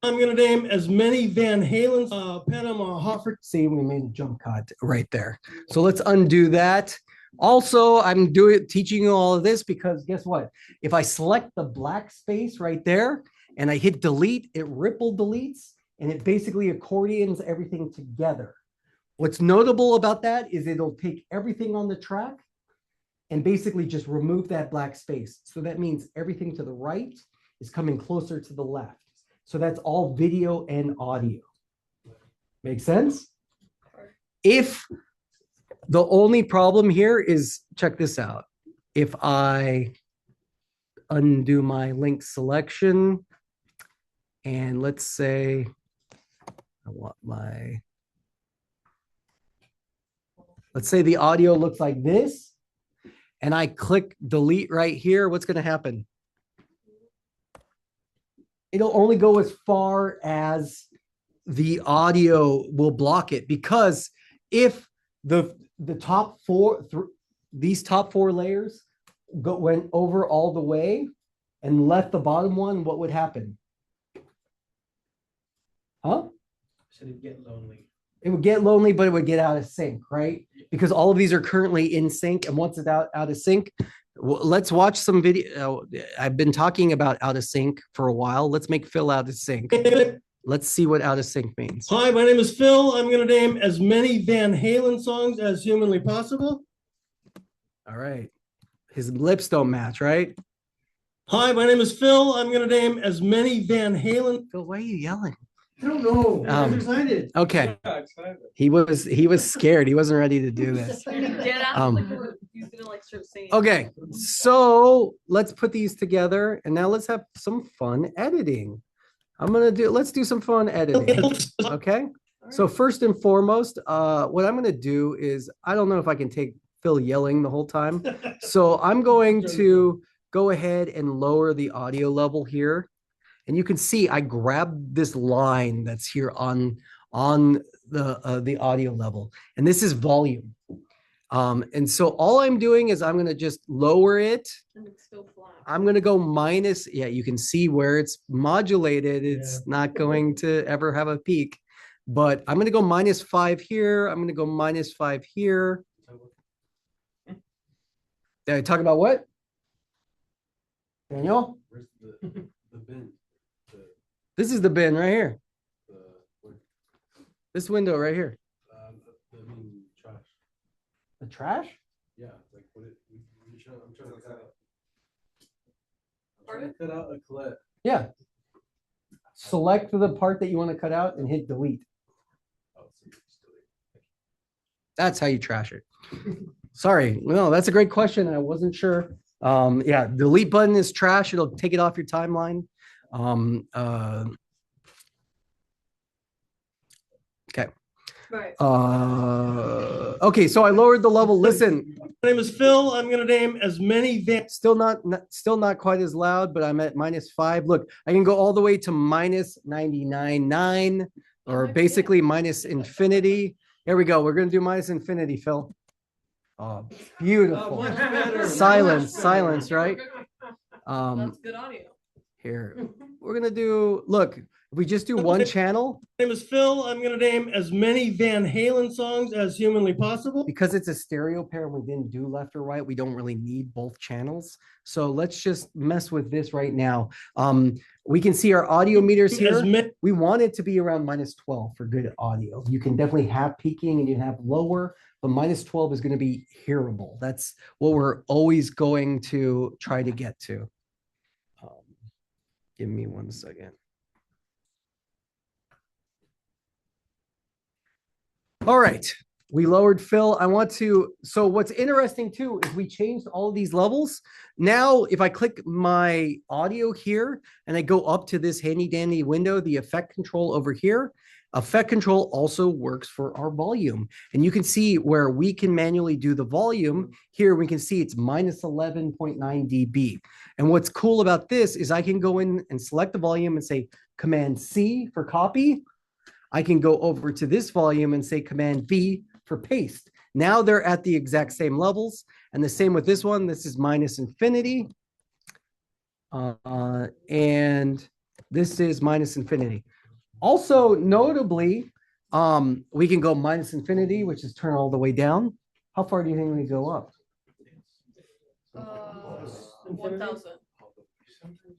Speaker 15: I'm going to name as many Van Halen, Panama Hoffer.
Speaker 1: See, we made a jump cut right there. So let's undo that. Also, I'm teaching you all of this because guess what? If I select the black space right there and I hit delete, it ripple deletes and it basically accordions everything together. What's notable about that is it'll take everything on the track and basically just remove that black space. So that means everything to the right is coming closer to the left. So that's all video and audio. Make sense? If the only problem here is, check this out. If I undo my link selection, and let's say I want let's say the audio looks like this, and I click delete right here, what's going to happen? It'll only go as far as the audio will block it, because if the top four, these top four layers went over all the way and left the bottom one, what would happen? Huh?
Speaker 2: So it'd get lonely.
Speaker 1: It would get lonely, but it would get out of sync, right? Because all of these are currently in sync, and once it's out of sync, let's watch some video. I've been talking about out of sync for a while. Let's make Phil out of sync. Let's see what out of sync means.
Speaker 15: Hi, my name is Phil. I'm going to name as many Van Halen songs as humanly possible.
Speaker 1: All right. His lips don't match, right?
Speaker 15: Hi, my name is Phil. I'm gonna name as many Van Halen.
Speaker 1: Phil, why are you yelling?
Speaker 15: I don't know. I'm excited.
Speaker 1: Okay. He was scared. He wasn't ready to do this.
Speaker 9: Get out.
Speaker 1: Um,
Speaker 9: He's gonna like start singing.
Speaker 1: Okay, so let's put these together and now let's have some fun editing. Let's do some fun editing. Okay. So first and foremost, what I'm gonna do is, I don't know if I can take Phil yelling the whole time. So I'm going to go ahead and lower the audio level here. And you can see I grabbed this line that's here on the audio level, and this is volume. And so all I'm doing is I'm going to just lower it.
Speaker 9: And it's still flat.
Speaker 1: I'm going to go minus. Yeah, you can see where it's modulated. It's not going to ever have a peak, but I'm going to go -5 here. I'm going to go -5 here. Did I talk about what? Daniel?
Speaker 7: Where's the bin?
Speaker 1: This is the bin right here. This window right here.
Speaker 7: I mean, trash.
Speaker 1: The trash?
Speaker 7: Yeah, like what I'm trying to cut out.
Speaker 9: Pardon?
Speaker 7: Cut out a clip.
Speaker 1: Yeah. Select the part that you want to cut out and hit delete. That's how you trash it. Sorry. No, that's a great question. I wasn't sure. Yeah, delete button is trash. It'll take it off your timeline. Okay.
Speaker 9: Right.
Speaker 1: Okay, so I lowered the level. Listen.
Speaker 15: My name is Phil. I'm gonna name as many Van.
Speaker 1: Still not quite as loud, but I'm at -5. Look, I can go all the way to -99.9, or basically minus infinity. Here we go. We're gonna do minus infinity, Phil. Oh, beautiful. Silence, right?
Speaker 9: That's good audio.
Speaker 1: Here, we're gonna do, look, if we just do one channel.
Speaker 15: My name is Phil. I'm gonna name as many Van Halen songs as humanly possible.
Speaker 1: Because it's a stereo pair and we didn't do left or right, we don't really need both channels. So let's just mess with this right now. We can see our audio meters here. We want it to be around -12 for good audio. You can definitely have peaking and you have lower, but -12 is going to be hearable. That's what we're always going to try to get to. Give me 1 second. All right, we lowered Phil. So what's interesting too is we changed all of these levels. Now, if I click my audio here and I go up to this handy dandy window, the effect control over here, effect control also works for our volume. And you can see where we can manually do the volume. Here we can see it's -11.9 dB. And what's cool about this is I can go in and select the volume and say Command C for copy. I can go over to this volume and say Command V for paste. Now they're at the exact same levels. And the same with this one. This is minus infinity. And this is minus infinity. Also, notably, we can go minus infinity, which is turn all the way down. How far do you think we go up?
Speaker 9: 1,000.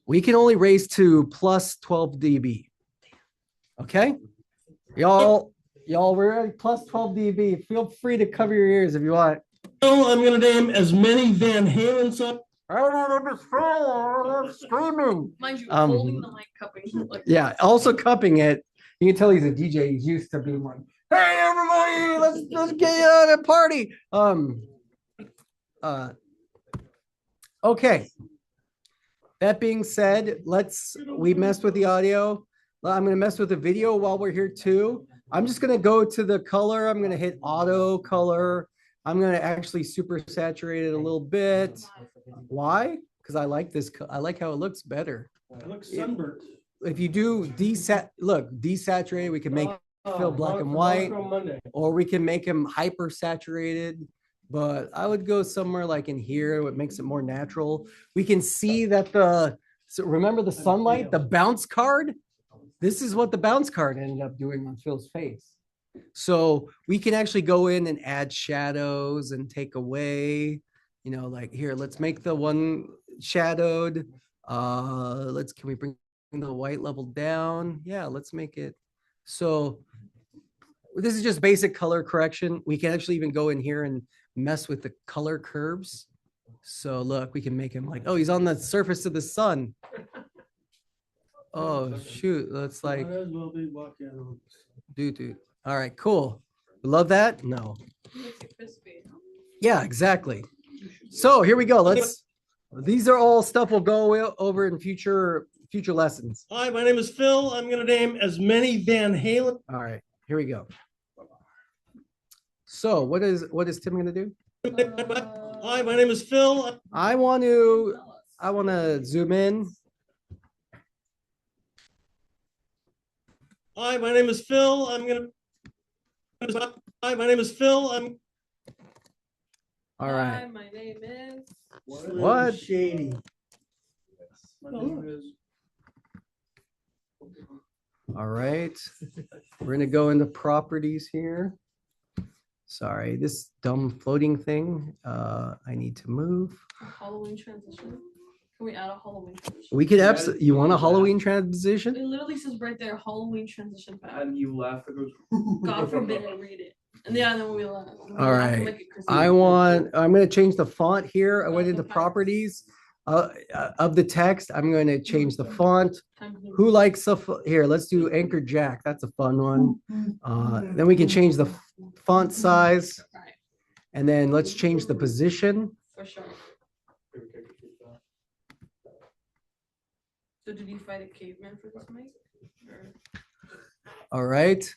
Speaker 1: We can only raise to plus 12 dB. Okay? Y'all we're at plus 12 dB. Feel free to cover your ears if you want.
Speaker 15: So I'm gonna name as many Van Halen songs.
Speaker 1: I'm screaming.
Speaker 9: Mind you, holding the mic, cupping. Like,
Speaker 1: Yeah, also cupping it. You can tell he's a DJ. He's used to being like, hey everybody, let's get on a party. Okay. That being said, we messed with the audio. I'm going to mess with the video while we're here too. I'm just going to go to the color. I'm going to hit auto color. I'm going to actually super saturate it a little bit. Why? Because I like this. I like how it looks better.
Speaker 15: It looks sunburnt.
Speaker 1: If you do desaturated, we can make Phil black and white, or we can make him hyper saturated. But I would go somewhere like in here, what makes it more natural. We can see that so remember the sunlight, the bounce card? This is what the bounce card ended up doing on Phil's face. So we can actually go in and add shadows and take away, like here, let's make the one shadowed. Can we bring the white level down? Yeah, let's make it. So this is just basic color correction. We can actually even go in here and mess with the color curves. So look, we can make him like, oh, he's on the surface of the sun. Oh shoot, that's like, dude. All right, cool. Love that? No.
Speaker 9: Makes it crispy.
Speaker 1: Yeah, exactly. So here we go. These are all stuff we'll go over in future lessons.
Speaker 15: Hi, my name is Phil. I'm gonna name as many Van Halen.
Speaker 1: All right, here we go. So what is Tim gonna do?
Speaker 15: Hi, my name is Phil.
Speaker 1: I want to zoom in.
Speaker 15: Hi, my name is Phil. Hi, my name is Phil.
Speaker 1: All right.
Speaker 9: Hi, my name is.
Speaker 1: What?
Speaker 15: Shady.
Speaker 1: All right. We're gonna go into properties here. Sorry, this dumb floating thing. I need to move.
Speaker 9: A Halloween transition. Can we add a Halloween transition?
Speaker 1: We could absolutely. You want a Halloween transition?
Speaker 9: It literally says right there, Halloween transition pack.
Speaker 13: And you laugh. It goes.
Speaker 9: God forbid I read it. And yeah, then we laugh.
Speaker 1: All right. I'm going to change the font here. I went into properties of the text. I'm going to change the font. Who likes here? Let's do Anchor Jack. That's a fun one. Then we can change the font size. And then let's change the position.
Speaker 9: For sure. So did you fight a caveman for this mic? Or...
Speaker 1: All right.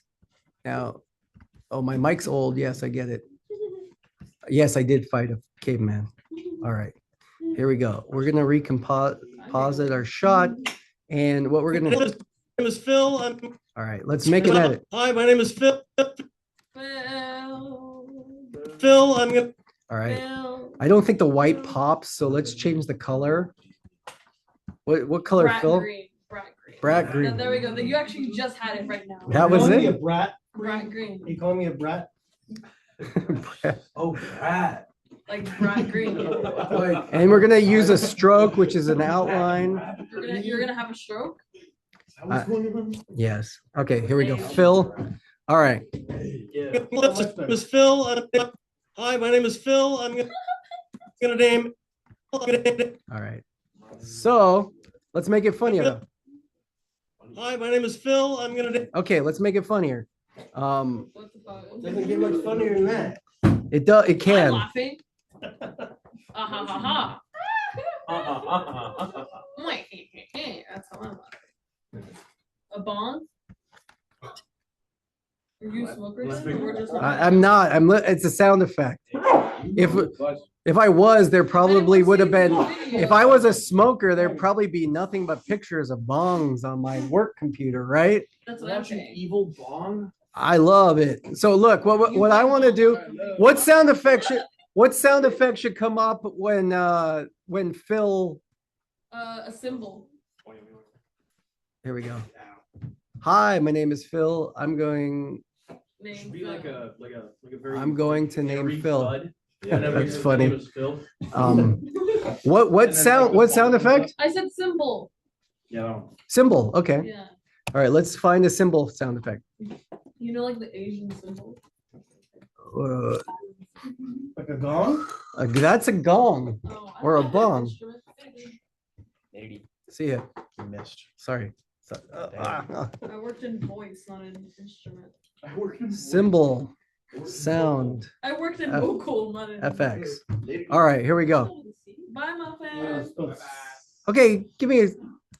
Speaker 1: Now, oh, my mic's old. Yes, I get it. Yes, I did fight a caveman. All right. Here we go. We're going to recomposite our shot. And what we're going to...
Speaker 15: My name is Phil.
Speaker 1: All right. Let's make an edit.
Speaker 15: Hi, my name is Phil. Phil, I'm going to...
Speaker 1: All right. I don't think the white pops, so let's change the color. What color,
Speaker 9: Brat
Speaker 1: Phil?
Speaker 9: green. Brat green.
Speaker 1: Brat green.
Speaker 9: There we go. You actually just had it right now.
Speaker 1: That was
Speaker 15: Me a
Speaker 1: it?
Speaker 15: brat.
Speaker 9: Brat green.
Speaker 15: You calling me a brat?
Speaker 13: Oh, brat.
Speaker 9: Like brat green.
Speaker 1: And we're going to use a stroke, which is an outline.
Speaker 9: You're gonna have a stroke?
Speaker 1: Yes. Okay, here we go. Phil. All right.
Speaker 15: Miss Phil. Hi, my name is Phil. I'm gonna name.
Speaker 1: All right. So let's make it funnier.
Speaker 15: Hi, my name is Phil. I'm gonna.
Speaker 1: Okay, let's make it funnier.
Speaker 15: Doesn't get much funnier than that.
Speaker 1: It does. It
Speaker 9: I'm
Speaker 1: can.
Speaker 9: laughing. Ha ha. That's how I'm laughing. A bong? Are you a smoker? Or just
Speaker 1: I'm not. It's a sound effect. If I was, there probably would have been. If I was a smoker, there'd probably be nothing but pictures of bongs on my work computer, right?
Speaker 9: That's what I'm saying.
Speaker 13: Evil bong.
Speaker 1: I love it. So look, what I want to do. What sound effect should come up when Phil?
Speaker 9: A symbol.
Speaker 1: Here we go. Hi, my name is Phil. I'm going.
Speaker 9: Name
Speaker 13: Be like a very.
Speaker 1: I'm going to name
Speaker 13: very
Speaker 1: Phil.
Speaker 13: bud.
Speaker 1: Yeah,
Speaker 13: Whenever
Speaker 1: that's
Speaker 13: your
Speaker 1: funny.
Speaker 13: name is Phil.
Speaker 1: What sound effect?
Speaker 9: I said symbol.
Speaker 13: Yeah.
Speaker 1: Symbol. Okay.
Speaker 9: Yeah.
Speaker 1: All right. Let's find a symbol sound effect.
Speaker 9: You know, like the Asian symbol.
Speaker 15: Like a gong?
Speaker 1: That's a gong or a bong.
Speaker 4: Maybe.
Speaker 1: See ya.
Speaker 4: You missed.
Speaker 1: Sorry.
Speaker 9: I worked in voice, not in instrument.
Speaker 13: I work in
Speaker 1: Symbol. Sound.
Speaker 9: I worked in
Speaker 1: F-
Speaker 9: vocal, not in
Speaker 1: FX. All right. Here we go.
Speaker 9: Bye, Muffin.
Speaker 1: Okay. Give me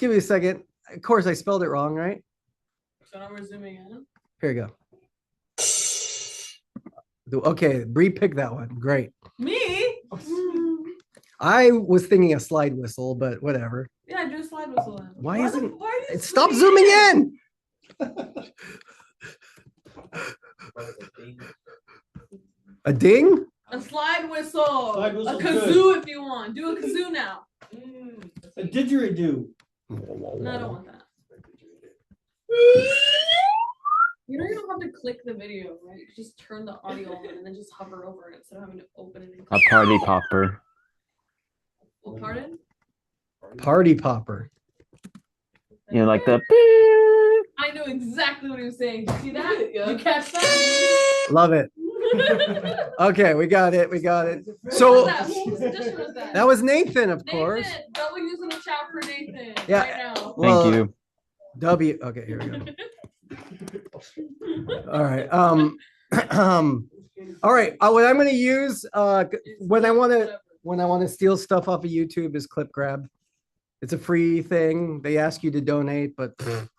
Speaker 1: a second. Of course, I spelled it wrong, right?
Speaker 9: So now we're zooming in.
Speaker 1: Here you go. Okay, Bree picked that one. Great.
Speaker 9: Me?
Speaker 1: I was thinking a slide whistle, but whatever.
Speaker 9: Yeah, do a slide whistle. Then.
Speaker 1: Why isn't
Speaker 9: why is
Speaker 1: stop zooming in? A ding?
Speaker 9: A slide whistle.
Speaker 15: Slide
Speaker 9: A
Speaker 15: whistle's
Speaker 9: kazoo
Speaker 15: good.
Speaker 9: if you want. Do a kazoo now.
Speaker 15: A didgeridoo.
Speaker 9: No, I don't want that. You know you don't have to click the video, right? You can just turn the audio on and then just hover over it instead of having to open it. And
Speaker 10: A party popper.
Speaker 9: Oh, pardon?
Speaker 1: Party popper.
Speaker 10: You know, like the.
Speaker 9: I know exactly what he was saying. Did you see that? Did you catch that?
Speaker 1: Love it. Okay, we got it. We got it.
Speaker 9: What
Speaker 1: So
Speaker 9: was that? Whose edition was that?
Speaker 1: that was Nathan, of course.
Speaker 9: Nathan, W's in the chat for Nathan.
Speaker 1: Yeah.
Speaker 9: Right now.
Speaker 1: Well,
Speaker 10: Thank you.
Speaker 1: W. Okay, here we go. All right. All right. What I'm going to use when I want to steal stuff off of YouTube is Clip Grab. It's a free thing. They ask you to donate, but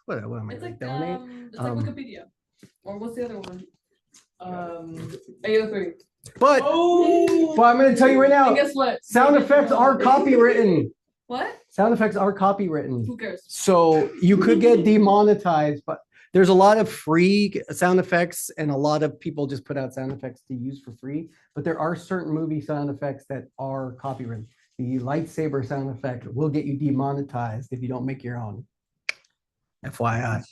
Speaker 1: what am I
Speaker 9: It's
Speaker 1: going
Speaker 9: like
Speaker 1: to donate?
Speaker 9: it's like Wikipedia. Or what's the other one? AO3.
Speaker 1: But I'm going to tell you right now.
Speaker 9: And guess what?
Speaker 1: Sound effects are copywritten.
Speaker 9: What?
Speaker 1: Sound effects are copywritten.
Speaker 9: Who cares?
Speaker 1: So you could get demonetized, but there's a lot of free sound effects and a lot of people just put out sound effects to use for free. But there are certain movie sound effects that are copywritten. The lightsaber sound effect will get you demonetized if you don't make your own. FYI.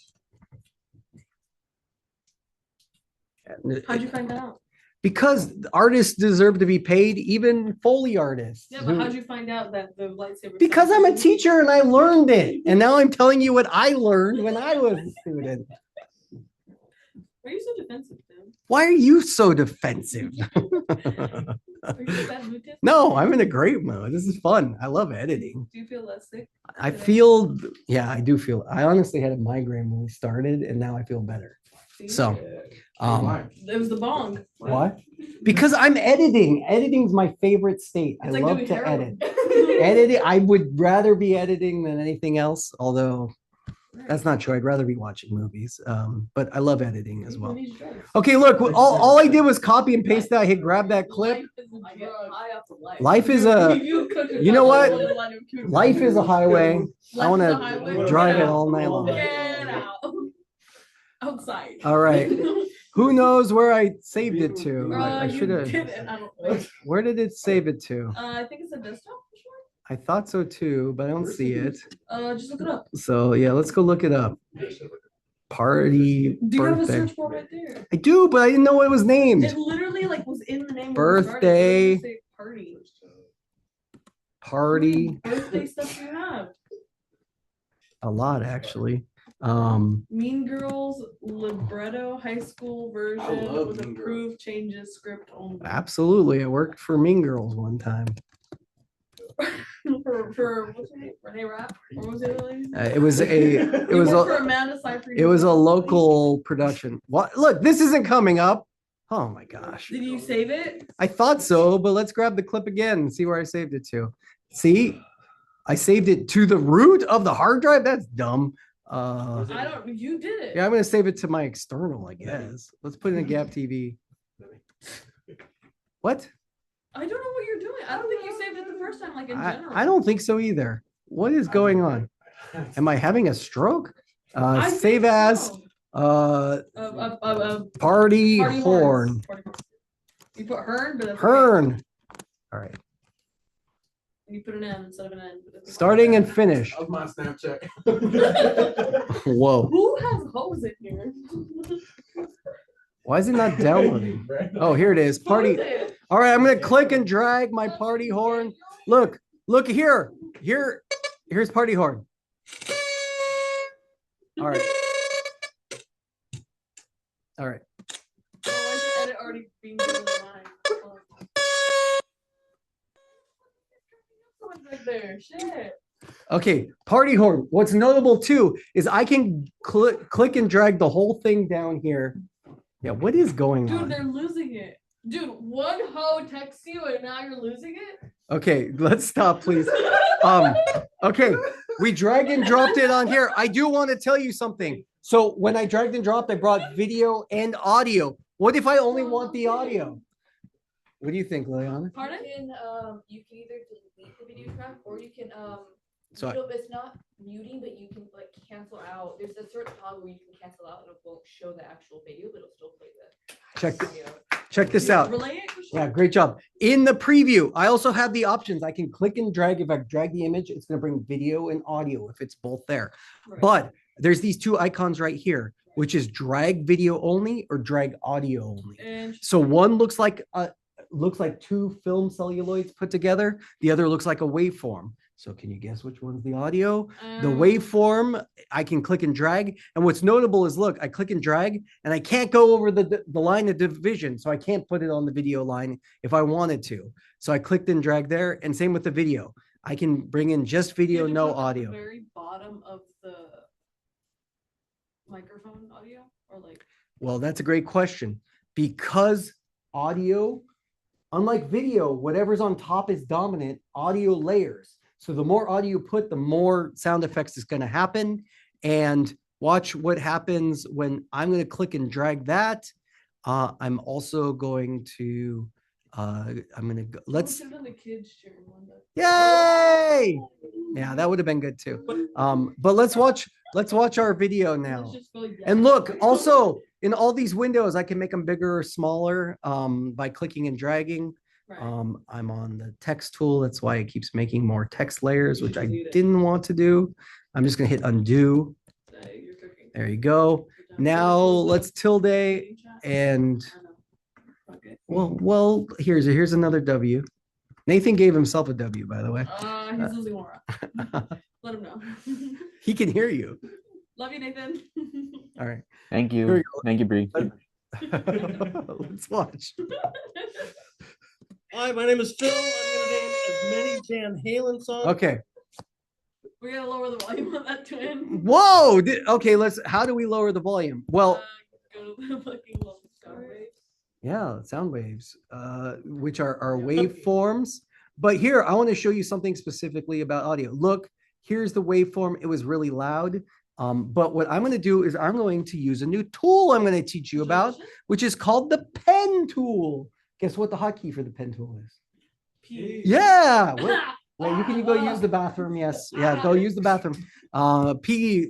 Speaker 9: How'd you find out?
Speaker 1: Because artists deserve to be paid, even Foley artists.
Speaker 9: Yeah, but how'd you find out that the lightsaber?
Speaker 1: Because I'm a teacher and I learned it. And now I'm telling you what I learned when I was a student.
Speaker 9: Why are you so defensive, Tim?
Speaker 1: Why are you so defensive?
Speaker 9: Are you in a bad mood, Tim?
Speaker 1: No, I'm in a great mood. This is fun. I love editing.
Speaker 9: Do you feel less sick?
Speaker 1: I feel, yeah, I do feel, I honestly had a migraine when we started and now I feel better. So,
Speaker 9: It was the bong.
Speaker 1: what? Because I'm editing. Editing's my favorite state. I
Speaker 9: It's like
Speaker 1: love
Speaker 9: doing
Speaker 1: to
Speaker 9: heroin.
Speaker 1: edit. Editing, I would rather be editing than anything else, although that's not true. I'd rather be watching movies. But I love editing as well. Okay, look, all I did was copy and paste that. I hit grab that clip. Life is a, you know what? Life is a highway. I want to drive it all night long.
Speaker 9: Get out. Outside.
Speaker 1: All right. Who knows where I saved it to? I
Speaker 9: You
Speaker 1: should have.
Speaker 9: didn't, I don't think.
Speaker 1: Where did it save it to?
Speaker 9: I think it's a desktop for sure.
Speaker 1: I thought so too, but I don't see it.
Speaker 9: Just look it up.
Speaker 1: So yeah, let's go look it up. Party
Speaker 9: Do you have a
Speaker 1: birthday.
Speaker 9: search bar right there?
Speaker 1: I do, but I didn't know what it was named.
Speaker 9: It literally like was in the name of
Speaker 1: Birthday.
Speaker 9: the party.
Speaker 1: Party.
Speaker 9: Birthday stuff you have.
Speaker 1: A lot actually.
Speaker 9: Mean Girls libretto high school version
Speaker 1: love
Speaker 9: with
Speaker 1: Mean
Speaker 9: approved changes script only.
Speaker 1: Absolutely. I worked for Mean Girls one time.
Speaker 9: for what's her name? Renee Rapp? Or what was the other lady?
Speaker 1: It was
Speaker 9: For Amanda Seyfried.
Speaker 1: it was a local production. What? Look, this isn't coming up. Oh my gosh.
Speaker 9: Did you save it?
Speaker 1: I thought so, but let's grab the clip again and see where I saved it to. See, I saved it to the root of the hard drive. That's dumb.
Speaker 9: I don't. You did it.
Speaker 1: Yeah, I'm gonna save it to my external, I guess. Let's put in a Gap TV. What?
Speaker 9: I don't know what you're doing. I don't think you saved it the first time, like in general.
Speaker 1: I don't think so either. What is going on? Am I having a stroke?
Speaker 9: I think
Speaker 1: Save as party horn.
Speaker 9: You put Hearn, but that's okay.
Speaker 1: Hearn. All right.
Speaker 9: And you put an M instead of an N. but that's okay.
Speaker 1: Starting and finish.
Speaker 7: Of my Snapchat.
Speaker 1: Whoa.
Speaker 9: Who has hose in here?
Speaker 1: Why is it not downloading? Oh, here it is. Party. All right, I'm gonna click and drag my party horn. Look here. Here's party horn. All right. All right.
Speaker 9: Oh, why is the edit already being done in mine? Someone's back there. Shit.
Speaker 1: Okay, party horn. What's notable too is I can click and drag the whole thing down here. Yeah, what is going
Speaker 9: Dude,
Speaker 1: on?
Speaker 9: they're losing it. Dude, one hoe texts you and now you're losing it?
Speaker 1: Okay, let's stop, please. Okay, we drag and dropped it on here. I do want to tell you something. So when I dragged and dropped, I brought video and audio. What if I only want the audio? What do you think, Liliana?
Speaker 9: Pardon?
Speaker 16: You can either delete the video track or you can
Speaker 1: So I-
Speaker 16: it's not muting, but you can like cancel out. There's a certain toggle where you can cancel out and it won't show the actual video, but it'll still play the
Speaker 1: Check this out.
Speaker 9: Relay it for sure.
Speaker 1: Yeah, great job. In the preview, I also have the options. I can click and drag. If I drag the image, it's going to bring video and audio if it's both there.
Speaker 9: Right.
Speaker 1: But there's these two icons right here, which is drag video only or drag audio only.
Speaker 9: And
Speaker 1: So one looks like two film celluloids put together. The other looks like a waveform. So can you guess which one's the audio? The
Speaker 9: Um,
Speaker 1: waveform, I can click and drag. And what's notable is, look, I click and drag and I can't go over the line of division. So I can't put it on the video line if I wanted to. So I clicked and dragged there, and same with the video. I can bring in just
Speaker 9: you
Speaker 1: video,
Speaker 9: have to
Speaker 1: no
Speaker 9: put it at the
Speaker 1: audio.
Speaker 9: very bottom of the microphone audio, or like.
Speaker 1: Well, that's a great question. Because audio, unlike video, whatever's on top is dominant, audio layers. So the more audio you put, the more sound effects is going to happen. And watch what happens when I'm going to click and drag that. I'm also going to, I'm going to go, let's,
Speaker 9: Put it on the kids' chair, Linda.
Speaker 1: yay! Yeah, that would have been good too. But let's watch our video now.
Speaker 9: Let's just go, yeah.
Speaker 1: And look, also in all these windows, I can make them bigger or smaller by clicking and dragging.
Speaker 9: Right.
Speaker 1: I'm on the text tool. That's why it keeps making more text layers, which I didn't want to do. I'm just gonna hit undo.
Speaker 9: You're cooking.
Speaker 1: There you go. Now let's tilde and well, here's another W. Nathan gave himself a W, by the way.
Speaker 9: He's losing more. Let him know.
Speaker 1: He can hear you.
Speaker 9: Love you, Nathan.
Speaker 1: All right.
Speaker 10: Thank
Speaker 1: Here we
Speaker 10: you. Thank you, Bree.
Speaker 1: Let's watch.
Speaker 15: Hi, my name is Phil. I'm gonna name as many Van Halen songs.
Speaker 1: Okay.
Speaker 9: We gotta lower the volume on that twin.
Speaker 1: Whoa. Okay, how do we lower the volume? Well,
Speaker 9: Go to the fucking little sound waves.
Speaker 1: yeah, sound waves, which are waveforms. But here, I want to show you something specifically about audio. Look, here's the waveform. It was really loud. But what I'm going to do is I'm going to use a new tool I'm going to teach you about, which is called the pen tool. Guess what the hotkey for the pen tool is?
Speaker 9: P.
Speaker 1: Yeah. Wait, you can go use the bathroom. Yes. Yeah, go use the bathroom.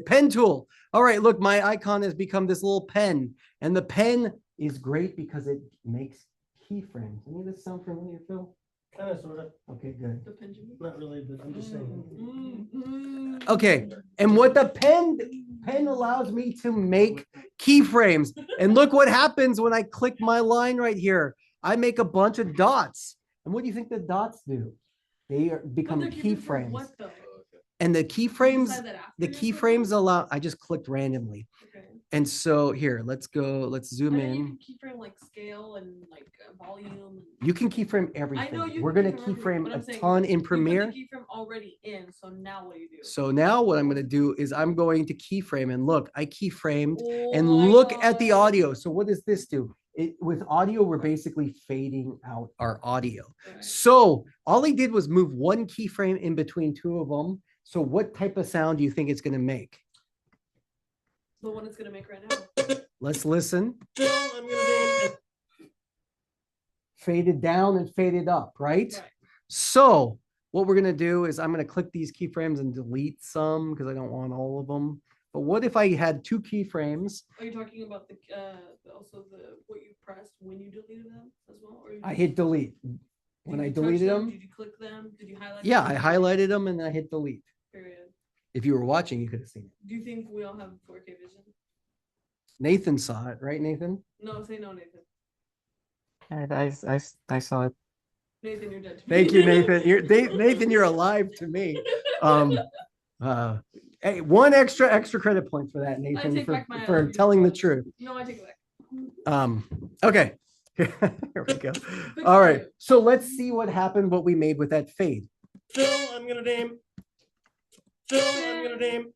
Speaker 1: Pen tool. All right, look, my icon has become this little pen. And the pen is great because it makes keyframes. Any of this sound familiar, Phil?
Speaker 15: Kind of, sort of.
Speaker 1: Okay, good.
Speaker 9: The pendulum.
Speaker 15: Not really, but I'm just saying.
Speaker 1: Okay, and what the pen allows me to make keyframes. And look what happens when I click my line right here. I make a bunch of dots. And what do you think the dots do? They become keyframes.
Speaker 9: What though?
Speaker 1: And the keyframes,
Speaker 9: Decide that after
Speaker 1: the
Speaker 9: you
Speaker 1: keyframes allow, I just clicked randomly.
Speaker 9: Okay.
Speaker 1: And so here, let's zoom
Speaker 9: And then you
Speaker 1: in.
Speaker 9: can keyframe like scale and like volume.
Speaker 1: You can keyframe
Speaker 9: I
Speaker 1: everything.
Speaker 9: know you
Speaker 1: We're
Speaker 9: can
Speaker 1: going to
Speaker 9: everything,
Speaker 1: keyframe
Speaker 9: but
Speaker 1: a
Speaker 9: I'm saying
Speaker 1: ton in
Speaker 9: you put the
Speaker 1: Premiere.
Speaker 9: keyframe already in, so now what do you do?
Speaker 1: So now what I'm going to do is I'm going to keyframe, and look, I keyframed and
Speaker 9: Oh my
Speaker 1: look at the
Speaker 9: God.
Speaker 1: audio. So what does this do? With audio, we're basically fading out our audio.
Speaker 9: Right.
Speaker 1: So all he did was move one keyframe in between two of them. So what type of sound do you think it's going to make?
Speaker 9: The one it's gonna make right now.
Speaker 1: Let's listen.
Speaker 15: Phil, I'm gonna name
Speaker 1: Faded down and faded up, right?
Speaker 9: Right.
Speaker 1: So what we're going to do is I'm going to click these keyframes and delete some because I don't want all of them. But what if I had two keyframes?
Speaker 9: Are you talking about the also the what you pressed when you deleted them as well? Or you
Speaker 1: I
Speaker 9: just-
Speaker 1: hit delete. When
Speaker 9: did
Speaker 1: I
Speaker 9: you touch
Speaker 1: deleted them,
Speaker 9: Did you click them? Did you highlight
Speaker 1: yeah,
Speaker 9: them?
Speaker 1: I highlighted them and I hit delete.
Speaker 9: Period.
Speaker 1: If you were watching, you could have seen it.
Speaker 9: Do you think we all have 4K vision?
Speaker 1: Nathan saw it, right, Nathan?
Speaker 9: No, say no, Nathan.
Speaker 10: I saw it.
Speaker 9: Nathan, you're dead to me.
Speaker 1: Thank you, Nathan. Nathan, you're alive to me. Hey, one extra credit point for that, Nathan,
Speaker 9: take back my
Speaker 1: for
Speaker 9: love you
Speaker 1: telling the
Speaker 9: to
Speaker 1: truth.
Speaker 9: No, I take it back.
Speaker 1: Okay. Here we go. All right. So let's see what happened, what we made with that fade.
Speaker 15: Phil, I'm gonna name. Phil, I'm gonna name.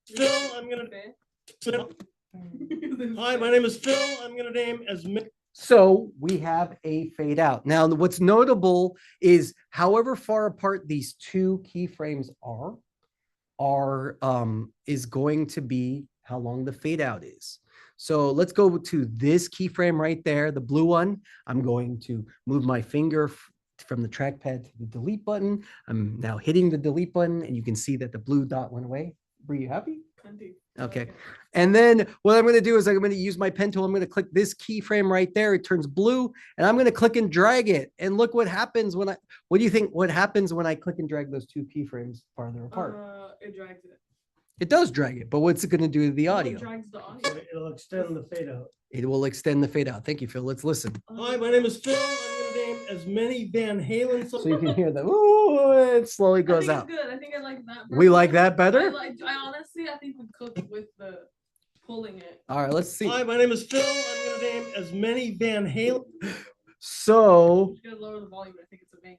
Speaker 15: Phil, I'm gonna. Hi, my name is Phil. I'm gonna name as many.
Speaker 1: So we have a fade out. Now, what's notable is however far apart these two keyframes is going to be how long the fade out is. So let's go to this keyframe right there, the blue one. I'm going to move my finger from the trackpad to the delete button. I'm now hitting the delete button and you can see that the blue dot went away. Were you happy? Okay. And then what I'm going to do is I'm going to use my pen tool. I'm going to click this keyframe right there. It turns blue and I'm going to click and drag it. And look what happens when what do you think what happens when I click and drag those two keyframes farther apart?
Speaker 9: It drags it.
Speaker 1: It does drag it, but what's it going to do to the audio?
Speaker 9: It drags the audio.
Speaker 15: It'll extend the fade out.
Speaker 1: It will extend the fade out. Thank you, Phil. Let's listen.
Speaker 15: Hi, my name is Phil. I'm gonna name as many Van Halen songs.
Speaker 1: So you can hear the ooh, it slowly
Speaker 9: I
Speaker 1: goes
Speaker 9: think
Speaker 1: out.
Speaker 9: it's good. I think I like that.
Speaker 1: We like that
Speaker 9: I
Speaker 1: better?
Speaker 9: I honestly, I think we cook with the pulling it.
Speaker 1: All right, let's see.
Speaker 15: Hi, my name is Phil. I'm gonna name as many Van Halen.
Speaker 1: So
Speaker 9: Just gotta lower the volume. I think it's a banger.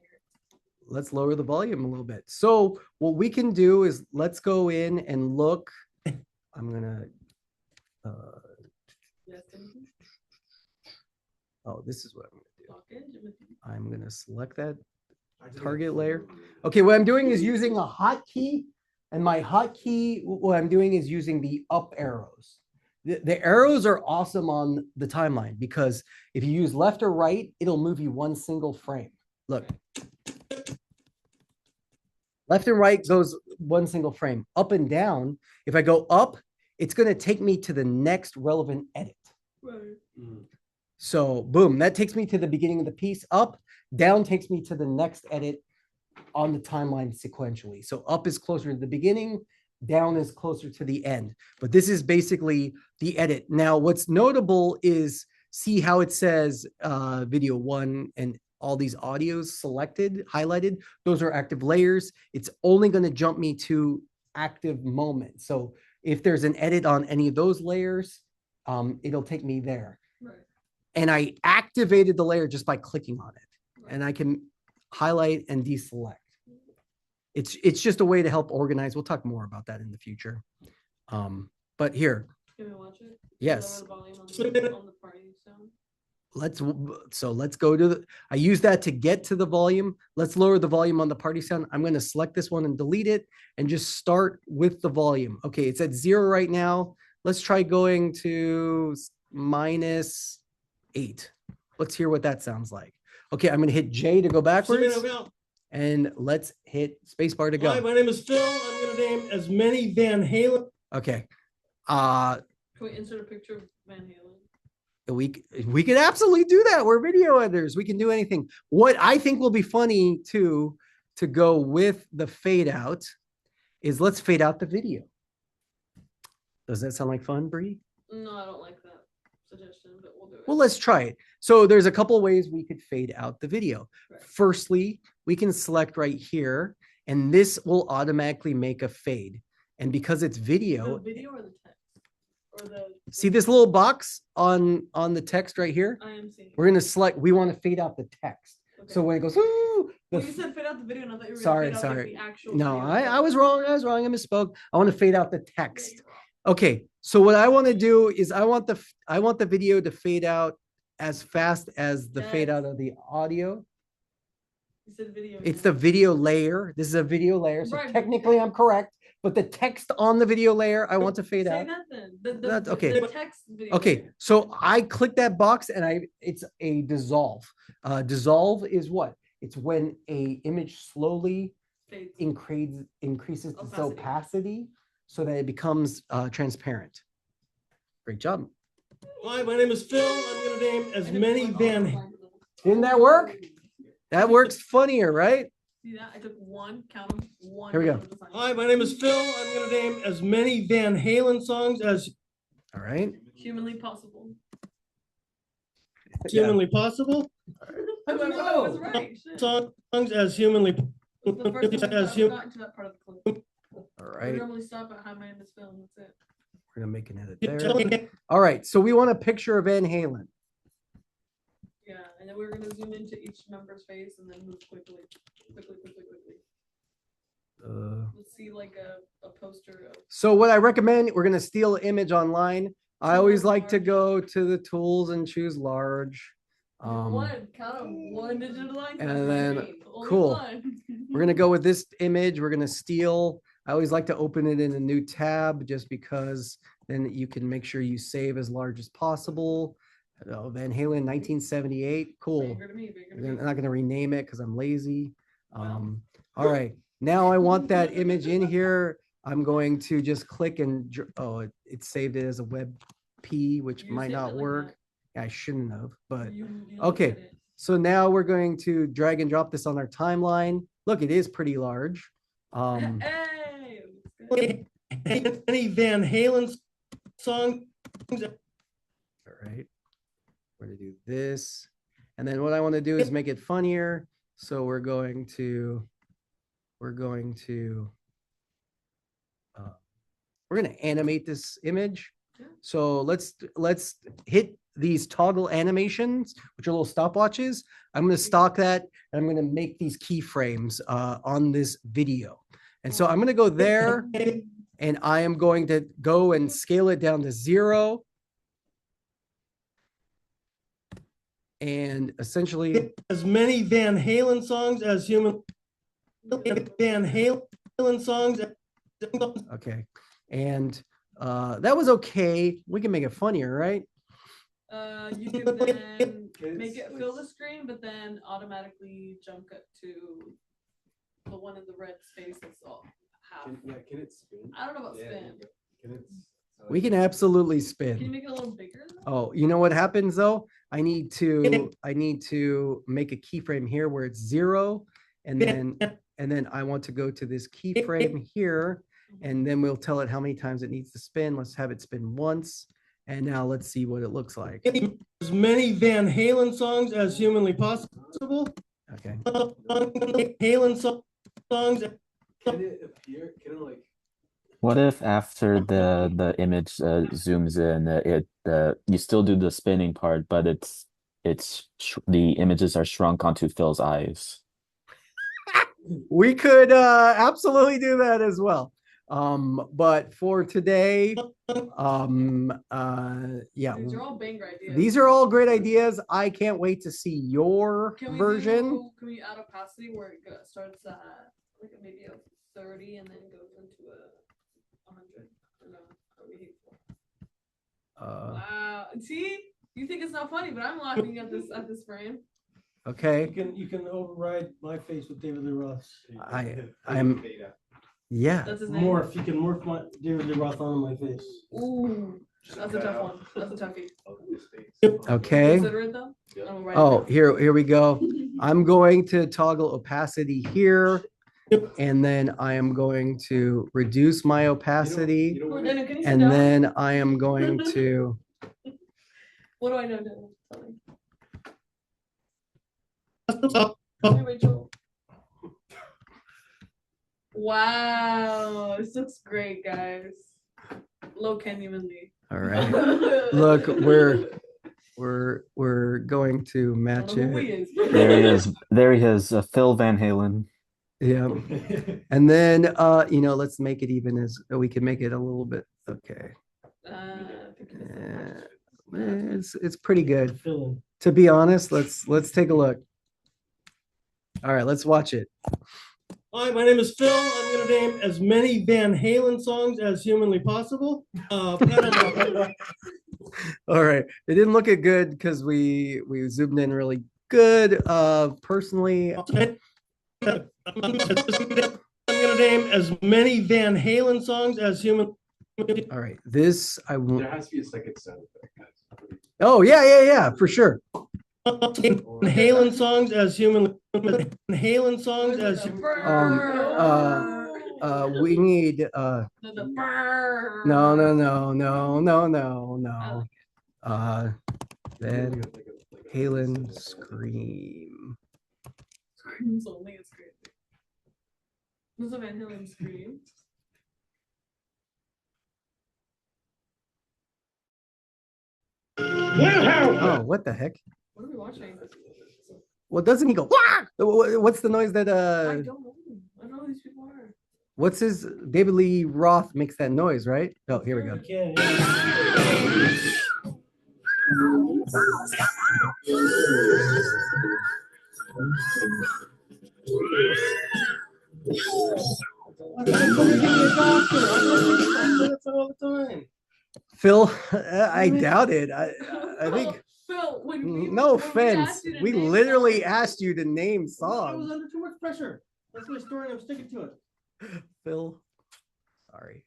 Speaker 1: let's lower the volume a little bit. So what we can do is let's go in and look. I'm gonna
Speaker 9: Yes, Timothy?
Speaker 1: oh, this is what I'm gonna do.
Speaker 9: Lock in, Timothy.
Speaker 1: I'm gonna select that target layer. Okay, what I'm doing is using a hotkey, and my hotkey, what I'm doing is using the up arrows. The arrows are awesome on the timeline because if you use left or right, it'll move you one single frame. Look. Left and right goes one single frame. Up and down, if I go up, it's going to take me to the next relevant edit.
Speaker 9: Right.
Speaker 1: So boom, that takes me to the beginning of the piece. Up, down takes me to the next edit on the timeline sequentially. So up is closer to the beginning, down is closer to the end. But this is basically the edit. Now, what's notable is see how it says video 1 and all these audios selected, highlighted. Those are active layers. It's only going to jump me to active moments. So if there's an edit on any of those layers, it'll take me there.
Speaker 9: Right.
Speaker 1: And I activated the layer just by clicking on it. And I can highlight and deselect. It's just a way to help organize. We'll talk more about that in the future. But here.
Speaker 9: Can we watch it?
Speaker 1: Yes.
Speaker 9: Lower the volume on the party sound.
Speaker 1: Let's go to the, I use that to get to the volume. Let's lower the volume on the party sound. I'm going to select this one and delete it and just start with the volume. Okay, it's at 0 right now. Let's try going to -8. Let's hear what that sounds like. Okay, I'm going to hit J to go backwards. And let's hit spacebar to go.
Speaker 15: Hi, my name is Phil. I'm going to name as many Van Halen.
Speaker 1: Okay.
Speaker 9: Can we insert a picture of Van Halen?
Speaker 1: We could absolutely do that. We're video editors. We can do anything. What I think will be funny too, to go with the fade out is let's fade out the video. Does that sound like fun, Bree?
Speaker 9: No, I don't like that suggestion, but we'll do it.
Speaker 1: Well, let's try it. So there's a couple of ways we could fade out the video.
Speaker 9: Right.
Speaker 1: Firstly, we can select right here, and this will automatically make a fade. And because it's video,
Speaker 9: The video or the text? Or the
Speaker 1: see this little box on the text right here?
Speaker 9: I am seeing.
Speaker 1: We're going to select, we want to fade out the text.
Speaker 9: Okay.
Speaker 1: So when it goes, ooh,
Speaker 9: Well, you said fade out the video, and I thought you were
Speaker 1: sorry,
Speaker 9: gonna fade out
Speaker 1: sorry.
Speaker 9: like, the actual
Speaker 1: No,
Speaker 9: video.
Speaker 1: I was wrong. I misspoke. I want to fade out the text. Okay, so what I want to do is I want the video to fade out as fast as the fade out of the audio.
Speaker 9: You said video.
Speaker 1: It's the video layer. This is a video layer, so
Speaker 9: Right.
Speaker 1: technically I'm correct. But the text on the video layer, I want to fade
Speaker 9: Say
Speaker 1: out.
Speaker 9: that then.
Speaker 1: That's okay.
Speaker 9: The text video.
Speaker 1: Okay, so I click that box and it's a dissolve. Dissolve is what? It's when a image slowly
Speaker 9: Fades.
Speaker 1: increases its
Speaker 9: Opacity.
Speaker 1: opacity so that it becomes transparent. Great job.
Speaker 15: Hi, my name is Phil. I'm going to name as many Van.
Speaker 1: Didn't that work? That works funnier, right?
Speaker 9: See that? I took one, count them, one.
Speaker 1: Here we go.
Speaker 9: out of the sign.
Speaker 15: Hi, my name is Phil. I'm going to name as many Van Halen songs as
Speaker 1: All right.
Speaker 9: Humanly possible.
Speaker 15: humanly possible.
Speaker 9: I was right. Shit.
Speaker 15: Songs as humanly
Speaker 9: It's the first time
Speaker 15: as
Speaker 9: I've
Speaker 15: hum-
Speaker 9: gotten to that part of the clip.
Speaker 1: All
Speaker 9: We
Speaker 1: right.
Speaker 9: normally stop at Hi, my name is Phil, and that's it.
Speaker 1: We're gonna make an edit there. All right. So we want a picture of Van Halen.
Speaker 9: Yeah, and then we're gonna zoom into each member's face and then move quickly. Let's see like a poster of.
Speaker 1: So what I recommend, we're gonna steal an image online. I always like to go to the tools and choose large.
Speaker 9: One, count them, one digital line.
Speaker 1: And then cool. We're gonna go with this image. We're gonna steal. I always like to open it in a new tab just because then you can make sure you save as large as possible. Van Halen 1978. Cool. I'm not gonna rename it because I'm lazy. All right. Now I want that image in here. I'm going to just click and it saved it as a WebP, which might not work. I shouldn't have, but okay. So now we're going to drag and drop this on our timeline. Look, it is pretty large.
Speaker 9: Hey,
Speaker 15: any Van Halen song.
Speaker 1: All right. We're gonna do this. And then what I want to do is make it funnier. So we're going to animate this image. So let's hit these toggle animations, which are little stopwatches. I'm going to stock that and I'm going to make these keyframes on this video. And so I'm going to go there and I am going to go and scale it down to 0. And essentially
Speaker 15: as many Van Halen songs as Van Halen songs.
Speaker 1: Okay. And that was okay. We can make it funnier, right?
Speaker 9: You can then make it fill the screen, but then automatically jump it to the one in the red space that's all half.
Speaker 7: Can it spin?
Speaker 9: I don't know about spin.
Speaker 7: Can it?
Speaker 1: We can absolutely
Speaker 9: Can you
Speaker 1: spin.
Speaker 9: make it a little bigger?
Speaker 1: Oh, you know what happens though? I need to make a keyframe here where it's 0, and then I want to go to this keyframe here, and then we'll tell it how many times it needs to spin. Let's have it spin once. And now let's see what it looks like.
Speaker 15: As many Van Halen songs as humanly possible.
Speaker 1: Okay.
Speaker 15: Halen songs.
Speaker 7: Can it appear? Can it like?
Speaker 10: What if after the image zooms in, you still do the spinning part, but the images are shrunk onto Phil's eyes?
Speaker 1: We could absolutely do that as well. But for today, yeah,
Speaker 9: These are all banger ideas.
Speaker 1: these are all great ideas. I can't wait to see your version.
Speaker 9: Can we add opacity where it starts at like maybe a 30 and then goes into a 100? Or no, are we hateful? Wow. See, you think it's not funny, but I'm laughing at this frame.
Speaker 1: Okay.
Speaker 15: You can override my face with David Lee Roth.
Speaker 1: I'm yeah.
Speaker 9: That's his name.
Speaker 15: Morph. You can morph my David Lee Roth on my face.
Speaker 9: Ooh, that's a tough one. That's a toughie.
Speaker 1: Okay.
Speaker 9: Consider it though. I'm gonna write it
Speaker 1: Oh,
Speaker 9: down.
Speaker 1: here we go. I'm going to toggle opacity here, and then I am going to reduce my opacity,
Speaker 9: Well, then can you sit
Speaker 1: and
Speaker 9: down?
Speaker 1: then I am going to.
Speaker 9: What do I know? Dylan? Tell me. Hey, Rachel. Wow, this looks great, guys. Low Ken Lee.
Speaker 1: All right. Look, we're going to match it.
Speaker 10: There he is. There he is. Phil Van Halen.
Speaker 1: Yeah. And then let's make it even as we can make it a little bit okay. It's pretty good. To be honest, let's take a look. All right, let's watch it.
Speaker 15: Hi, my name is Phil. I'm going to name as many Van Halen songs as humanly possible.
Speaker 1: All right, it didn't look it good because we zoomed in really good. Personally,
Speaker 15: I'm going to name as many Van Halen songs as human.
Speaker 1: All right, this I won't.
Speaker 7: There has to be a second sound effect, guys.
Speaker 1: Oh yeah, for sure.
Speaker 15: Halen songs as human. Halen songs as.
Speaker 1: We need no. Van Halen scream.
Speaker 9: Screams only is crazy. There's a Van Halen scream.
Speaker 1: Oh, what the heck?
Speaker 9: What are we watching?
Speaker 1: Well, doesn't he go? Wah! What's the noise that
Speaker 9: I don't know. I don't know who these people are.
Speaker 1: What's his David Lee Roth makes that noise, right? Oh, here we go. Phil, I doubt it. I think.
Speaker 9: Phil,
Speaker 1: No offense. We literally asked you to name
Speaker 15: I was
Speaker 1: songs.
Speaker 15: under too much pressure. That's my story, and I'm sticking to it.
Speaker 1: Phil, sorry.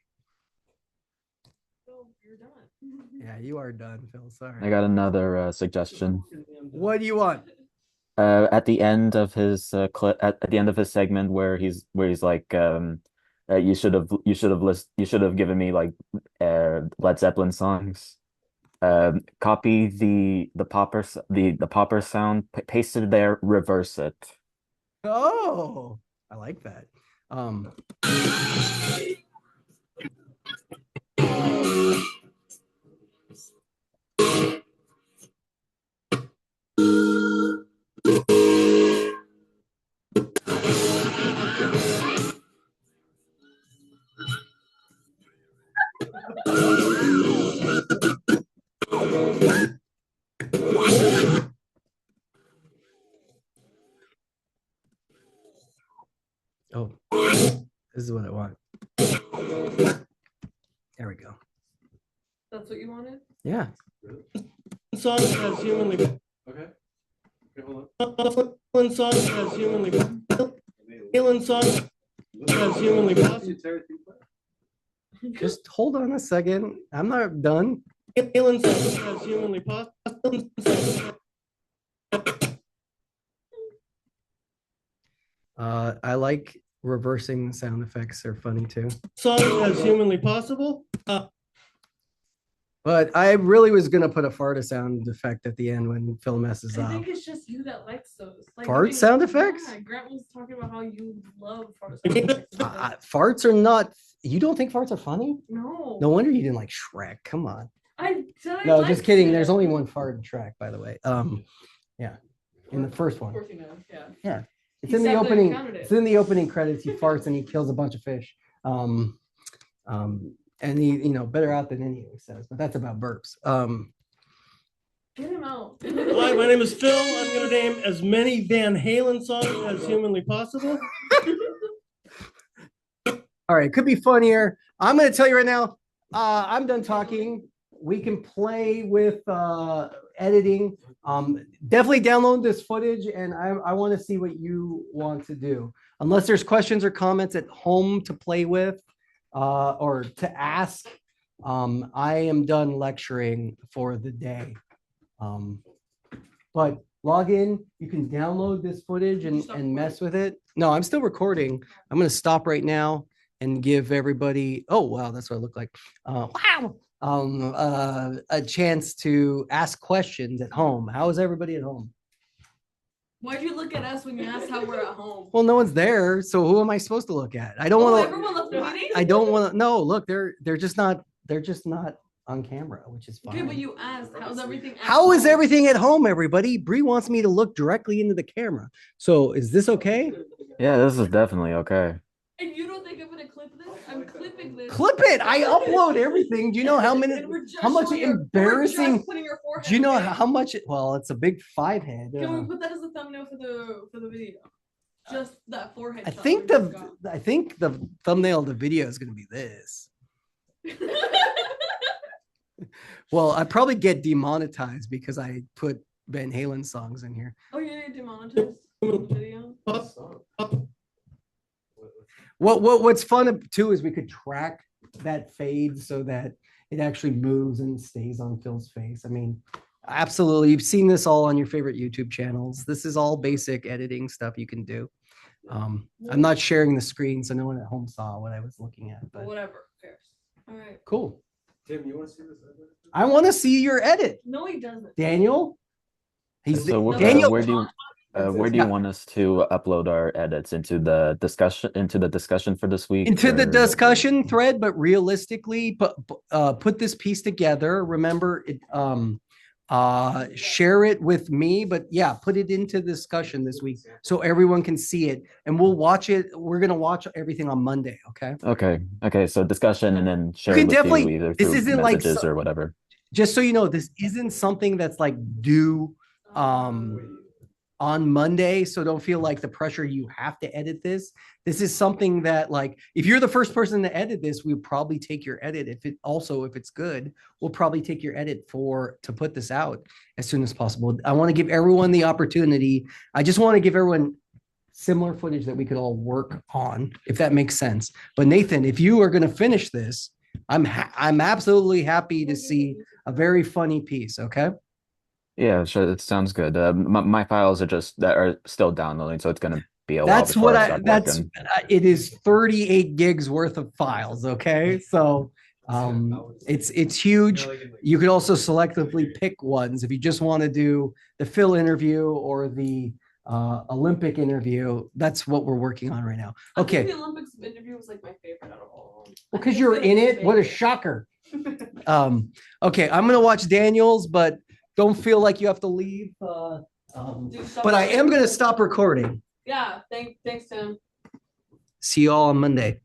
Speaker 9: Phil, you're done.
Speaker 1: Yeah, you are done, Phil. Sorry.
Speaker 10: I got another suggestion.
Speaker 1: What do you want?
Speaker 10: At the end of his clip, at the end of his segment, where he's like, you should have given me like Led Zeppelin songs. Copy the popper sound, paste it there, reverse it.
Speaker 1: Oh, I like that. Oh, this is what I want. There we go.
Speaker 9: That's what you wanted?
Speaker 1: Yeah.
Speaker 15: Song as humanly.
Speaker 7: Okay.
Speaker 15: Hold on. Song as humanly. Halen song as humanly possible.
Speaker 1: Just hold on a second. I'm not done.
Speaker 15: Halen song as humanly possible.
Speaker 1: I like reversing sound effects. They're funny too.
Speaker 15: Song as humanly possible.
Speaker 1: But I really was gonna put a fart sound effect at the end when Phil messes
Speaker 9: I
Speaker 1: up.
Speaker 9: think it's just you that likes those. Like,
Speaker 1: Fart sound effects?
Speaker 9: Yeah, Grant was talking about how you love fart sound effects.
Speaker 1: Farts are not. You don't think farts are funny?
Speaker 9: No.
Speaker 1: No wonder you didn't like Shrek. Come on.
Speaker 9: I
Speaker 1: No,
Speaker 9: liked
Speaker 1: just kidding.
Speaker 9: it.
Speaker 1: There's only one fart in Shrek, by the way. Yeah, in the first
Speaker 9: Of
Speaker 1: one.
Speaker 9: course you know. Yeah.
Speaker 1: Yeah, it's
Speaker 9: He
Speaker 1: in the
Speaker 9: said that he
Speaker 1: opening.
Speaker 9: counted it.
Speaker 1: It's in the opening credits. He farts and he kills a bunch of fish. And he, better out than any, he says. But that's about burps.
Speaker 9: Get him out.
Speaker 15: Hi, my name is Phil. I'm going to name as many Van Halen songs as humanly possible.
Speaker 1: All right, it could be funnier. I'm going to tell you right now. I'm done talking. We can play with editing. Definitely download this footage, and I want to see what you want to do. Unless there's questions or comments at home to play with or to ask, I am done lecturing for the day. But log in. You can download this footage and mess with it. No, I'm still recording. I'm going to stop right now and give everybody. Oh wow, that's what I look like. Wow. A chance to ask questions at home. How is everybody at home?
Speaker 9: Why'd you look at us when you asked how we're at home?
Speaker 1: Well, no one's there, so who am I supposed to look at? I don't want to.
Speaker 9: Everyone left the meeting?
Speaker 1: I don't want to. No, look, they're just not on camera, which is fine.
Speaker 9: Okay, but you asked, how's everything at
Speaker 1: How is
Speaker 9: home?
Speaker 1: everything at home, everybody? Bree wants me to look directly into the camera. So is this okay?
Speaker 10: Yeah, this is definitely okay.
Speaker 9: And you don't think I'm gonna clip this? I'm clipping this.
Speaker 1: Clip it. I upload everything. Do you know how many?
Speaker 9: And we're just
Speaker 1: How much
Speaker 9: showing your- we're
Speaker 1: embarrassing?
Speaker 9: just putting your forehead,
Speaker 1: Do you know
Speaker 9: okay?
Speaker 1: how much? Well, it's a big 5 head.
Speaker 9: Can we put that as a thumbnail for the video? Just that forehead.
Speaker 1: I
Speaker 9: shot
Speaker 1: think
Speaker 9: we
Speaker 1: the
Speaker 9: just got.
Speaker 1: I think the thumbnail of the video is going to be this. Well, I probably get demonetized because I put Van Halen songs in here.
Speaker 9: Oh, you didn't demonetize the video?
Speaker 1: What's fun too is we could track that fade so that it actually moves and stays on Phil's face. I mean, absolutely. You've seen this all on your favorite YouTube channels. This is all basic editing stuff you can do. I'm not sharing the screen, so no one at home saw what I was looking at. But
Speaker 9: Whatever. Cares. All right.
Speaker 1: cool.
Speaker 7: Tim, you want to see this?
Speaker 1: I want to see your edit,
Speaker 9: No, he doesn't.
Speaker 1: Daniel. He's
Speaker 10: So
Speaker 1: Daniel.
Speaker 10: where do you want us to upload our edits into the discussion for this week?
Speaker 1: Into the
Speaker 10: or-
Speaker 1: discussion thread, but realistically, put this piece together. Remember it. Share it with me, but yeah, put it into discussion this week so everyone can see it, and we'll watch it. We're gonna watch everything on Monday. Okay.
Speaker 10: Okay. So discussion and then share
Speaker 1: You
Speaker 10: it
Speaker 1: can
Speaker 10: with you
Speaker 1: definitely-
Speaker 10: either
Speaker 1: this
Speaker 10: through
Speaker 1: isn't like
Speaker 10: messages or whatever.
Speaker 1: Just so you know, this isn't something that's like due on Monday. So don't feel like the pressure you have to edit this. This is something that, like, if you're the first person to edit this, we'll probably take your edit. If it's good, we'll probably take your edit to put this out as soon as possible. I want to give everyone the opportunity. I just want to give everyone similar footage that we could all work on, if that makes sense. But Nathan, if you are going to finish this, I'm absolutely happy to see a very funny piece. Okay.
Speaker 10: Yeah, sure. It sounds good. My files are still downloading, so it's gonna be a while
Speaker 1: That's
Speaker 10: before
Speaker 1: what
Speaker 10: I start working.
Speaker 1: it is 38 gigs worth of files. Okay. So It's huge. You could also selectively pick ones if you just want to do the Phil interview or the Olympic interview. That's what we're working on right now.
Speaker 9: I think
Speaker 1: Okay.
Speaker 9: the Olympics interview was like my favorite out of all of them.
Speaker 1: Well, because you're in it. What a shocker. Okay, I'm gonna watch Daniels, but don't feel like you have to leave. But I am gonna stop recording.
Speaker 9: Yeah, thanks, Tim.
Speaker 1: See you all on Monday.